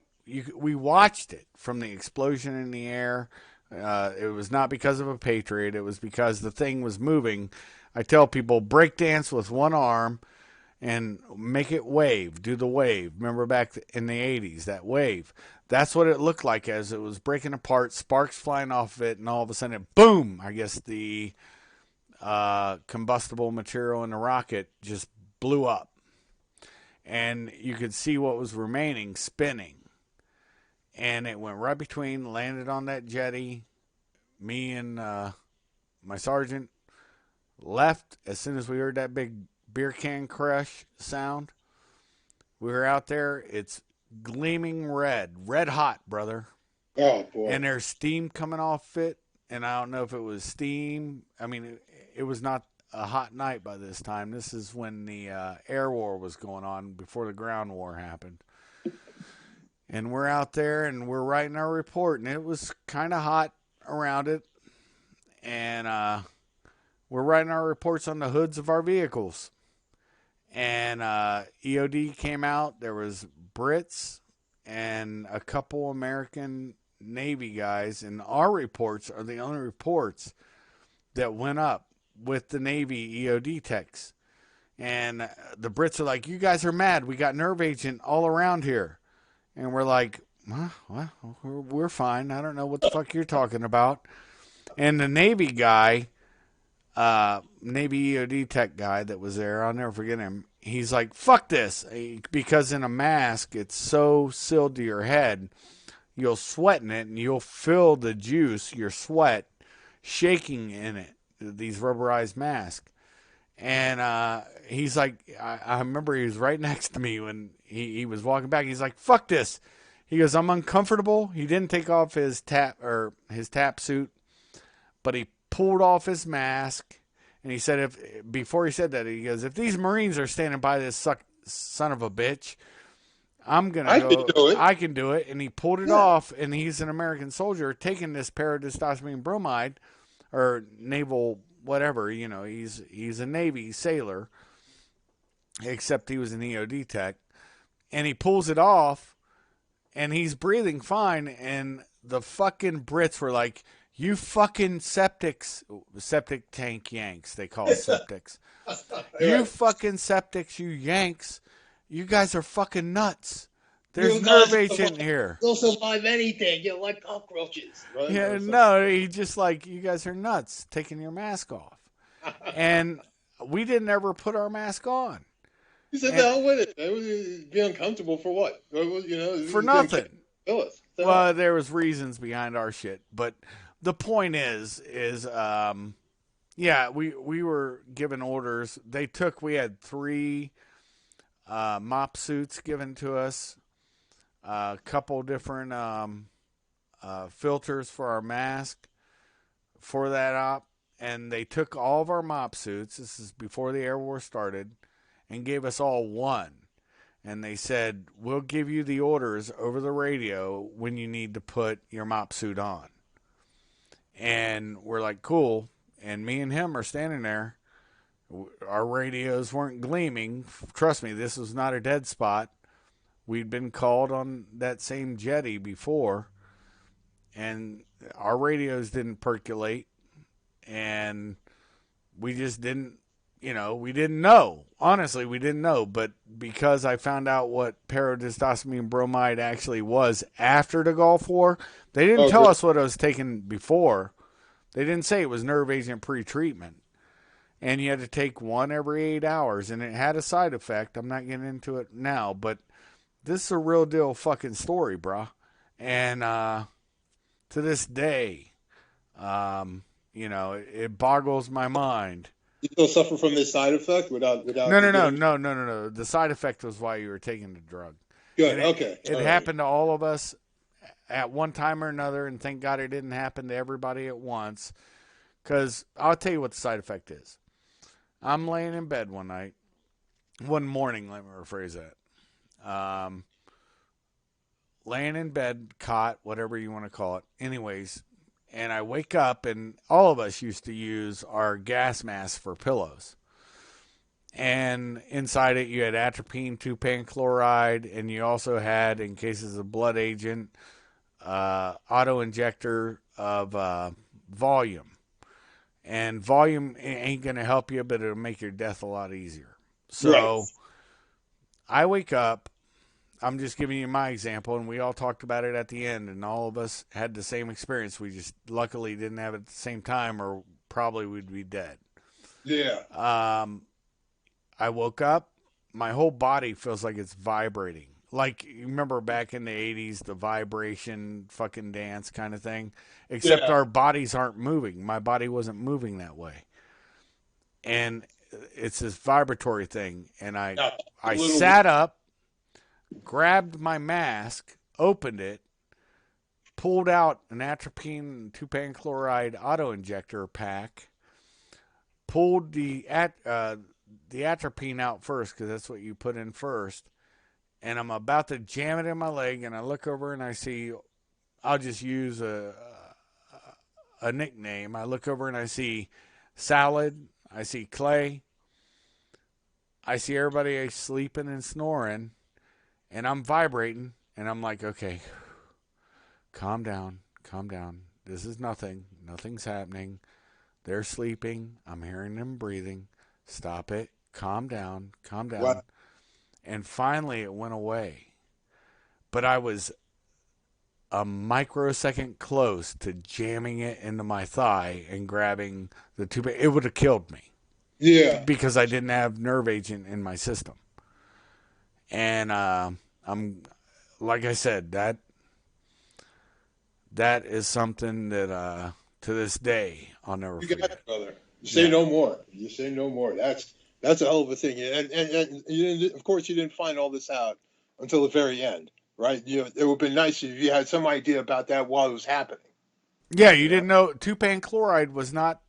A: We watched it from the explosion in the air. It was not because of a Patriot. It was because the thing was moving. I tell people, break dance with one arm and make it wave. Do the wave. Remember back in the 80s, that wave. That's what it looked like as it was breaking apart, sparks flying off of it, and all of a sudden, boom, I guess the combustible material in the rocket just blew up. And you could see what was remaining spinning. And it went right between, landed on that jetty. Me and my sergeant left as soon as we heard that big beer can crush sound. We were out there. It's gleaming red hot, brother.
B: Oh, boy.
A: And there's steam coming off it. And I don't know if it was steam. I mean, it was not a hot night by this time. This is when the air war was going on before the ground war happened. And we're out there and we're writing our report, and it was kind of hot around it. And we're writing our reports on the hoods of our vehicles. And EOD came out. There was Brits and a couple American Navy guys, and our reports are the only reports that went up with the Navy EOD techs. And the Brits are like, you guys are mad. We got nerve agent all around here. And we're like, well, we're fine. I don't know what the fuck you're talking about. And the Navy guy, Navy EOD tech guy that was there, I'll never forget him. He's like, fuck this. Because in a mask, it's so sealed to your head, you'll sweat in it and you'll feel the juice, your sweat, shaking in it, these rubberized masks. And he's like, I remember he was right next to me when he was walking back. He's like, fuck this. He goes, I'm uncomfortable. He didn't take off his tap suit, but he pulled off his mask. And he said, before he said that, he goes, if these Marines are standing by this son of a bitch, I'm going to go.
B: Can do it.
A: I can do it. And he pulled it off, and he's an American soldier taking this paradistosmine bromide or naval whatever, you know, he's a Navy sailor, except he was an EOD tech, and he pulls it off, and he's breathing fine, and the fucking Brits were like, you fucking septic tank yanks, they call it septics. You fucking septics, you yanks, you guys are fucking nuts. There's nerve agent here.
B: They'll survive anything. You're like cockroaches. Right?
A: Yeah, no, he just like, you guys are nuts taking your mask off. And we didn't ever put our mask on.
B: You said the hell with it. It would be uncomfortable for what? You know,
A: for nothing.
B: Well,
A: there was reasons behind our shit. But the point is yeah, we were given orders. We had 3 mop suits given to us. A couple different filters for our mask for that op, and they took all of our mop suits, this is before the air war started, and gave us all one. And they said, we'll give you the orders over the radio when you need to put your mop suit on. And we're like, cool. And me and him are standing there. Our radios weren't gleaming. Trust me, this was not a dead spot. We'd been called on that same jetty before, and our radios didn't percolate, and we just didn't, we didn't know. Honestly, we didn't know, but because I found out what paradistosmine bromide actually was after the Gulf War, they didn't tell us what I was taking before. They didn't say it was nerve agent pre-treatment. And you had to take one every 8 hours, and it had a side effect. I'm not getting into it now, but this is a real deal fucking story, brah. And to this day, it boggles my mind.
B: You still suffer from this side effect without
A: No. The side effect was why you were taking the drug.
B: Good, okay.
A: It happened to all of us at one time or another, and thank God it didn't happen to everybody at once. Because I'll tell you what the side effect is. I'm laying in bed one morning, let me rephrase that. Laying in bed, cot, whatever you want to call it. Anyways, and I wake up, and all of us used to use our gas masks for pillows. And inside it, you had atropine, 2-pan-chloride, and you also had, in cases of blood agent, auto injector of volume. And volume ain't going to help you, but it'll make your death a lot easier. So
B: Right.
A: I wake up. I'm just giving you my example, and we all talked about it at the end, and all of us had the same experience. We just luckily didn't have it at the same time, or probably we'd be dead.
B: Yeah.
A: I woke up. My whole body feels like it's vibrating. Like, you remember back in the 80s, the vibration fucking dance kind of thing? Except
B: Yeah.
A: our bodies aren't moving. My body wasn't moving that way. And it's this vibratory thing. And I sat up, grabbed my mask, opened it, pulled out an atropine 2-pan-chloride auto-injector pack, pulled the atropine out first, because that's what you put in first, and I'm about to jam it in my leg, and I look over and I see, I'll just use a nickname. I look over and I see Salad, I see Clay, I see everybody sleeping and snoring, and I'm vibrating, and I'm like, okay, calm down, calm down. This is nothing. Nothing's happening. They're sleeping. I'm hearing them breathing. Stop it. Calm down. Calm down.
B: What?
A: And finally it went away. But I was a microsecond close to jamming it into my thigh and grabbing the tube. It would have killed me.
B: Yeah.
A: Because I didn't have nerve agent in my system. And I'm, like I said, that is something that to this day I'll never forget.
B: You got it, brother. You say no more. You say no more. That's a hell of a thing. And you didn't, of course, you didn't find all this out until the very end, right? It would have been nice if you had some idea about that while it was happening.
A: Yeah, you didn't know 2-pan-chloride was not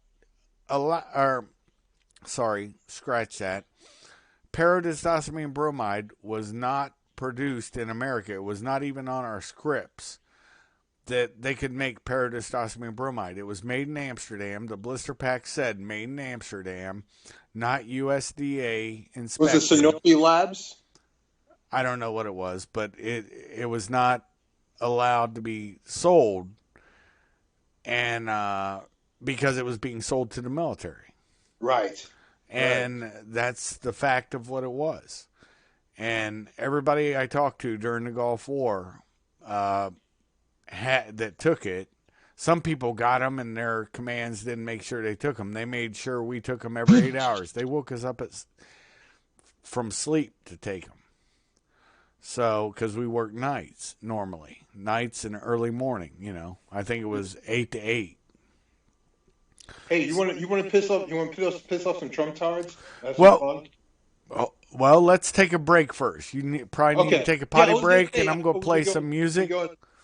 A: scratch that. Pyridoxastamin bromide was not produced in America. It was not even on our scripts that they could make pyridoxastamin bromide. It was made in Amsterdam. The blister pack said made in Amsterdam, not USDA inspected.
B: Was it Sanofi Labs?
A: I don't know what it was, but it was not allowed to be sold, and because it was being sold to the military.
B: Right.
A: And that's the fact of what it was. And everybody I talked to during the Gulf War that took it, some people got them and their commands didn't make sure they took them. They made sure we took them every 8 hours. They woke us up from sleep to take them. So, because we work nights normally. Nights and early morning, I think it was 8 to 8.
B: Hey, you want to piss off some Trump tards? That's
A: fun. Well, let's take a break first. You probably need to take a potty break, and I'm going to play some music.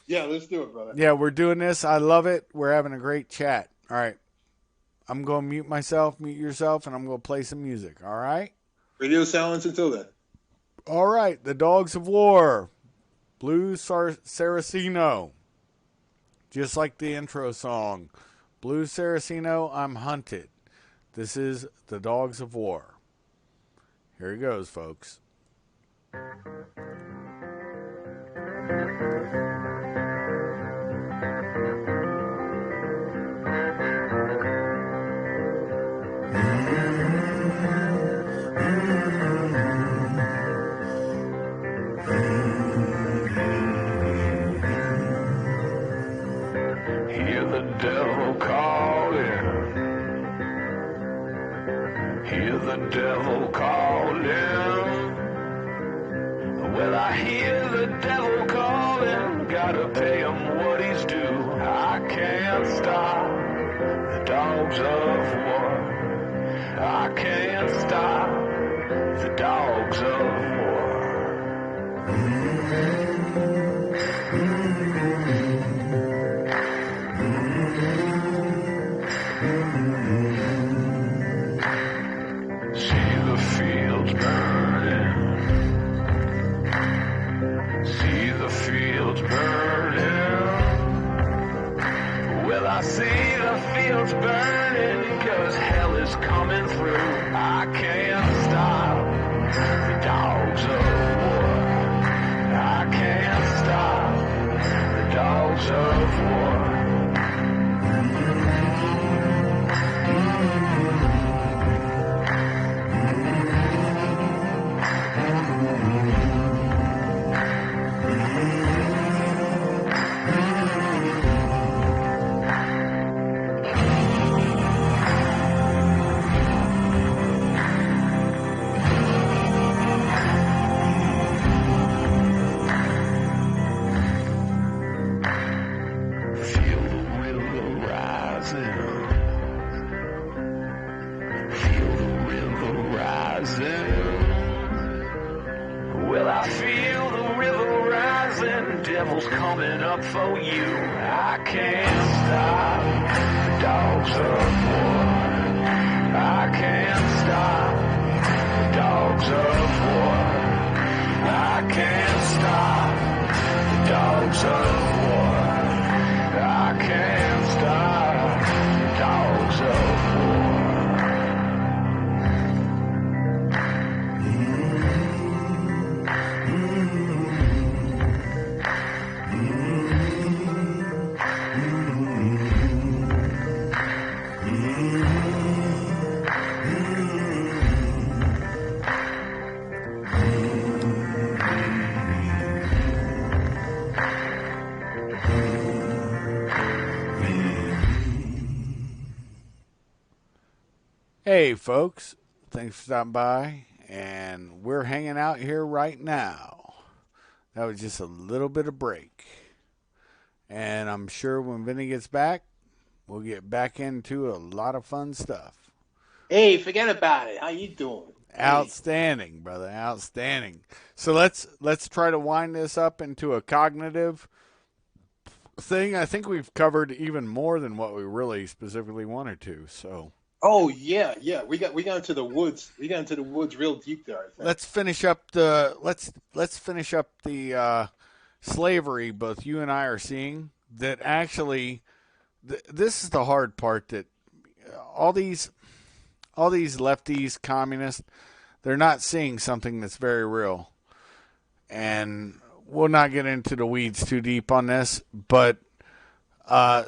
B: Yeah, let's do it, brother.
A: Yeah, we're doing this. I love it. We're having a great chat. All right. I'm going to mute myself, mute yourself, and I'm going to play some music. All right?
B: Radio silence until then.
A: All right. The Dogs of War. Blue Saraceno. Just like the intro song. Blue Saraceno, I'm hunted. This is the Dogs of War. Here it goes, folks.
C: Hear the devil calling. Hear the devil calling. Well, I hear the devil calling. Gotta pay him what he's due. I can't stop the dogs of war. I can't stop the dogs of war. See the fields burning. See the fields burning. Well, I I see the fields burning, 'cause hell is coming through. I can't stop the dogs of war. I can't stop the dogs of war. Well, I feel the river rising, devil's coming up for you. I can't stop the dogs of war. I can't stop the dogs of war. I can't stop the dogs of war. I can't stop the dogs of war.
A: Hey, folks. Thanks for stopping by. And we're hanging out here right now. That was just a little bit of break. And I'm sure when Vinny gets back, we'll get back into a lot of fun stuff.
B: Hey, forget about it. How you doing?
A: Outstanding, brother. Outstanding. So let's try to wind this up into a cognitive thing. I think we've covered even more than what we really specifically wanted to. So
B: Oh yeah. We got into the woods. We got into the woods real deep there. I think.
A: let's finish up the slavery both you and I are seeing. That actually, this is the hard part. That all these lefties, communists, they're not seeing something that's very real. And we'll not get into the weeds too deep on this, but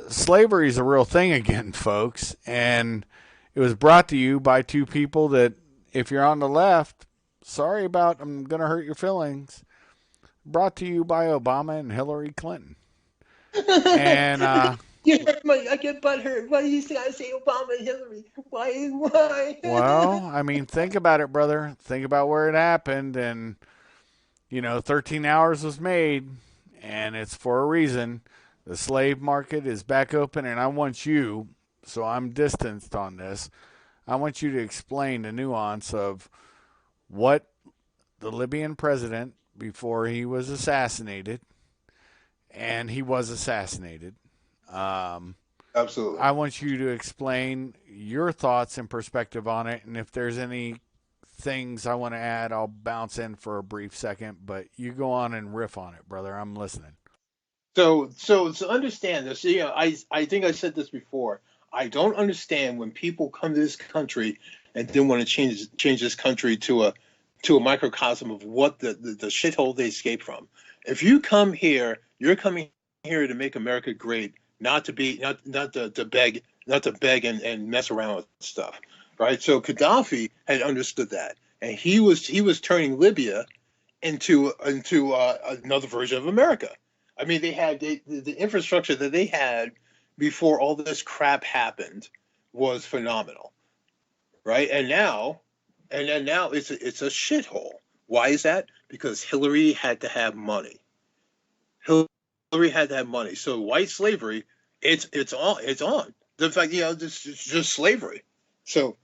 A: slavery is a real thing again, folks. And it was brought to you by two people that, if you're on the left, sorry about, I'm going to hurt your feelings. Brought to you by Obama and Hillary Clinton. And
B: I get butthurt. Why do you gotta say Obama and Hillary? Why?
A: well, I mean, think about it, brother. Think about where it happened. And, 13 hours was made, and it's for a reason. The slave market is back open, and I want you, so I'm distanced on this, I want you to explain the nuance of what the Libyan president, before he was assassinated, and he was assassinated.
B: Absolutely.
A: I want you to explain your thoughts and perspective on it, and if there's any things I want to add, I'll bounce in for a brief second, but you go on and riff on it, brother. I'm listening.
B: So understand this. I think I said this before. I don't understand when people come to this country and then want to change this country to a microcosm of what the shithole they escaped from. If you come here, you're coming here to make America great, not to beg and mess around with stuff, right? So Gaddafi had understood that, and he was turning Libya into another version of America. I mean, they had the infrastructure that they had before all this crap happened was phenomenal, right? And now it's a shithole. Why is that? Because Hillary had to have money. Hillary had to have money. So white slavery, it's on. The fact, it's just slavery. So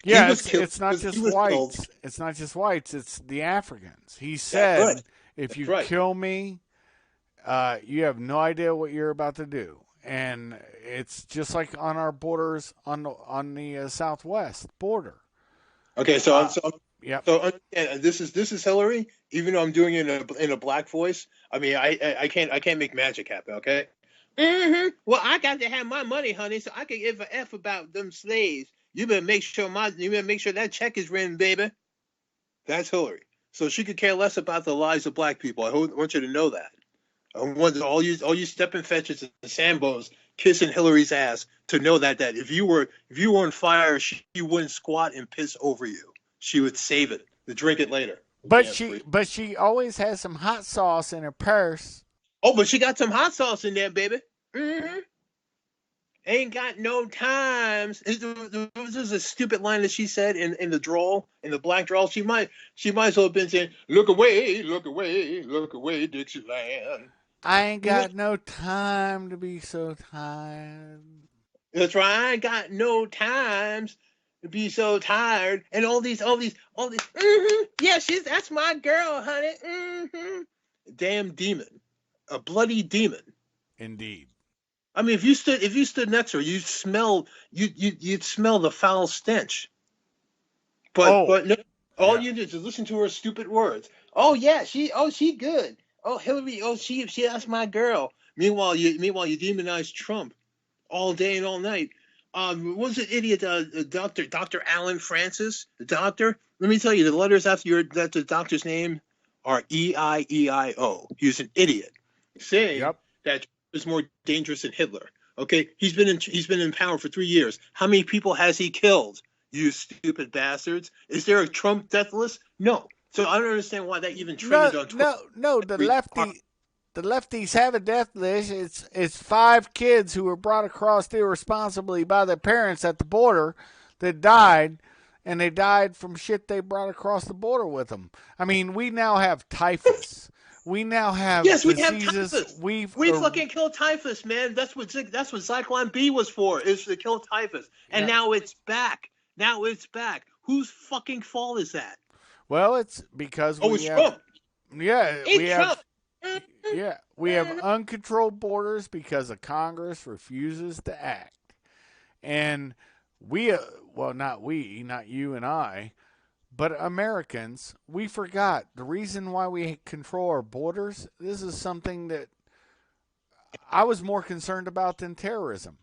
A: yeah, it's not just whites. It's not just whites. It's the Africans. He said,
B: right.
A: if you kill me, you have no idea what you're about to do. And it's just like on our borders on the southwest border.
B: Okay, so
A: yeah.
B: So this is Hillary. Even though I'm doing it in a black voice, I mean I can't make magic happen. Okay, Well, I got to have my money, honey, so I can give a F about them slaves. You better make sure that check is written, baby. That's Hillary. So she could care less about the lives of black people. I want you to know that. I want all you stepping fetches and Sambos kissing Hillary's ass to know that if you were on fire, she wouldn't squat and piss over you. She would save it to drink it later.
A: But she always has some hot sauce in her purse.
B: Oh, but she got some hot sauce in there, baby. Ain't got no times. This is a stupid line that she said in the drawl, in the black drawl. She might as well have been saying, look away, Dixieland.
A: I ain't got no time to be so tired.
B: That's right. I ain't got no times to be so tired. And all these. Yeah, that's my girl, honey. Damn demon. A bloody demon.
A: Indeed.
B: I mean, if you stood next to her, you'd smell the foul stench. But no, all you did is listen to her stupid words. Oh yeah, she good. Oh Hillary, she that's my girl. Meanwhile you demonize Trump all day and all night. What was it, idiot? Dr. Alan Francis, the doctor. Let me tell you, the letters after the doctor's name are EIEIO. He's an idiot, saying that is more dangerous than Hitler. Okay, he's been in power for 3 years. How many people has he killed? You stupid bastards! Is there a Trump death list? No. So I don't understand why that even trended on Twitter.
A: No. The lefties have a death list. It's 5 kids who were brought across irresponsibly by their parents at the border that died, and they died from shit they brought across the border with them. I mean, we now have typhus. We now have
B: diseases.
A: We have typhus.
B: We fucking killed typhus, man. That's what Zyklon B was for, is to kill typhus. And now it's back. Whose fucking fault is that?
A: Well, it's because
B: it's Trump.
A: Yeah,
B: Trump.
A: We have uncontrolled borders because the Congress refuses to act. And not you and I, but Americans, we forgot the reason why we control our borders. This is something that I was more concerned about than terrorism.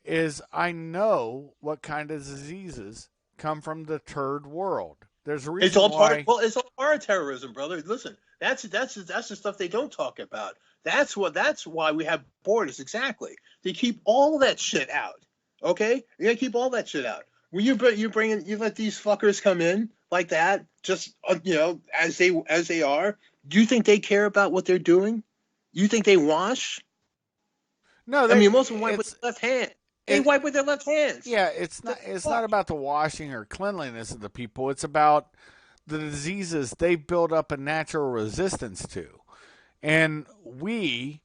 A: Is I know what kind of diseases come from the third world. There's a reason
B: it's all
A: why.
B: It's all part of terrorism, brother. Listen, that's the stuff they don't talk about. That's why we have borders, exactly. They keep all that shit out. Okay, you gotta keep all that shit out. When you let these fuckers come in like that, just as they are. Do you think they care about what they're doing? You think they wash?
A: No,
B: most of them wipe with their left hand. They wipe with their left hands.
A: Yeah, it's not about the washing or cleanliness of the people. It's about the diseases they build up a natural resistance to. And we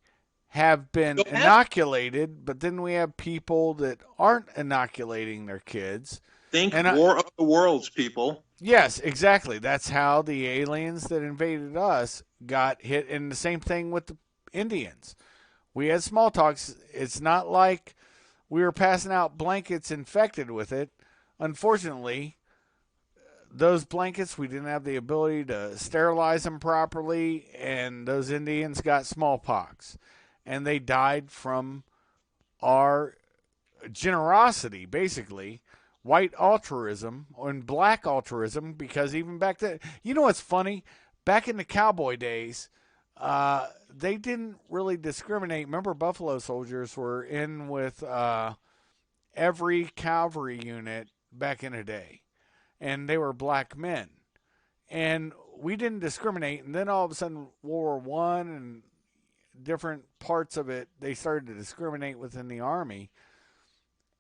A: have been inoculated, but then we have people that aren't inoculating their kids.
B: Think War of the Worlds, people.
A: Yes, exactly. That's how the aliens that invaded us got hit. And the same thing with the Indians. We had small talks. It's not like we were passing out blankets infected with it. Unfortunately, those blankets, we didn't have the ability to sterilize them properly, and those Indians got smallpox. And they died from our generosity, basically, white altruism and black altruism, because even back then, you know what's funny? Back in the cowboy days, they didn't really discriminate. Remember, Buffalo Soldiers were in with every cavalry unit back in the day, and they were black men. And we didn't discriminate. And then all of a sudden, World War I and different parts of it, they started to discriminate within the Army.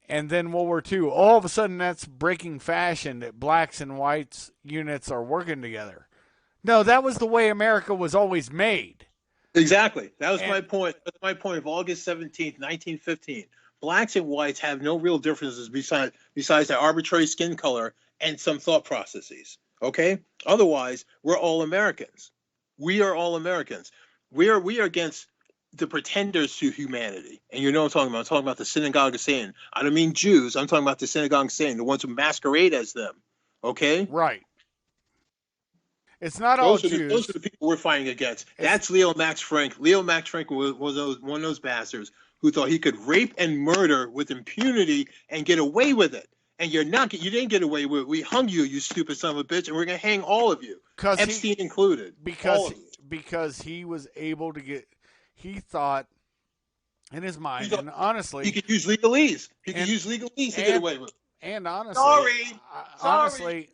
A: And then World War II, all of a sudden that's breaking fashion that blacks and whites units are working together. No, that was the way America was always made.
B: Exactly. That was my point. That's my point of August 17th, 1915. Blacks and whites have no real differences besides their arbitrary skin color and some thought processes. Okay? Otherwise, we're all Americans. We are all Americans. We are against the pretenders to humanity. And you know what I'm talking about. I'm talking about the synagogue of Satan. I don't mean Jews. I'm talking about the synagogue of Satan, the ones who masquerade as them. Okay?
A: Right. It's not all Jews.
B: Those are the people we're fighting against. That's Leo Max Frank. Leo Max Frank was one of those bastards who thought he could rape and murder with impunity and get away with it. And you didn't get away with it. We hung you, you stupid son of a bitch, and we're going to hang all of you. Epstein included.
A: Because he was able to get, he thought in his mind, and honestly,
B: he could use legalese. He could use legalese to get away with it.
A: And honestly,
B: Sorry.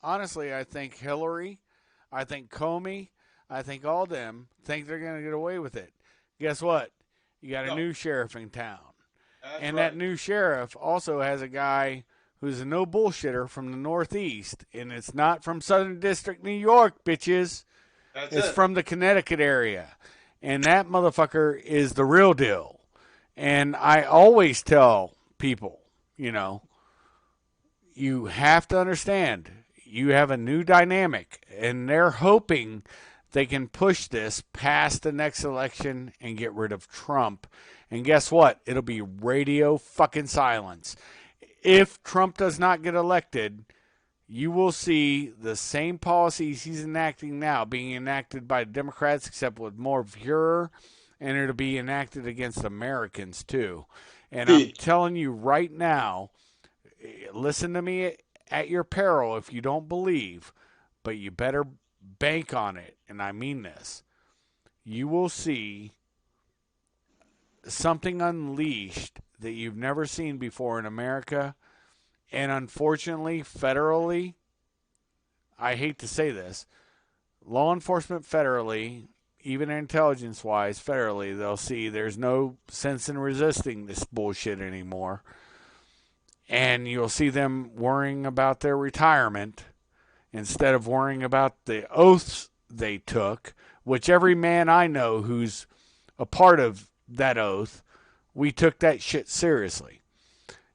A: honestly, I think Hillary, I think Comey, I think all them think they're going to get away with it. Guess what? You got a new sheriff in town. That new sheriff also has a guy who's a no bullshitter from the Northeast, and it's not from Southern District, New York, bitches. It's from the Connecticut area. And that motherfucker is the real deal. And I always tell people, you have to understand, you have a new dynamic, and they're hoping they can push this past the next election and get rid of Trump. And guess what? It'll be radio fucking silence. If Trump does not get elected, you will see the same policies he's enacting now being enacted by Democrats, except with more furor, and it'll be enacted against Americans too. And I'm telling you right now, listen to me at your peril if you don't believe, but you better bank on it, and I mean this. You will see something unleashed that you've never seen before in America. And unfortunately, federally, I hate to say this, law enforcement federally, even intelligence-wise federally, they'll see there's no sense in resisting this bullshit anymore. And you'll see them worrying about their retirement instead of worrying about the oaths they took, which every man I know who's a part of that oath, we took that shit seriously.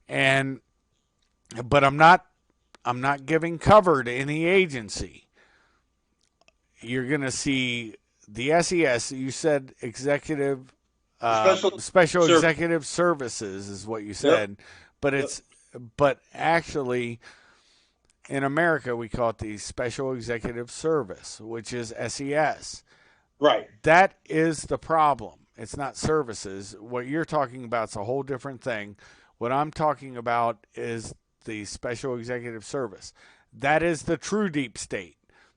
A: But I'm not giving cover to any agency. You're going to see the SES, you said executive, special executive services is what you said, but actually in America we call it the Special Executive Service, which is SES.
B: Right.
A: That is the problem. It's not services. What you're talking about is a whole different thing. What I'm talking about is the Special Executive Service. That is the true deep state.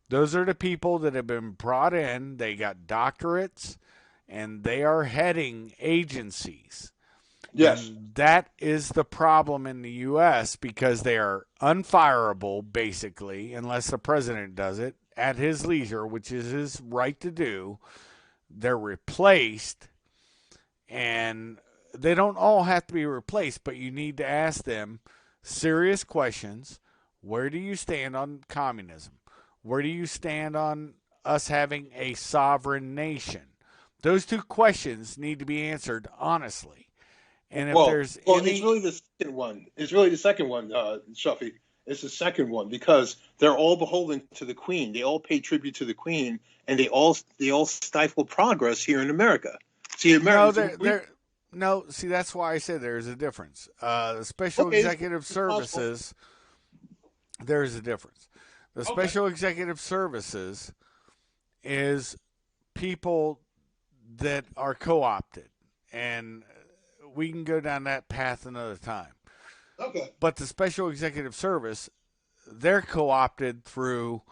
A: Those are the people that have been brought in. They got doctorates, and they are heading agencies.
B: Yes.
A: And that is the problem in the U.S. because they are unfireable, basically, unless the president does it at his leisure, which is his right to do. They're replaced, and they don't all have to be replaced, but you need to ask them serious questions. Where do you stand on communism? Where do you stand on us having a sovereign nation? Those two questions need to be answered honestly. And if there's any...
B: it's really the second one. It's really the second one, Shuffy. It's the second one because they're all beholden to the Queen. They all pay tribute to the Queen, and they all stifle progress here in America. See, America.
A: No, see, that's why I said there's a difference. The Special Executive Services, there's a difference. The Special Executive Services is people that are co-opted, and we can go down that path another time.
B: Okay.
A: But the Special Executive Service, they're co-opted through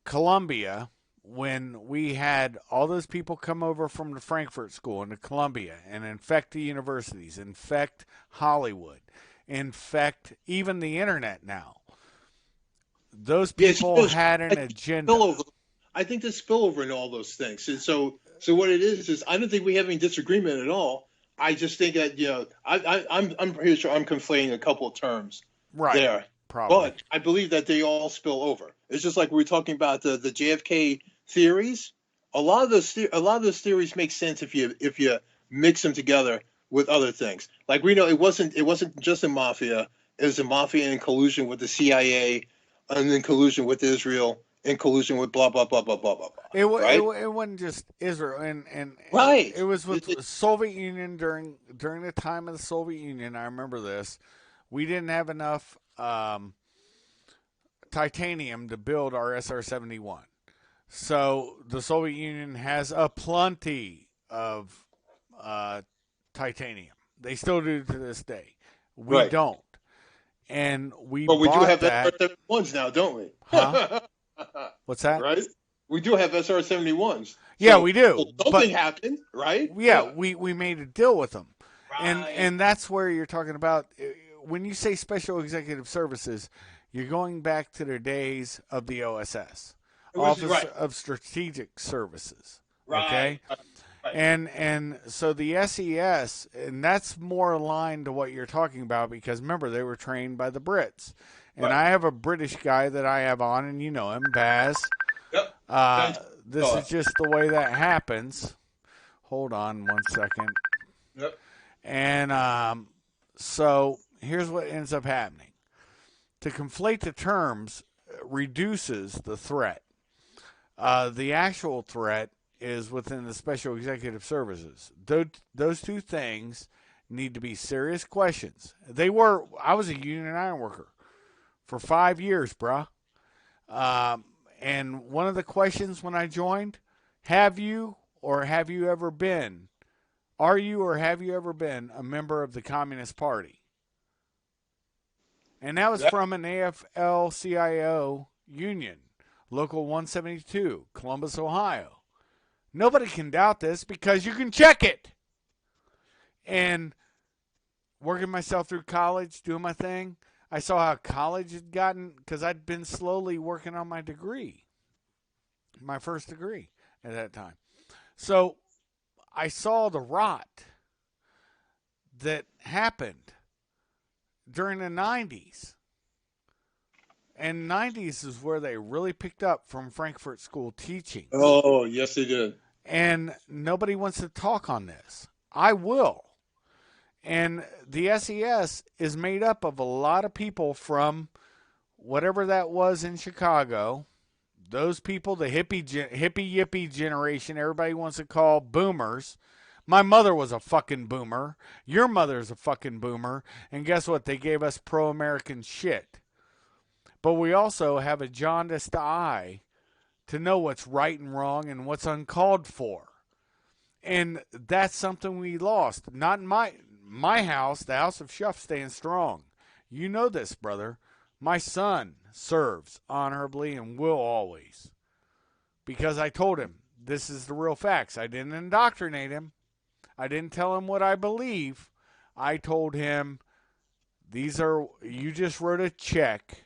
A: Columbia when we had all those people come over from the Frankfurt School into Columbia and infect the universities, infect Hollywood, infect even the internet now. Those people had an agenda.
B: I think the spillover in all those things. And so what it is I don't think we have any disagreement at all. I just think that, I'm pretty sure I'm conflating a couple of terms there.
A: Probably.
B: But I believe that they all spill over. It's just like we were talking about the JFK theories. A lot of those theories make sense if you mix them together with other things. Like we know it wasn't just a mafia. It was a mafia in collusion with the CIA, and in collusion with Israel, in collusion with blah blah blah blah blah blah.
A: It wasn't just Israel, and
B: right.
A: It was with the Soviet Union during the time of the Soviet Union. I remember this. We didn't have enough titanium to build our SR-71. So the Soviet Union has a plenty of titanium. They still do to this day. We
B: Right.
A: don't. And we
B: But we do
A: bought
B: have
A: that.
B: SR-71s now, don't we?
A: Huh? What's that?
B: Right? We do have SR-71s.
A: Yeah,
B: So,
A: we do.
B: well, something happened, right?
A: Yeah, we made a deal with them.
B: Right.
A: And that's where you're talking about when you say special executive services, you're going back to their days of the OSS, Office
B: right.
A: of Strategic Services.
B: Right.
A: Okay?
B: Right.
A: And so the SES, and that's more aligned to what you're talking about because remember they were trained by the Brits. And I have a British guy that I have on, and you know him, Baz.
B: Yep.
A: This is just the way that happens. Hold on 1 second.
B: Yep.
A: And so here's what ends up happening. To conflate the terms reduces the threat. The actual threat is within the special executive services. Those two things need to be serious questions. I was a union iron worker for 5 years, bruh. And one of the questions when I joined, are you or have you ever been a member of the Communist Party? And that was from an AFL-CIO union, Local 172, Columbus, Ohio. Nobody can doubt this because you can check it. And working myself through college, doing my thing, I saw how college had gotten, because I'd been slowly working on my degree, my first degree at that time. So I saw the rot that happened during the 90s. And 90s is where they really picked up from Frankfurt School teaching.
B: Oh, yes, they did.
A: And nobody wants to talk on this. I will. And the SES is made up of a lot of people from whatever that was in Chicago. Those people, the hippie yippie generation, everybody wants to call boomers. My mother was a fucking boomer. Your mother's a fucking boomer. And guess what? They gave us pro-American shit. But we also have a jaundiced eye to know what's right and wrong and what's uncalled for. And that's something we lost. Not in my house, the House of Shuff, staying strong. You know this, brother. My son serves honorably and will always. Because I told him, this is the real facts. I didn't indoctrinate him. I didn't tell him what I believe. I told him, you just wrote a check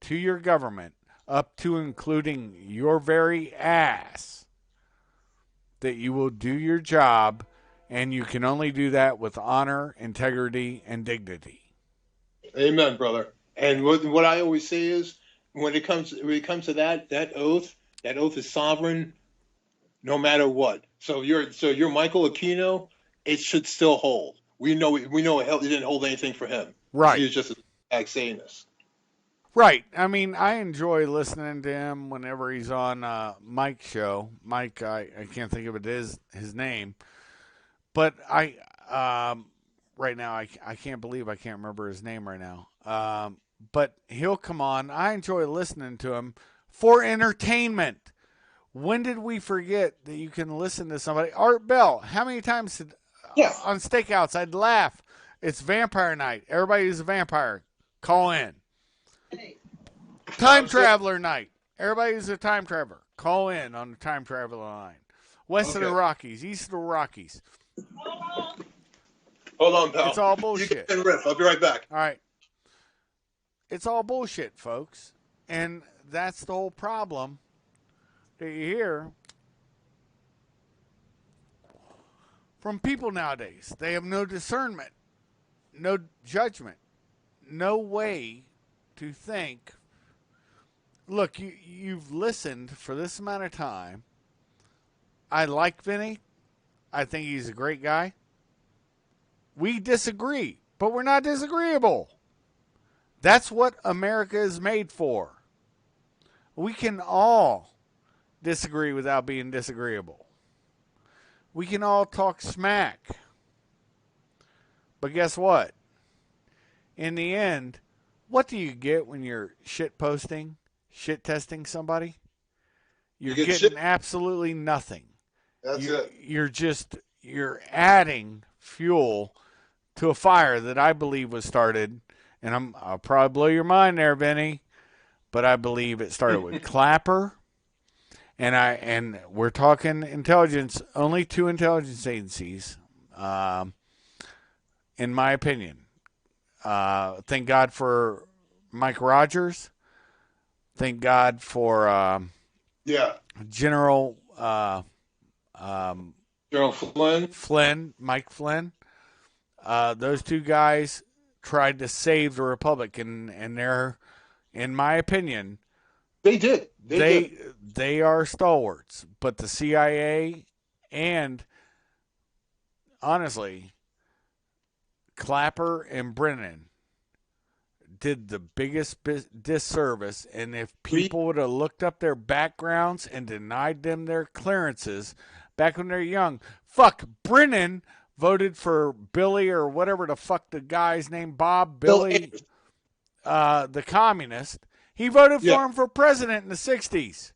A: to your government up to including your very ass that you will do your job, and you can only do that with honor, integrity, and dignity.
B: Amen, brother. And what I always say is, when it comes to that oath is sovereign, no matter what. So you're Michael Aquino, it should still hold. We know it didn't hold anything for him.
A: Right.
B: He was just a sayiness.
A: Right. I mean, I enjoy listening to him whenever he's on Mike's show. Mike, I can't think of his name. But right now, I can't believe I can't remember his name right now. But he'll come on. I enjoy listening to him for entertainment. When did we forget that you can listen to somebody? Art Bell, how many times on Stakeouts I'd laugh? It's vampire night. Everybody who's a vampire, call in. Time traveler night. Everybody who's a time traveler, call in on the time traveler line. West of the Rockies, east of the Rockies.
B: Hold on, pal.
A: It's all bullshit.
B: You can riff. I'll be right back.
A: All right. It's all bullshit, folks. And that's the whole problem that you hear from people nowadays. They have no discernment, no judgment, no way to think. Look, you've listened for this amount of time. I like Vinny. I think he's a great guy. We disagree, but we're not disagreeable. That's what America is made for. We can all disagree without being disagreeable. We can all talk smack. But guess what? In the end, what do you get when you're shit posting, shit testing somebody? You're getting absolutely nothing.
B: That's it.
A: You're adding fuel to a fire that I believe was started, and I'll probably blow your mind there, Vinny, but I believe it started with Clapper, and we're talking intelligence, only two intelligence agencies, in my opinion. Thank God for Mike Rogers. Thank God for
B: Yeah.
A: General
B: General Flynn.
A: Mike Flynn. Those two guys tried to save the Republic, and they're, in my opinion,
B: They did.
A: They are stalwarts. But the CIA and, honestly, Clapper and Brennan did the biggest disservice. And if people would have looked up their backgrounds and denied them their clearances back when they're young, fuck, Brennan voted for Billy or whatever the fuck the guy's name, Bob, Billy, the communist. He voted for him for president in the 60s.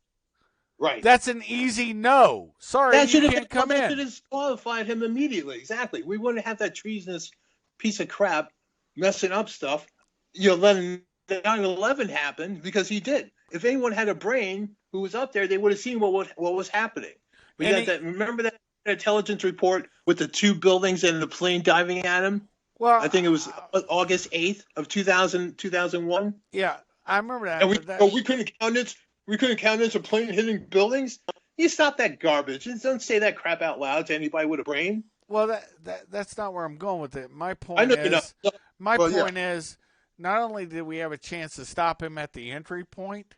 B: Right.
A: That's an easy no. Sorry, you can't come in.
B: That should have disqualified him immediately. Exactly. We wouldn't have that treasonous piece of crap messing up stuff. Letting 9/11 happen because he did. If anyone had a brain who was up there, they would have seen what was happening. Remember that intelligence report with the two buildings and the plane diving at him?
A: Well,
B: I think it was August 8th of 2001.
A: Yeah, I remember that.
B: And we couldn't count it. We couldn't count it as a plane hitting buildings. You stop that garbage. And don't say that crap out loud to anybody with a brain.
A: Well, that's not where I'm going with it. My point is, not only did we have a chance to stop him at the entry point,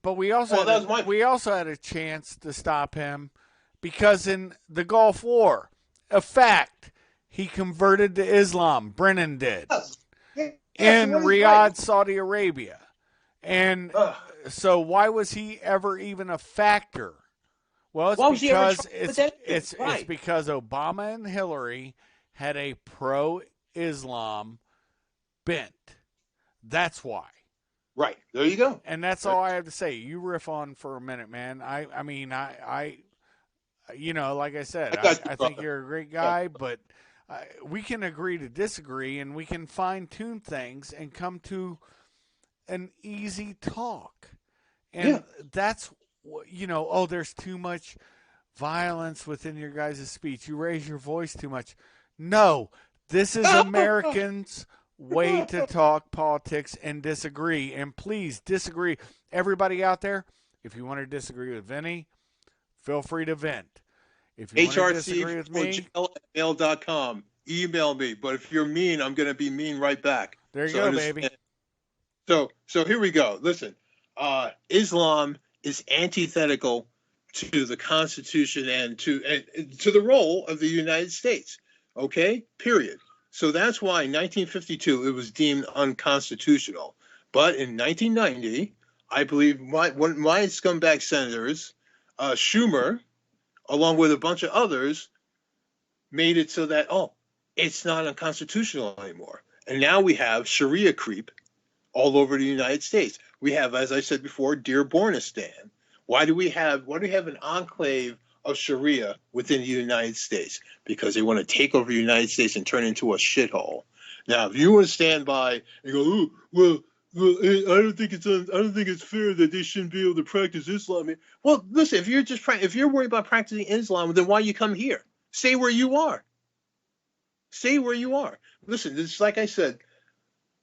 A: but we also had a chance to stop him because in the Gulf War, a fact, he converted to Islam. Brennan did. In Riyadh, Saudi Arabia. And so why was he ever even a factor? Well, it's because Obama and Hillary had a pro-Islam bent. That's why.
B: Right. There you go.
A: And that's all I have to say. You riff on for a minute, man. I like I said, I think you're a great guy, but we can agree to disagree, and we can fine-tune things and come to an easy talk. And that's, there's too much violence within your guys' speech. You raise your voice too much. No, this is Americans' way to talk politics and disagree. And please disagree. Everybody out there, if you want to disagree with Vinny, feel free to vent. If you want to disagree with me,
B: mail.com. Email me. But if you're mean, I'm going to be mean right back.
A: There you go, baby.
B: So here we go. Listen, Islam is antithetical to the Constitution and to the role of the United States. Okay? Period. So that's why in 1952 it was deemed unconstitutional. But in 1990, I believe one of my scumbag senators, Schumer, along with a bunch of others, made it so that, it's not unconstitutional anymore. And now we have Sharia creep all over the United States. We have, as I said before, Dearbornistan. Why do we have an enclave of Sharia within the United States? Because they want to take over the United States and turn it into a shithole. Now, if you want to stand by and go, I don't think it's fair that they shouldn't be able to practice Islam. Well, listen, if you're worried about practicing Islam, then why you come here? Stay where you are. Stay where you are. Listen, this, like I said,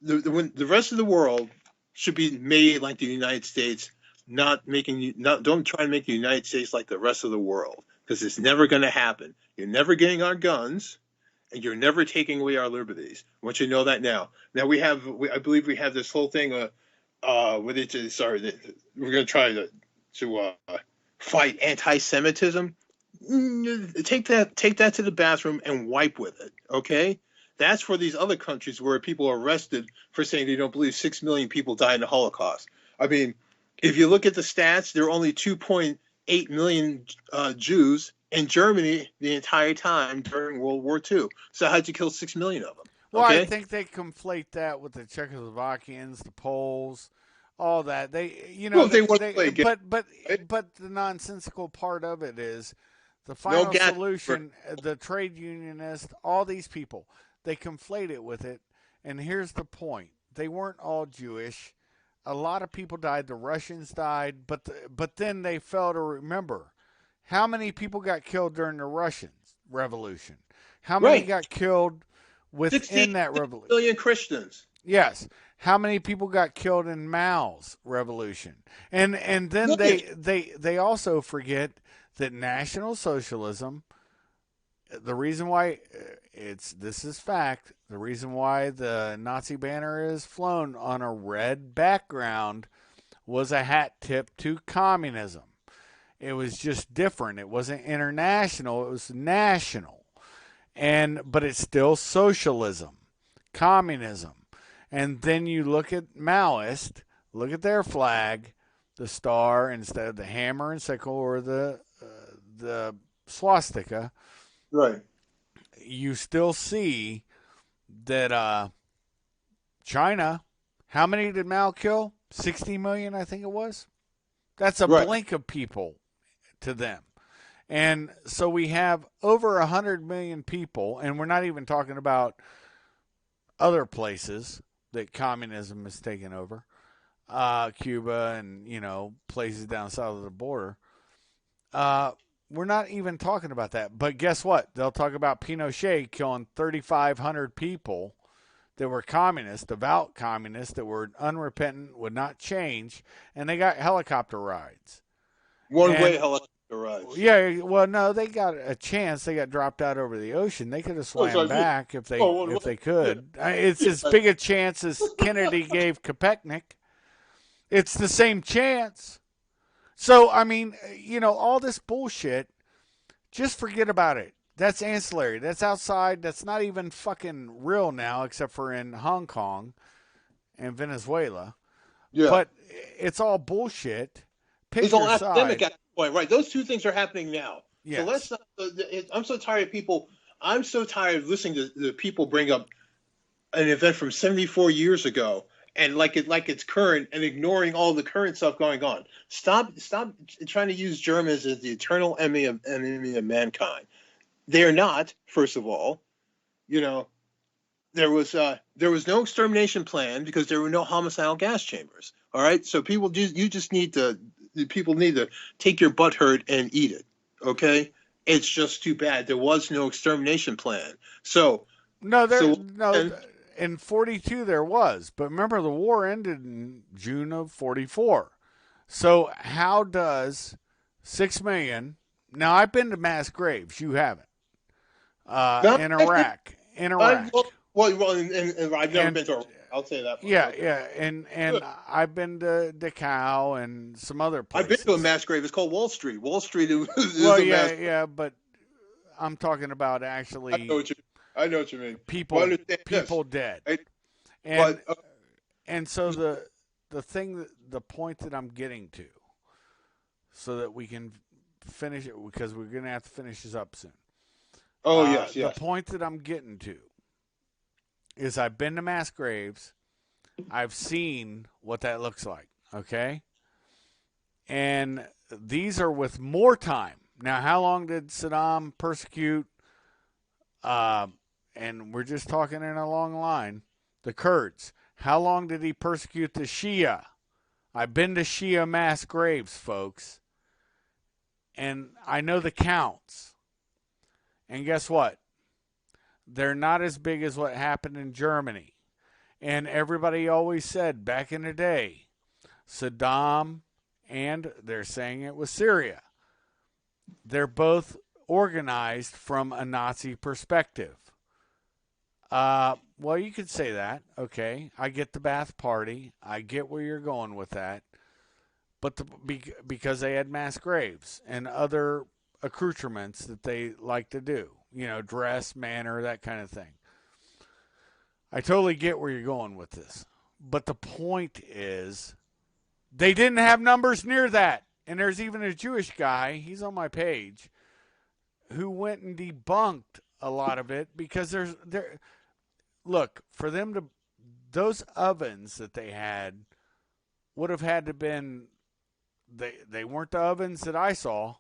B: the rest of the world should be made like the United States. Don't try to make the United States like the rest of the world, because it's never going to happen. You're never getting our guns, and you're never taking away our liberties. I want you to know that now. Now I believe we have this whole thing. We're going to try to fight anti-Semitism. Take that to the bathroom and wipe with it. Okay. That's for these other countries where people are arrested for saying they don't believe 6 million people died in the Holocaust. I mean, if you look at the stats, there are only 2.8 million Jews in Germany the entire time during World War II. So how'd you kill 6 million of them?
A: Well, I think they conflate that with the Czechoslovakians, the Poles, all that. But the nonsensical part of it is The
B: No
A: final
B: gas.
A: solution, the trade unionists, all these people, they conflate it with it. And here's the point: they weren't all Jewish. A lot of people died. The Russians died, but then they fail to remember how many people got killed during the Russian Revolution. How many
B: Right.
A: got killed within
B: 60
A: that revolution?
B: million Christians.
A: Yes. How many people got killed in Mao's revolution? And then they also forget that National Socialism, the reason why this is fact, the reason why the Nazi banner is flown on a red background was a hat tip to communism. It was just different. It wasn't international, it was national. But it's still socialism, communism. And then you look at Maoist, look at their flag, the star instead of the hammer and sickle or the swastika.
B: Right.
A: You still see that China, how many did Mao kill? 60 million, I think it was. That's a blink of people to them. And so we have over 100 million people, and we're not even talking about other places that communism has taken over, Cuba and, places down south of the border. We're not even talking about that. But guess what? They'll talk about Pinochet killing 3,500 people that were communists, devout communists that were unrepentant, would not change, and they got helicopter rides.
B: One-way helicopter rides.
A: Yeah, well, no, they got a chance. They got dropped out over the ocean. They could have swam back if they could. It's as big a chance as Kennedy gave Kopechnik. It's the same chance. So, I mean, all this bullshit, just forget about it. That's ancillary. That's outside. That's not even fucking real now, except for in Hong Kong and Venezuela. Yeah. But it's all bullshit.
B: It's all academic at this point, right? Those two things are happening now. Yes. So I'm so tired of people. I'm so tired of listening to the people bring up an event from 74 years ago and like it's current and ignoring all the current stuff going on. Stop trying to use Germans as the eternal enemy of mankind. They're not. First of all, there was no extermination plan because there were no homicidal gas chambers. All right, so people need to take your butt hurt and eat it. Okay, it's just too bad there was no extermination plan. So
A: in 42 there was, but remember the war ended in June of 44. So how does 6 million? Now I've been to mass graves. You haven't. In Iraq.
B: Well, and I've never been to Iraq. I'll say that.
A: Yeah, and I've been to Dachau and some other places.
B: I've been to a mass grave. It's called Wall Street. Wall Street is
A: but I'm talking about actually.
B: I know what you mean.
A: People dead. And so the point that I'm getting to, so that we can finish it, because we're going to have to finish this up soon.
B: Oh, yes.
A: The point that I'm getting to is I've been to mass graves. I've seen what that looks like, okay? And these are with more time. Now, how long did Saddam persecute, and we're just talking in a long line, the Kurds? How long did he persecute the Shia? I've been to Shia mass graves, folks. And I know the counts. And guess what? They're not as big as what happened in Germany. And everybody always said back in the day, Saddam, and they're saying it was Syria, they're both organized from a Nazi perspective. Well, you could say that. Okay, I get the Ba'ath Party. I get where you're going with that. But because they had mass graves and other accoutrements that they like to do, dress, manner, that kind of thing. I totally get where you're going with this. But the point is, they didn't have numbers near that. And there's even a Jewish guy, he's on my page, who went and debunked a lot of it because look, for them to, those ovens that they had would have had to been, they weren't the ovens that I saw.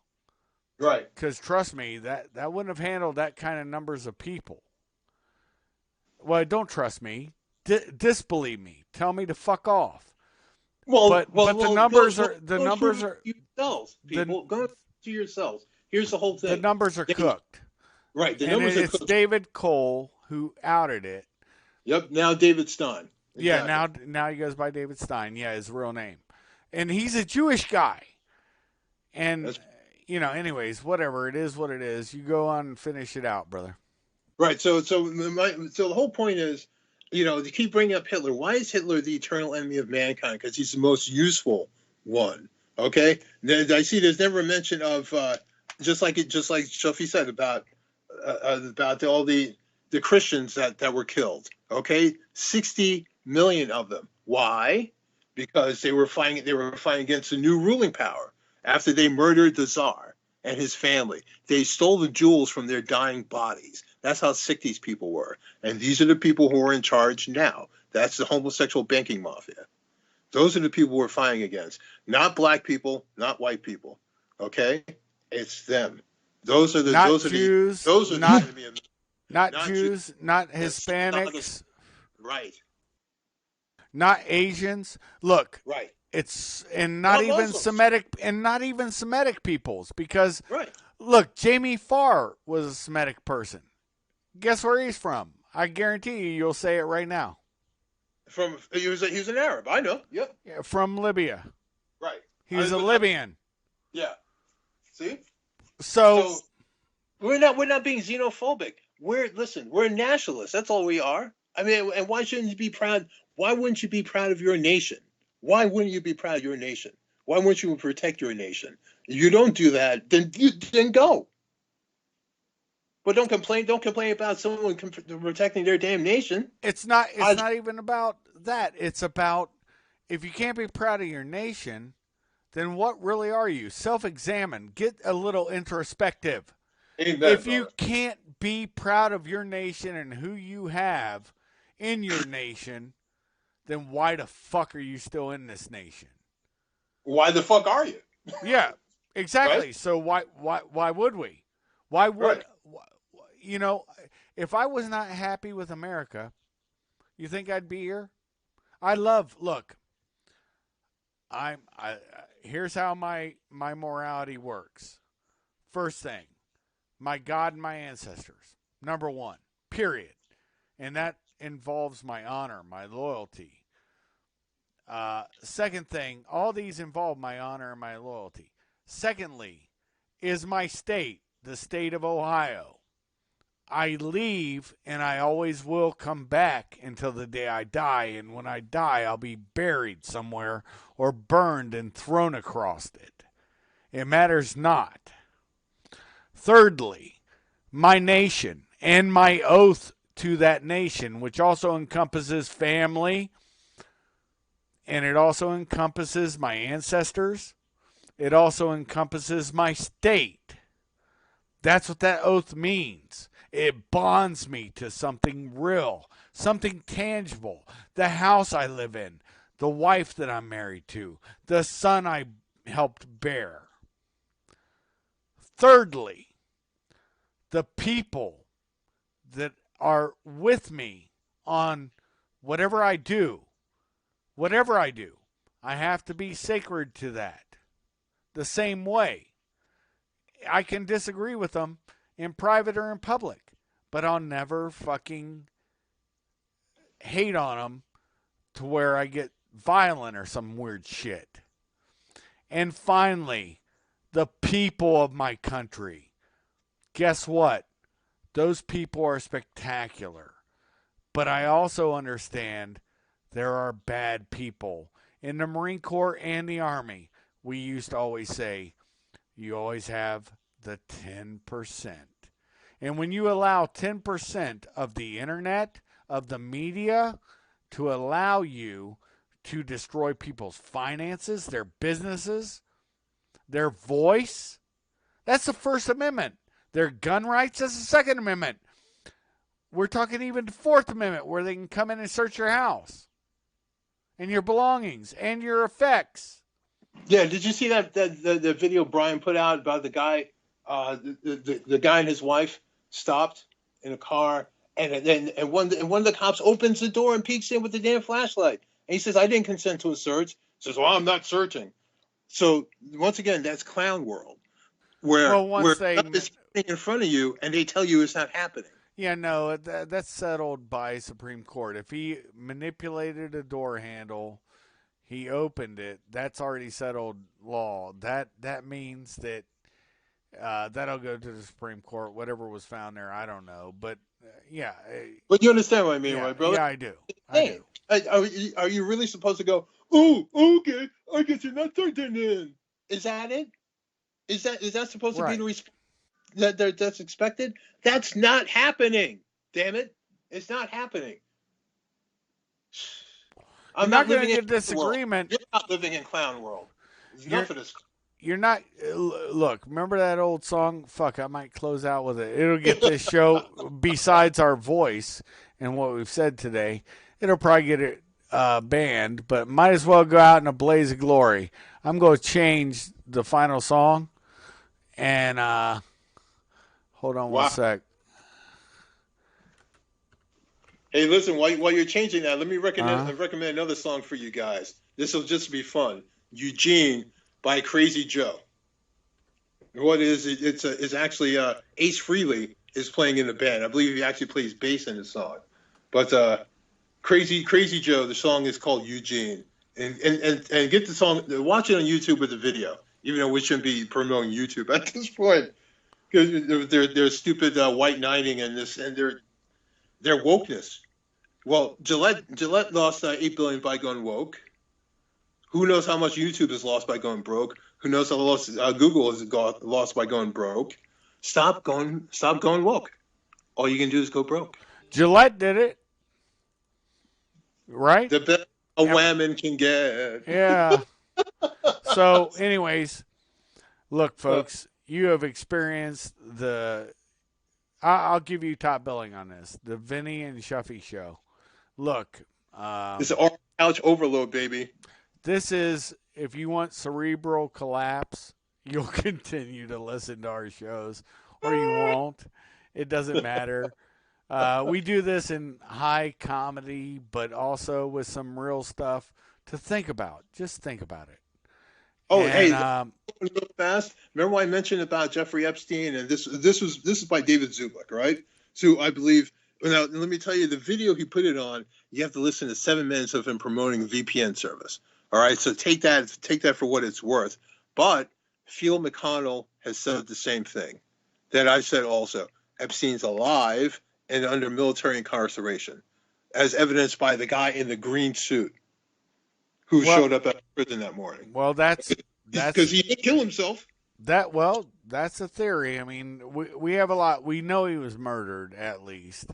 B: Right.
A: Because trust me, that wouldn't have handled that kind of numbers of people. Well, don't trust me. Disbelieve me. Tell me to fuck off.
B: Well,
A: But the numbers are
B: go through yourselves,
A: the
B: people. Go to yourselves. Here's the whole
A: the
B: thing.
A: numbers are cooked.
B: Right. The
A: And
B: numbers are
A: it's
B: cooked.
A: David Cole who outed it.
B: Yep. Now David Stein.
A: Yeah,
B: Exactly.
A: now he goes by David Stein. Yeah, his real name. And he's a Jewish guy. And
B: That's
A: anyways, whatever, it is what it is. You go on and finish it out, brother.
B: right. So the whole point is, to keep bringing up Hitler. Why is Hitler the eternal enemy of mankind? Because he's the most useful one. Okay. I see. There's never a mention of just like Shuffy said about all the Christians that were killed. Okay, 60 million of them. Why? Because they were fighting against the new ruling power after they murdered the Tsar and his family. They stole the jewels from their dying bodies. That's how sick these people were. And these are the people who are in charge now. That's the homosexual banking mafia. Those are the people we're fighting against. Not black people, not white people. Okay? It's them. Those are the
A: Not
B: those
A: Jews,
B: are the, those are
A: not
B: the enemy of
A: not
B: not
A: Jews, not
B: That's
A: Hispanics,
B: right.
A: not Asians. Look,
B: Right.
A: it's and
B: Not
A: not even
B: Muslims.
A: Semitic peoples because
B: Right.
A: look, Jamie Farr was a Semitic person. Guess where he's from? I guarantee you'll say it right now.
B: He was an Arab. I know. Yep.
A: Yeah, from Libya.
B: Right.
A: He's a Libyan.
B: Yeah. See?
A: So
B: we're not being xenophobic. We're nationalists. That's all we are. I mean, and why shouldn't you be proud? Why wouldn't you be proud of your nation? Why wouldn't you be proud of your nation? Why wouldn't you protect your nation? If you don't do that, then go. But don't complain. Don't complain about someone protecting their damn nation.
A: it's not even about that. It's about if you can't be proud of your nation, then what really are you? Self-examine. Get a little introspective.
B: Amen,
A: If you can't be proud of your nation and who you have in your nation, then why the fuck are you still in this nation?
B: why the fuck are you?
A: Yeah, exactly.
B: Right?
A: So why would we? Why would
B: Right.
A: if I was not happy with America, you think I'd be here? Look, here's how my morality works. First thing, my God and my ancestors. Number one, period. And that involves my honor, my loyalty. Second thing, all these involve my honor and my loyalty. Secondly, is my state, the state of Ohio. I leave and I always will come back until the day I die. And when I die, I'll be buried somewhere or burned and thrown across it. It matters not. Thirdly, my nation and my oath to that nation, which also encompasses family, and it also encompasses my ancestors. It also encompasses my state. That's what that oath means. It bonds me to something real, something tangible. The house I live in, the wife that I'm married to, the son I helped bear. Thirdly, the people that are with me on whatever I do, I have to be sacred to that. The same way. I can disagree with them in private or in public, but I'll never fucking hate on them to where I get violent or some weird shit. And finally, the people of my country. Guess what? Those people are spectacular. But I also understand there are bad people. In the Marine Corps and the Army, we used to always say, you always have the 10%. And when you allow 10% of the internet, of the media, to allow you to destroy people's finances, their businesses, their voice, that's the First Amendment. Their gun rights, that's the Second Amendment. We're talking even the Fourth Amendment, where they can come in and search your house and your belongings and your effects.
B: Yeah, did you see that the video Brian put out about the guy the guy and his wife stopped in a car, and one of the cops opens the door and peeks in with the damn flashlight, and he says, "I didn't consent to a search." He says, "Well, I'm not searching." So once again, that's clown world, where
A: Well, once they,
B: stuff is happening in front of you and they tell you it's not happening.
A: yeah, no, that's settled by Supreme Court. If he manipulated a door handle, he opened it. That's already settled law. That means that that'll go to the Supreme Court. Whatever was found there, I don't know, but yeah.
B: But you understand what I mean,
A: Yeah,
B: right, brother?
A: yeah, I do. I do.
B: Are you really supposed to go, "Oh, okay, I guess you're not certain then"? Is that it? Is that supposed to be
A: Right.
B: the response that's expected? That's not happening. Damn it, it's not happening.
A: You're not going to get disagreement.
B: You're not living in clown world. There's enough of this.
A: You're not. Look, remember that old song? Fuck, I might close out with it. It'll get this show, besides our voice and what we've said today, it'll probably get it banned, but might as well go out in a blaze of glory. I'm going to change the final song, and hold on one sec.
B: Hey, listen, while you're changing that, let me recommend another song for you guys. This will just be fun. Eugene by Crazy Joe. What is it? It's actually Ace Frehley is playing in the band. I believe he actually plays bass in the song. But Crazy Joe, the song is called Eugene. And get the song, watch it on YouTube with the video, even though we shouldn't be promoting YouTube at this point. Because they're stupid white knighting and their wokeness. Well, Gillette lost $8 billion by going woke. Who knows how much YouTube is lost by going broke? Who knows how lost Google is lost by going broke? Stop going woke. All you can do is go broke.
A: Gillette did it, right?
B: The best a woman can get.
A: Yeah. So, anyways, look, folks, you have experienced I'll give you top billing on this. The Vinny and Shuffy show. Look.
B: It's an couch overload, baby.
A: This is, if you want cerebral collapse, you'll continue to listen to our shows, or you won't. It doesn't matter. We do this in high comedy, but also with some real stuff to think about. Just think about it.
B: Oh,
A: and,
B: hey, real fast. Remember when I mentioned about Jeffrey Epstein, and this is by David Zubik, right? So I believe. Now, let me tell you, the video he put it on. You have to listen to 7 minutes of him promoting a VPN service. All right, so take that for what it's worth. But Phil McConnell has said the same thing that I said also. Epstein's alive and under military incarceration, as evidenced by the guy in the green suit who showed up at prison that morning.
A: Well, that's
B: because he didn't kill himself.
A: That's a theory. I mean, we have a lot. We know he was murdered at least,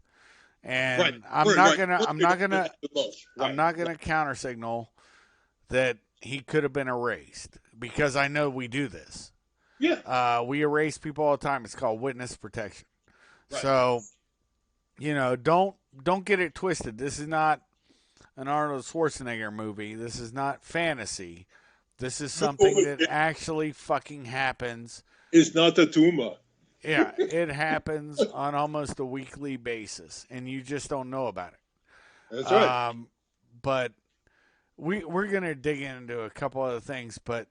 A: and
B: Right.
A: I'm not gonna counter signal that he could have been erased, because I know we do this.
B: Yeah.
A: We erase people all the time. It's called witness protection.
B: Right.
A: So, don't get it twisted. This is not an Arnold Schwarzenegger movie. This is not fantasy. This is something that actually fucking happens.
B: It's not a tumor.
A: Yeah, it happens on almost a weekly basis, and you just don't know about it.
B: That's right.
A: But we're going to dig into a couple other things, but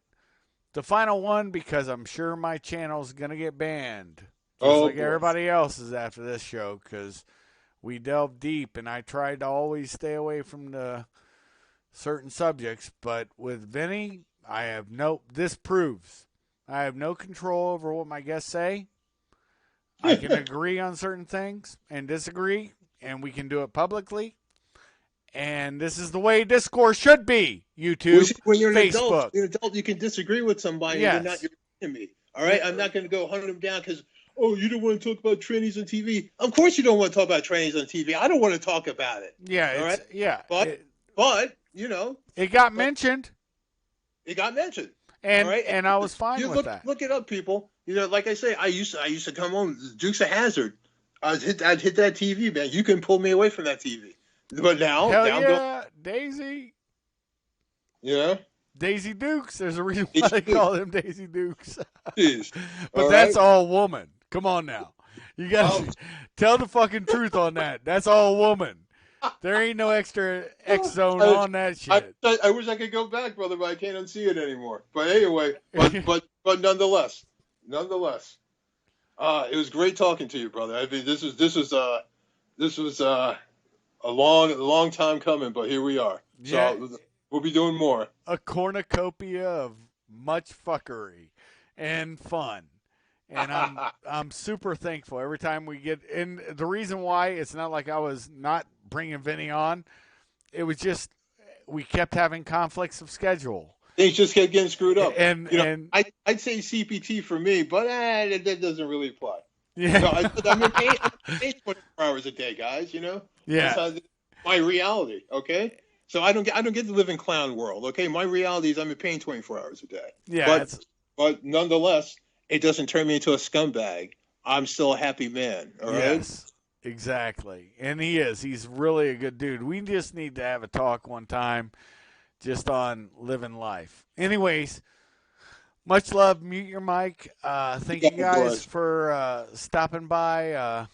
A: the final one, because I'm sure my channel's going to get banned, just like everybody else's after this show, because we delve deep, and I tried to always stay away from the certain subjects, but with Vinny, this proves I have no control over what my guests say. I can agree on certain things and disagree, and we can do it publicly. And this is the way discourse should be. YouTube,
B: when you're
A: Facebook.
B: You're an adult, you can disagree with somebody,
A: Yes.
B: and you're not your enemy. All right, I'm not going to go hunt them down because you don't want to talk about trannies on TV. Of course, you don't want to talk about trannies on TV. I don't want to talk about it.
A: Yeah,
B: all right.
A: Yeah,
B: but
A: it got mentioned.
B: It got mentioned.
A: And
B: all right?
A: and I was fine with that.
B: Look it up, people. Like I say, I used to come home, Dukes of Hazzard. I'd hit that TV, man. You can pull me away from that TV. But now,
A: Hell yeah, Daisy. Daisy Dukes. There's a reason why they call them Daisy Dukes.
B: Jeez.
A: But
B: All
A: that's
B: right.
A: all woman. Come on now. You got to tell the fucking truth on that. That's all woman. There ain't no extra X zone on that shit.
B: I wish I could go back, brother, but I can't unsee it anymore. But anyway, but nonetheless, it was great talking to you, brother. I mean, this was a long time coming, but here we are. So we'll be doing more.
A: A cornucopia of much fuckery and fun. And I'm super thankful every time we get. And the reason why it's not like I was not bringing Vinny on, it was just we kept having conflicts of schedule.
B: Things just kept getting screwed up.
A: And
B: I'd say CPT for me, but that doesn't really apply.
A: Yeah.
B: No, I'm paying 24 hours a day, guys. You know.
A: Yeah.
B: That's my reality. Okay. So I don't get to live in clown world. Okay. My reality is I'm paying 24 hours a day.
A: Yeah.
B: But nonetheless, it doesn't turn me into a scumbag. I'm still a happy man. All right.
A: Yes, exactly. And he is. He's really a good dude. We just need to have a talk one time just on living life. Anyways, much love. Mute your mic. Thank you guys for stopping by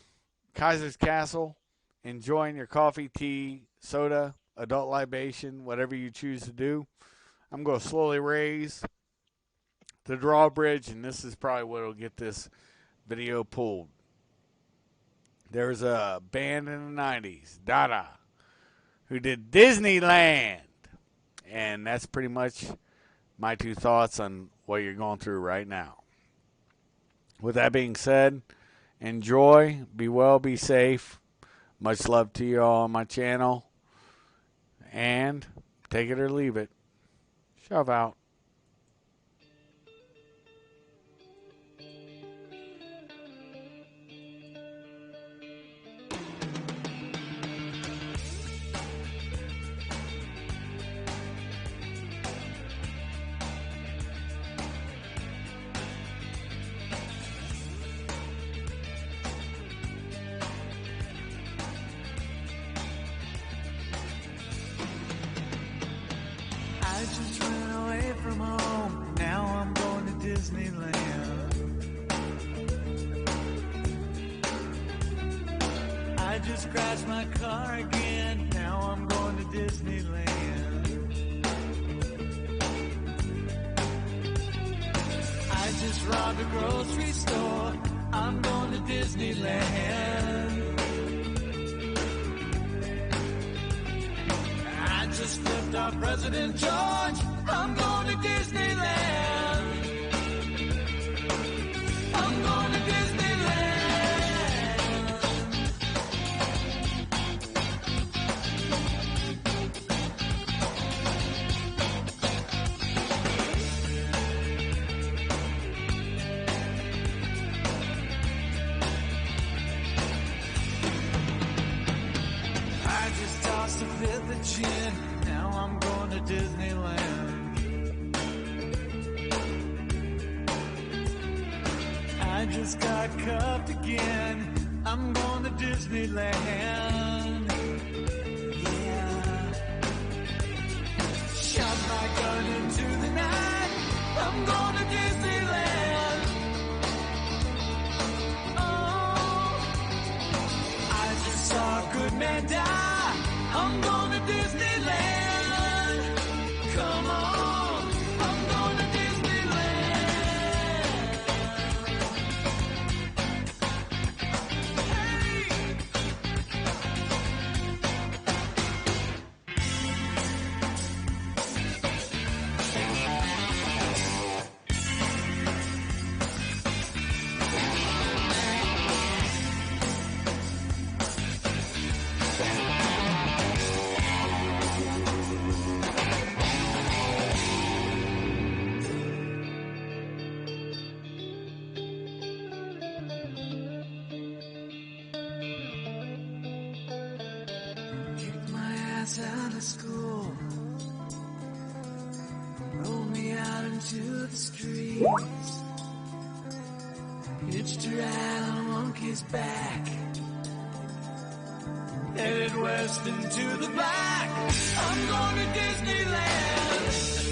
A: Kaiser's Castle, enjoying your coffee, tea, soda, adult libation, whatever you choose to do. I'm going to slowly raise the drawbridge, and this is probably what will get this video pulled. There's a band in the 90s, Dada, who did Disneyland. And that's pretty much my two thoughts on what you're going through right now. With that being said, enjoy, be well, be safe. Much love to you all on my channel. And take it or leave it. Shove out.
C: I just ran away from home. Now I'm going to Disneyland. I just crashed my car again. Now I'm going to Disneyland. I just robbed a grocery store. I'm going to Disneyland. I just flipped off President George. I'm going to Disneyland. I'm going to Disneyland. I just tossed a fifth of gin. Now I'm going to Disneyland. I just got cuffed again. I'm going to Disneyland. Yeah. Shot my gun into the night. I'm going to Disneyland. Oh, I just saw a good man die. I'm going to Disneyland. Come on, I'm going to Disneyland. Hey. Kicked my ass out of school. Rolled me out into the streets. Hitched a ride on a monkey's back. Headed west into the black. I'm going to Disneyland.